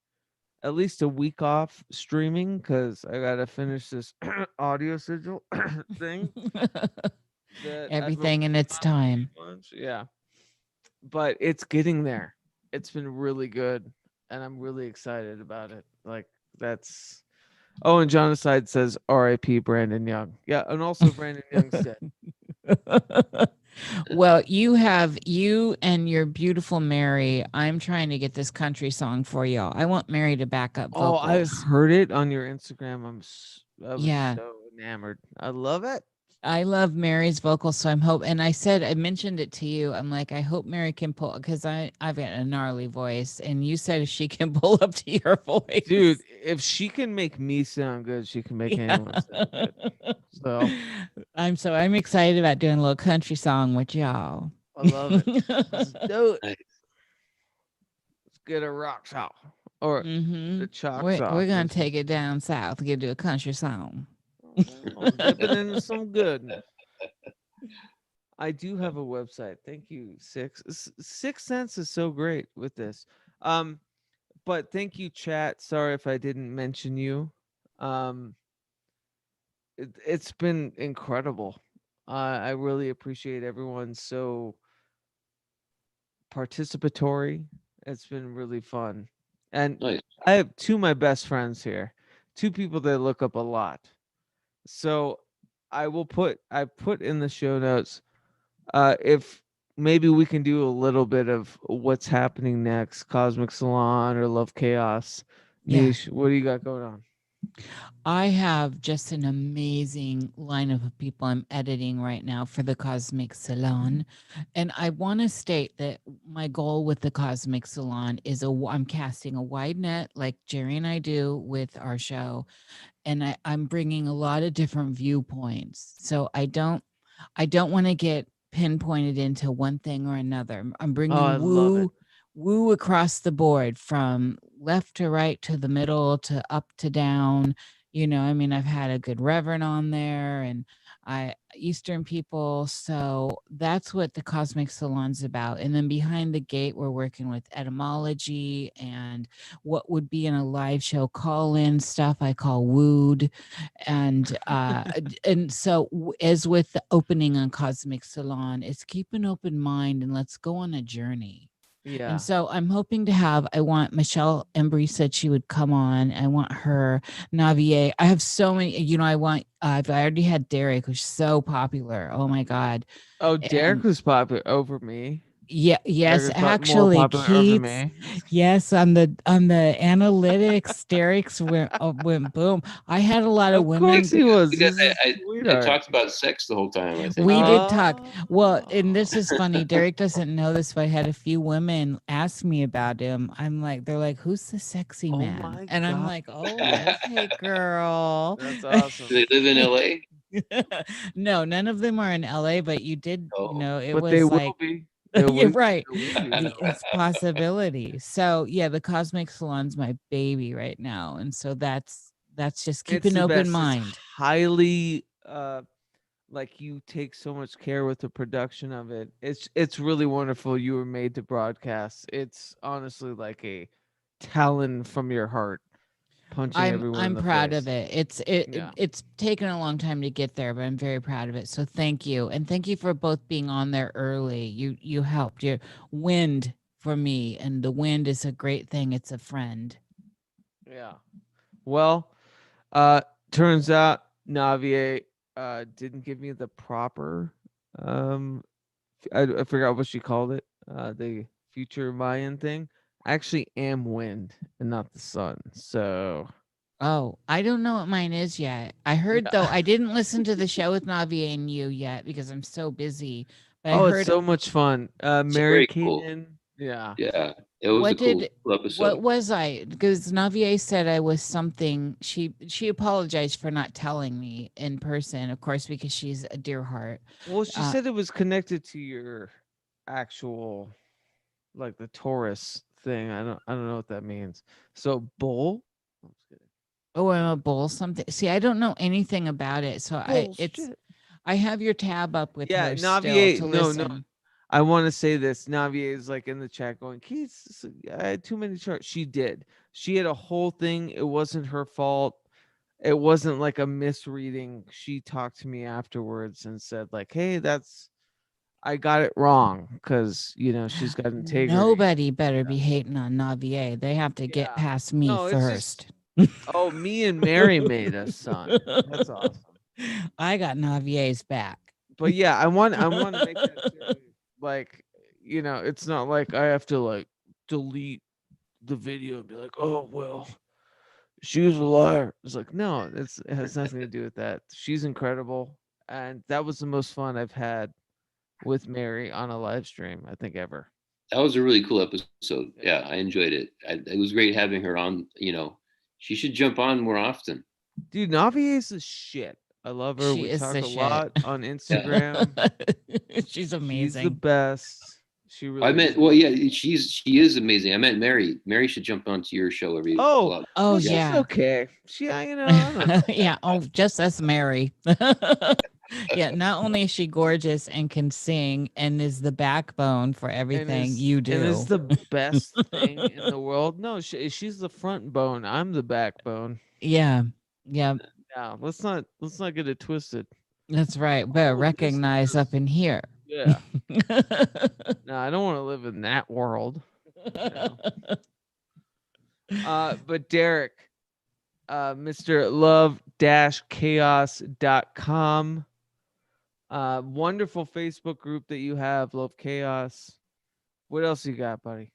at least a week off streaming because I got to finish this audio sigil thing that I've been Everything in working its on for a time. few months. Yeah. But it's getting there. It's been really good. And I'm really excited about it. Like, that's. Oh, and Genocide says R.I.P. Brandon Young. Yeah. And also, Brandon Young's dead. Well, you and your beautiful Mary. I'm trying to get this country song for y'all. I want Mary to back up Oh, I vocals. heard it on your Instagram. I was Yeah. so enamored. I love it. I love Mary's vocals, so and I mentioned it to you. I'm like, I hope Mary can pull because I've got a gnarly voice, and you said if she can pull up to your voice, Dude, if she can make me sound good, she can make yeah. anyone sound good. So I'm excited about doing a little country song with y'all. I love it. Let's do it. Nice. Let's get a rock saw or Mm-hmm. the chalk We're saw. gonna take it down south. Get to a country song. I'll dip it into some goodness. I do have a website. Thank you, Six Sense is so great with this. But thank you, chat. Sorry if I didn't mention you. Um, it's been incredible. I really appreciate everyone so participatory. It's been really fun. And Nice. I have two of my best friends here, two people that look up a lot. So I put in the show notes if maybe we can do a little bit of what's happening next, Cosmic Salon or Love Chaos. Yeah. Niish, what do you got going on? I have just an amazing lineup of people I'm editing right now for the Cosmic Salon. And I want to state that my goal with the Cosmic Salon is I'm casting a wide net like Jerry and I do with our show. And I'm bringing a lot of different viewpoints. So I don't want to get pinpointed into one thing or another. I'm Oh, I bringing love it. woo across the board from left to right to the middle to up to down. I mean, I've had a good reverend on there and Eastern people. So that's what the Cosmic Salon's about. And then behind the gate, we're working with etymology and what would be in a live show call-in stuff I call wooed. And so as with the opening on Cosmic Salon, it's keep an open mind and let's go on a journey. Yeah. And so I'm hoping to I want Michelle Embry said she would come on. I want her, Navier. I have so many, I've already had Derek, who's so popular. Oh my God. Oh, Derek And was popular over me. yeah, yes, Derek was more actually, popular over Keats. me. Yes, on the analytics, Derek's went boom. I had a lot of Of course women. he was. Because He's a I sweetheart. talked about sex the whole time, I think. We You know? did talk. Well, and Oh. this is funny. Derek doesn't know this, but I had a few women ask me about him. They're like, "Who's the sexy Oh man?" my And I'm God. like, "Oh, okay, girl." That's awesome. Do they live in LA? No, none of them are in LA, but you did. Oh. It But they was will like, be. There you're will, right. there will be, though. It's possibility. So yeah, the Cosmic Salon's my baby right now, and so that's just keep It's an the open best. It's mind. highly like you take so much care with the production of it. It's really wonderful. You were made to broadcast. It's honestly like a talon from your heart punching everyone in I'm the proud face. of it. Yeah. It's taken a long time to get there, but I'm very proud of it. So thank you, and thank you for both being on there early. You helped. Your wind for me, and the wind is a great thing. It's a friend. Yeah. Well, turns out Navier didn't give me the proper I forgot what she called it. The future Mayan thing. I actually am wind and not the sun. So Oh, I don't know what mine is yet. I heard though, yeah. I didn't listen to the show with Navi and you yet because I'm so busy. But I Oh, it's heard so much fun. It's Mary very came cool. in. Yeah. Yeah, it was a cool what episode. was I? Because Navier said I was something. She apologized for not telling me in person, of course, because she's a dear heart. Well, she Uh, said it was connected to your actual like the Taurus thing. I don't know what that means. So bull? I'm just kidding. oh, I'm a bull. Something. See, I don't know anything about it, so Bullshit. I have your tab up with Yeah, her still Navier. to No. listen. I want to say this. Navier is like in the chat going, Keith, I had too many charts. She did. She had a whole thing. It wasn't her fault. It wasn't like a misreading. She talked to me afterwards and said, like, hey, I got it wrong because, she's got integrity. Nobody better Yeah. be hating on Navier. They have to get Yeah. past me No, it's just, first. oh, me and Mary made a son. That's awesome. I got Navier's back. But yeah, I want to make that clear. Like, it's not like I have to like delete the video and be like, oh well, she was a liar. It's like, no, it has nothing to do with that. She's incredible. And that was the most fun I've had with Mary on a live stream, I think ever. That was a really cool episode. Yeah. Yeah, I enjoyed it. It was great having her on. She should jump on more often. Dude, Navi is the shit. I love her. She We is talk the a shit. lot on Yeah. Instagram. She's She's the amazing. best. She I really meant, is. well, yeah, she is amazing. I meant Mary. Mary should jump onto your show every a Oh, lot. Oh well, Yeah, she's yeah. okay. I don't know. Yeah. Oh, just as Mary. Yeah. Not only is she gorgeous and can sing and is the backbone for And everything is you and is do. the best thing in the world. No, she's the front bone. I'm the backbone. Yeah. Yeah. Yeah, let's not get it twisted. That's right. Better Oh, this is recognize up just in here. yeah. No, I don't want to live in that world. No. But Derek, Mr. Love-chaos.com. Wonderful Facebook group that you have, Love Chaos. What else you got, buddy?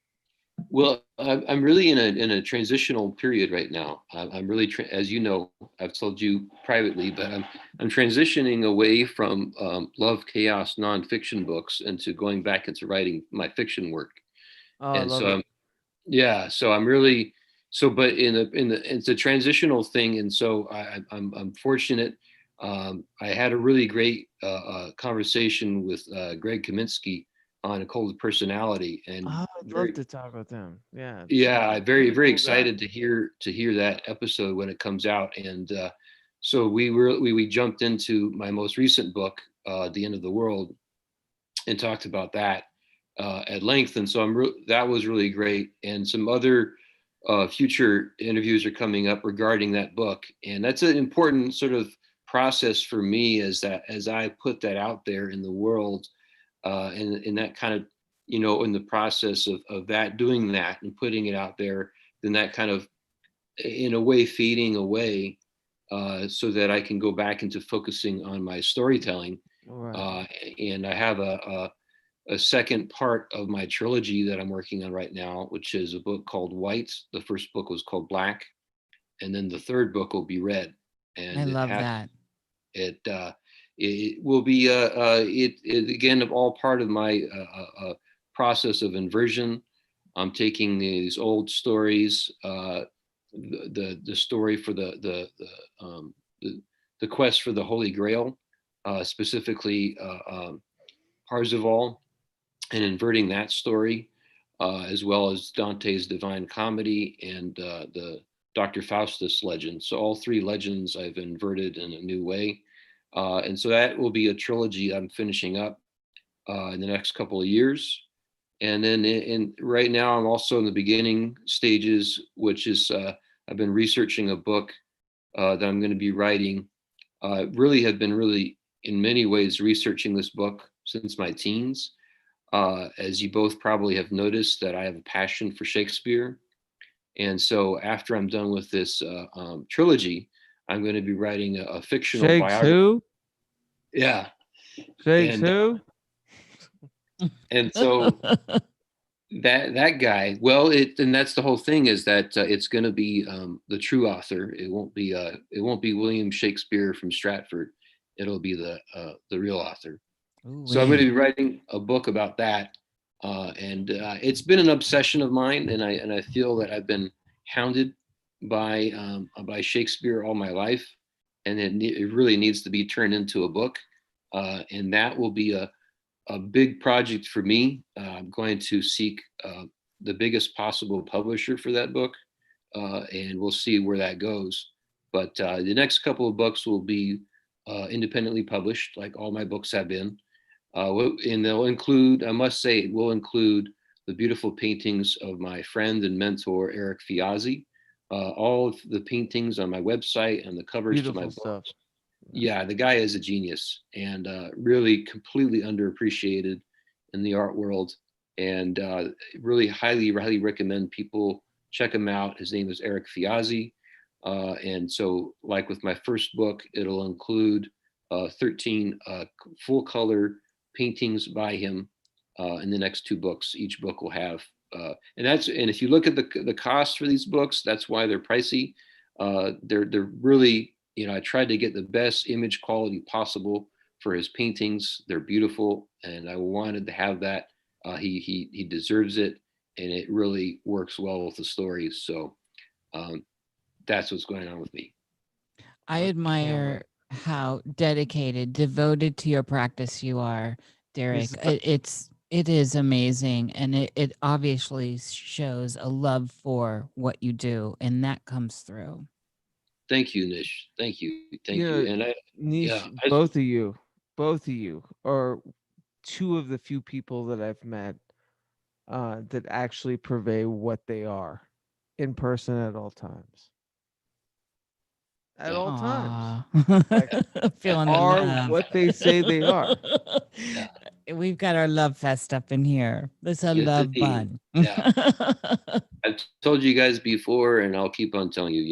well, I'm really in a transitional period right now. I'm really, as you know, I've told you privately, but I'm transitioning away from love chaos nonfiction books into going back into writing my fiction work. Oh, I And love so it. so I'm really but it's a transitional thing, and so I'm fortunate. I had a really great conversation with Greg Kaminsky on a cold personality, and Oh, I'd love to talk with him. Yeah. yeah, I'm very, Really very cool guy. excited to hear that episode when it comes out. And so we jumped into my most recent book, The End of the World, and talked about that at length. And so that was really great. And some other future interviews are coming up regarding that book, and that's an important sort of process for me, as I put that out there in the world, and that kind of, in the process of that, doing that and putting it out there, then that kind of, in a way, fading away, so that I can go back into focusing on my storytelling. Right. And I have a second part of my trilogy that I'm working on right now, which is a book called White. The first book was called Black, and then the third book will be Red. I And love that. it will be it again, all part of my process of inversion. I'm taking these old stories, the story for the quest for the Holy Grail, specifically Parzival, and inverting that story, as well as Dante's Divine Comedy and the Dr. Faustus legend. So all three legends I've inverted in a new way. And so that will be a trilogy I'm finishing up in the next couple of years. And then right now I'm also in the beginning stages, which is I've been researching a book that I'm going to be writing. Really have been really in many ways researching this book since my teens. As you both probably have noticed, that I have a passion for Shakespeare. And so after I'm done with this trilogy, I'm going to be writing a fictional Shakes biography. who? Yeah. Shakes And who? so that guy, well, and that's the whole thing, is that it's going to be the true author. It won't be William Shakespeare from Stratford. It'll be the real author. So I'm going to be writing a book about that, and it's been an obsession of mine, and I feel that I've been hounded by Shakespeare all my life, and it really needs to be turned into a book, and that will be a big project for me. I'm going to seek the biggest possible publisher for that book, and we'll see where that goes. But the next couple of books will be independently published, like all my books have been. And they'll include, I must say, it will include the beautiful paintings of my friend and mentor, Eric Fiazzi. All of the paintings on my website and the covers to my Beautiful stuff. books. Yeah, the guy is a genius, and really completely underappreciated in the art world. And really highly recommend people check him out. His name is Eric Fiazzi. And so, like with my first book, it'll include 13 full color paintings by him in the next two books. Each book will have, and if you look at the cost for these books, that's why they're pricey. They're really, I tried to get the best image quality possible for his paintings. They're beautiful, and I wanted to have that. He deserves it, and it really works well with the stories. So that's what's going on with me. I admire how dedicated, devoted to your practice you are, Derek. It is amazing, and it obviously shows a love for what you do, and that comes through. Thank you, Nish. Thank you. And Niish, both of you are two of the few people that I've met that actually purvey what they are in person at all times. At all times. Like, Feeling the are love. what they say they are. Yeah. We've got our love fest up in here. This a Yes, love indeed. bun. Yeah. I've told you guys before, and I'll keep on telling you.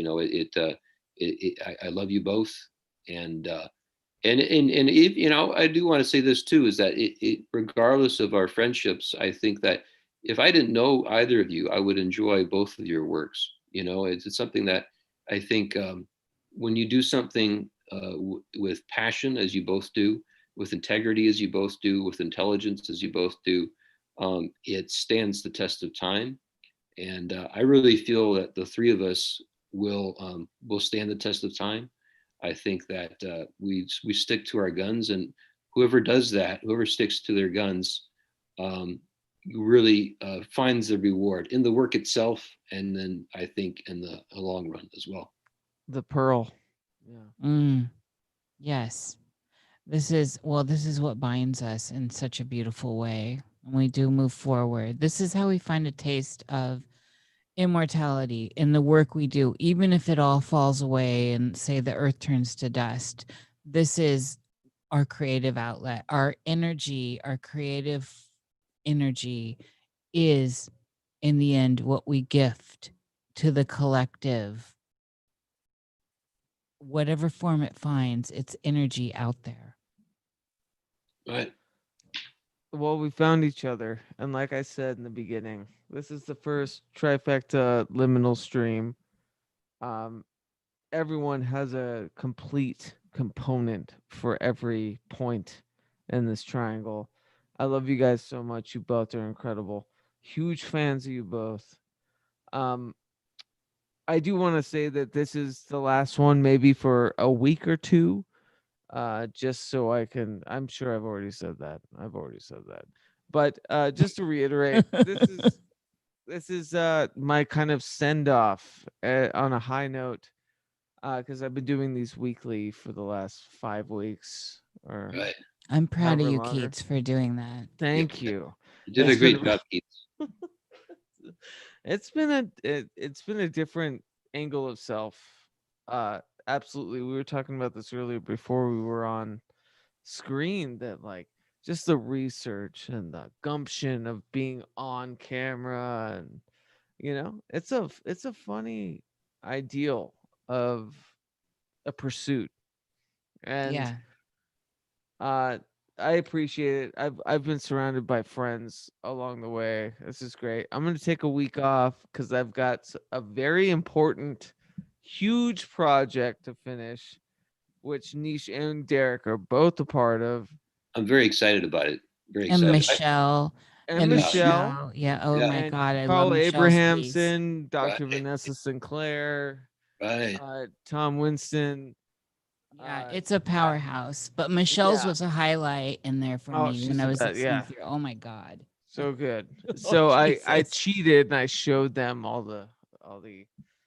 I love you both, and if I do want to say this too, is that regardless of our friendships, I think that if I didn't know either of you, I would enjoy both of your works. It's something that I think when you do something with passion, as you both do, with integrity, as you both do, with intelligence, as you both do, it stands the test of time. And I really feel that the three of us will stand the test of time. I think that we stick to our guns, and whoever does that, whoever sticks to their guns, really finds the reward in the work itself, and then I think in the long run as well. The pearl. Yeah. Yes. This is what binds us in such a beautiful way. And we do move forward. This is how we find a taste of immortality in the work we do, even if it all falls away and say the earth turns to dust. This is our creative outlet. Our energy, our creative energy is in the end what we gift to the collective. Whatever form it finds, it's energy out there. Right. Well, we found each other, and like I said in the beginning, this is the first trifecta liminal stream. Everyone has a complete component for every point in this triangle. I love you guys so much. You both are incredible. Huge fans of you both. I do want to say that this is the last one, maybe for a week or two. Just so I can, I'm sure I've already said that. But just to reiterate, this is my kind of send off on a high note, because I've been doing these weekly for the last 5 weeks or Right. I'm proud of however you, longer. Keats, for doing that. Thank you. You did a It's great been job, Keith. it's been a different angle of self. Absolutely. We were talking about this earlier before we were on screen, that like just the research and the gumption of being on camera, and it's a funny ideal of a pursuit. And Yeah. uh I appreciate it. I've been surrounded by friends along the way. This is great. I'm going to take a week off cuz I've got a very important huge project to finish, which Niish and Derek are both a part of. I'm very excited about it. Very And excited. Michelle. And And Michelle Michelle. Yeah. Oh Yeah. my and God. I love Carl Michelle's piece. Abrahamson, Right. Dr. Vanessa Sinclair, Right. Tom Winston. Yeah, Uh, it's a I, powerhouse. But Michelle's yeah. was a highlight in there for Oh, me when she's I the was best. listening Yeah. through. Oh my God. So good. Oh So I Jesus. cheated and I showed them all the.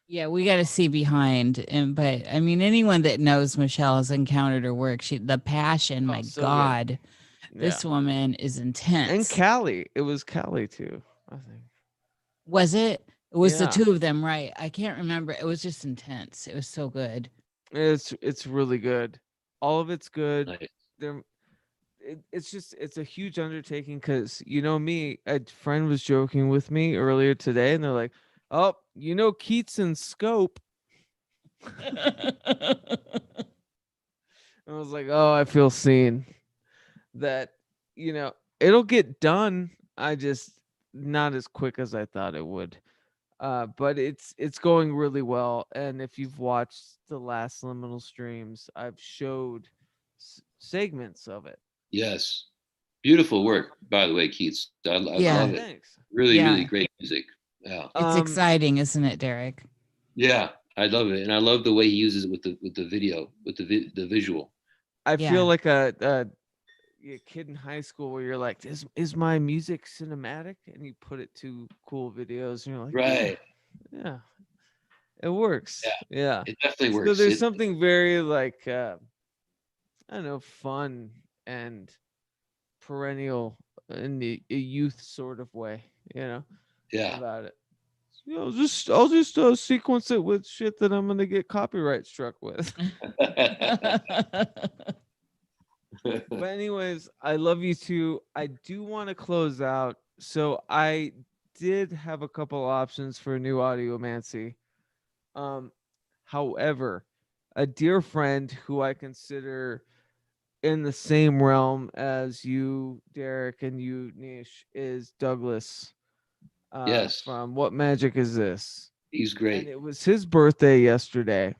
Yeah, we got to see behind. And but I mean, anyone that knows Michelle has encountered her work. The passion. Oh, My so good. God, Yeah. this woman is And intense. Callie. It was Callie too, I think. Was it? It was the Yeah. two of them, right? I can't remember. It was just intense. It was so good. It's really good. All of it's good. Nice. There it's just it's a huge undertaking because me, a friend was joking with me earlier today, and they're like, "Oh, Keats and Scope." And I was like, "Oh, I feel seen." That you know it'll get done. I just not as quick as I thought it would. But it's going really well. And if you've watched the last liminal streams, I've showed segments of it. Yes. Beautiful Um, work, by the way, Keats. I oh, love Yeah, it. thanks. Really, really yeah. great music. Yeah. It's Um, exciting, isn't it, Derek? Yeah. I love it. And I love the way he uses it with the video, with the visual. I feel Yeah. like a kid in high school where you're like, is my music cinematic? And you put it to cool videos, and you're like, yeah, Right. yeah, it works. Yeah. Yeah. It definitely So works. there's something very like I don't know, fun and perennial in a youth sort of way, Yeah. about it. I'll just sequence it with shit that I'm gonna get copyright struck with. But anyways, I love you too. I do want to close out. So I did have a couple options for a new audiomancy. Um, however, a dear friend who I consider in the same realm as you, Derek, and you, Nish, is Douglas Yes. from What Magic Is This? He's And great. it was his birthday yesterday.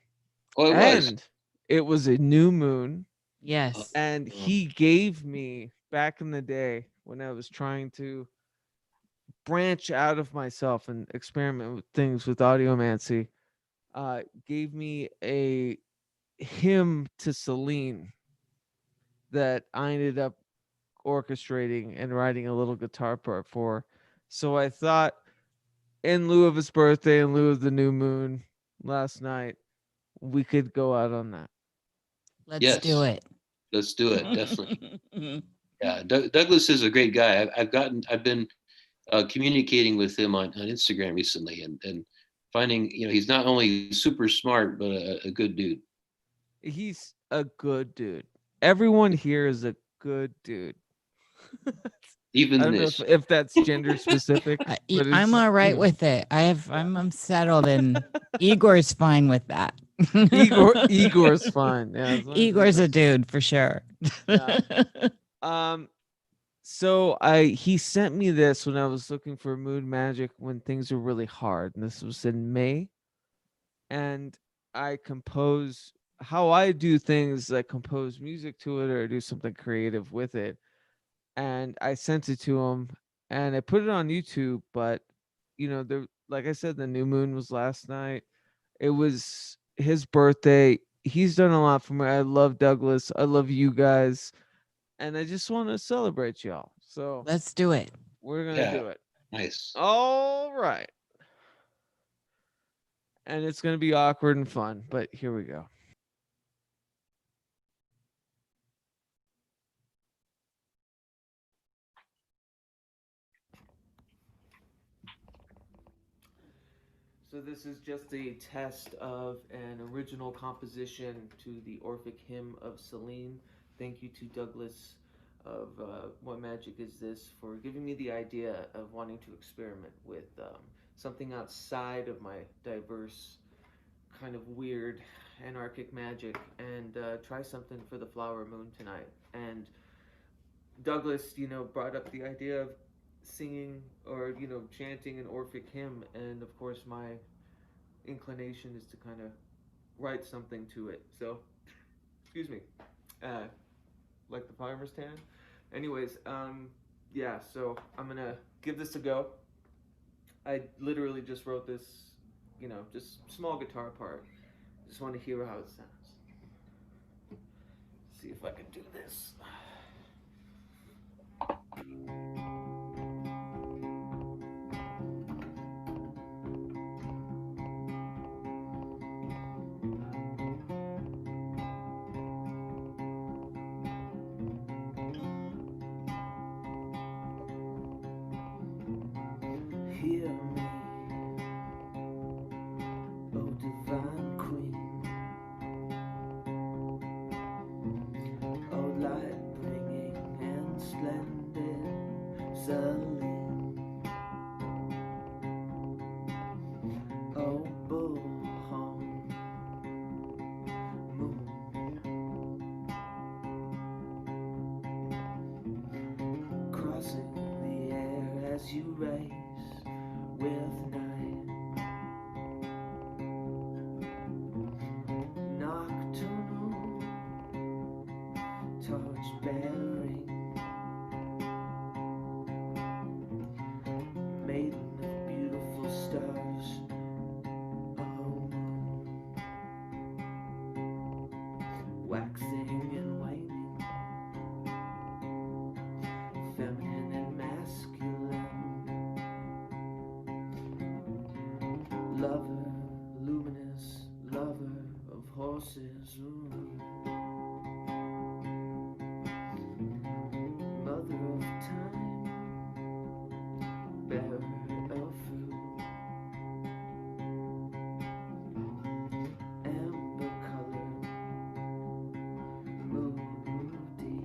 Oh, it was. And it was a new moon. Yes. And Uh, he gave me back in the day when I was trying to branch out of myself and experiment with things with audiomancy, gave me a hymn to Celine that I ended up orchestrating and writing a little guitar part for. So I thought, in lieu of his birthday, in lieu of the new moon last night, we could go out on that. Let's do yes. it. Let's do it. Definitely. Yeah. Douglas is a great guy. I've been communicating with him on Instagram recently, and finding, he's not only super smart, but a good dude. He's a good dude. Everyone here is a good dude. I Even don't know this. if that's gender specific, but I'm it's all right with it. I'm settled, and Igor's fine with that. Igor's fine. Yeah, as long as Igor's a Igor's fine. dude for sure. Yeah. Um. So he sent me this when I was looking for mood magic when things were really hard, and this was in May. And I compose how I do things. I compose music to it, or I do something creative with it. And I sent it to him, and I put it on YouTube. But like I said, the new moon was last night. It was his birthday. He's done a lot for me. I love Douglas. I love you guys, and I just want to celebrate y'all. So Let's do it. we're gonna Yeah. do it. Nice. All right, and it's gonna be awkward and fun, but here we go. So this is just a test of an original composition to the Orphic Hymn of Celine. Thank you to Douglas of What Magic Is This, for giving me the idea of wanting to experiment with something outside of my diverse, kind of weird, anarchic magic, and try something for the Flower Moon tonight. And Douglas, brought up the idea of singing or, chanting an Orphic hymn, and of course, my inclination is to kind of write something to it. So, excuse me, like the farmer's tan. Anyways, yeah, so I'm gonna give this a go. I literally just wrote this, just small guitar part. Just want to hear how it sounds. See if I can do this. Hear me, oh divine queen, oh light bringing and splendid Celine, oh bullhorn moon, crossing the air as you race with night, nocturnal torch bearing, maiden of beautiful stars, oh moon, waxing and waning, feminine and masculine, lover, luminous, lover of horses, mother of time, bearer of fruit, amber colored, moody,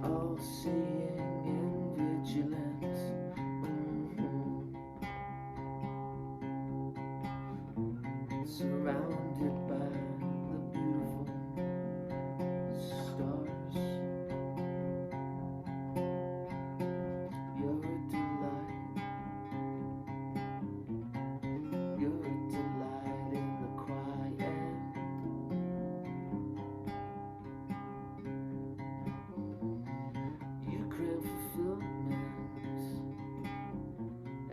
all seeing in vigilance. Surrounded by the beautiful stars, you're a delight, you're a delight in the quiet. You crave fulfillment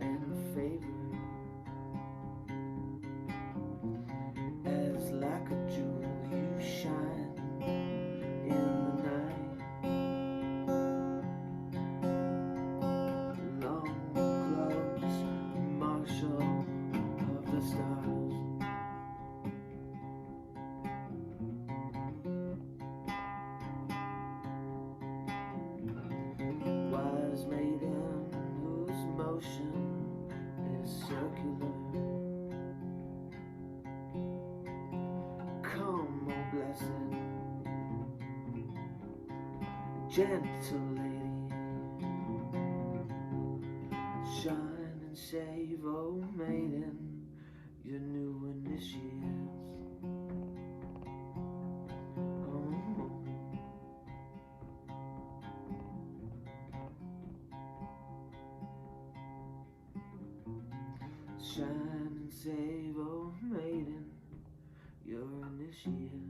and favor, as like a jewel you shine in the night. Long clouds, marshal of the stars. Wise maiden whose motion is circular. Come, oh blessed, gentle lady, shine and save, oh maiden, your new initiates. Oh. Shine and save, oh maiden, your initiates.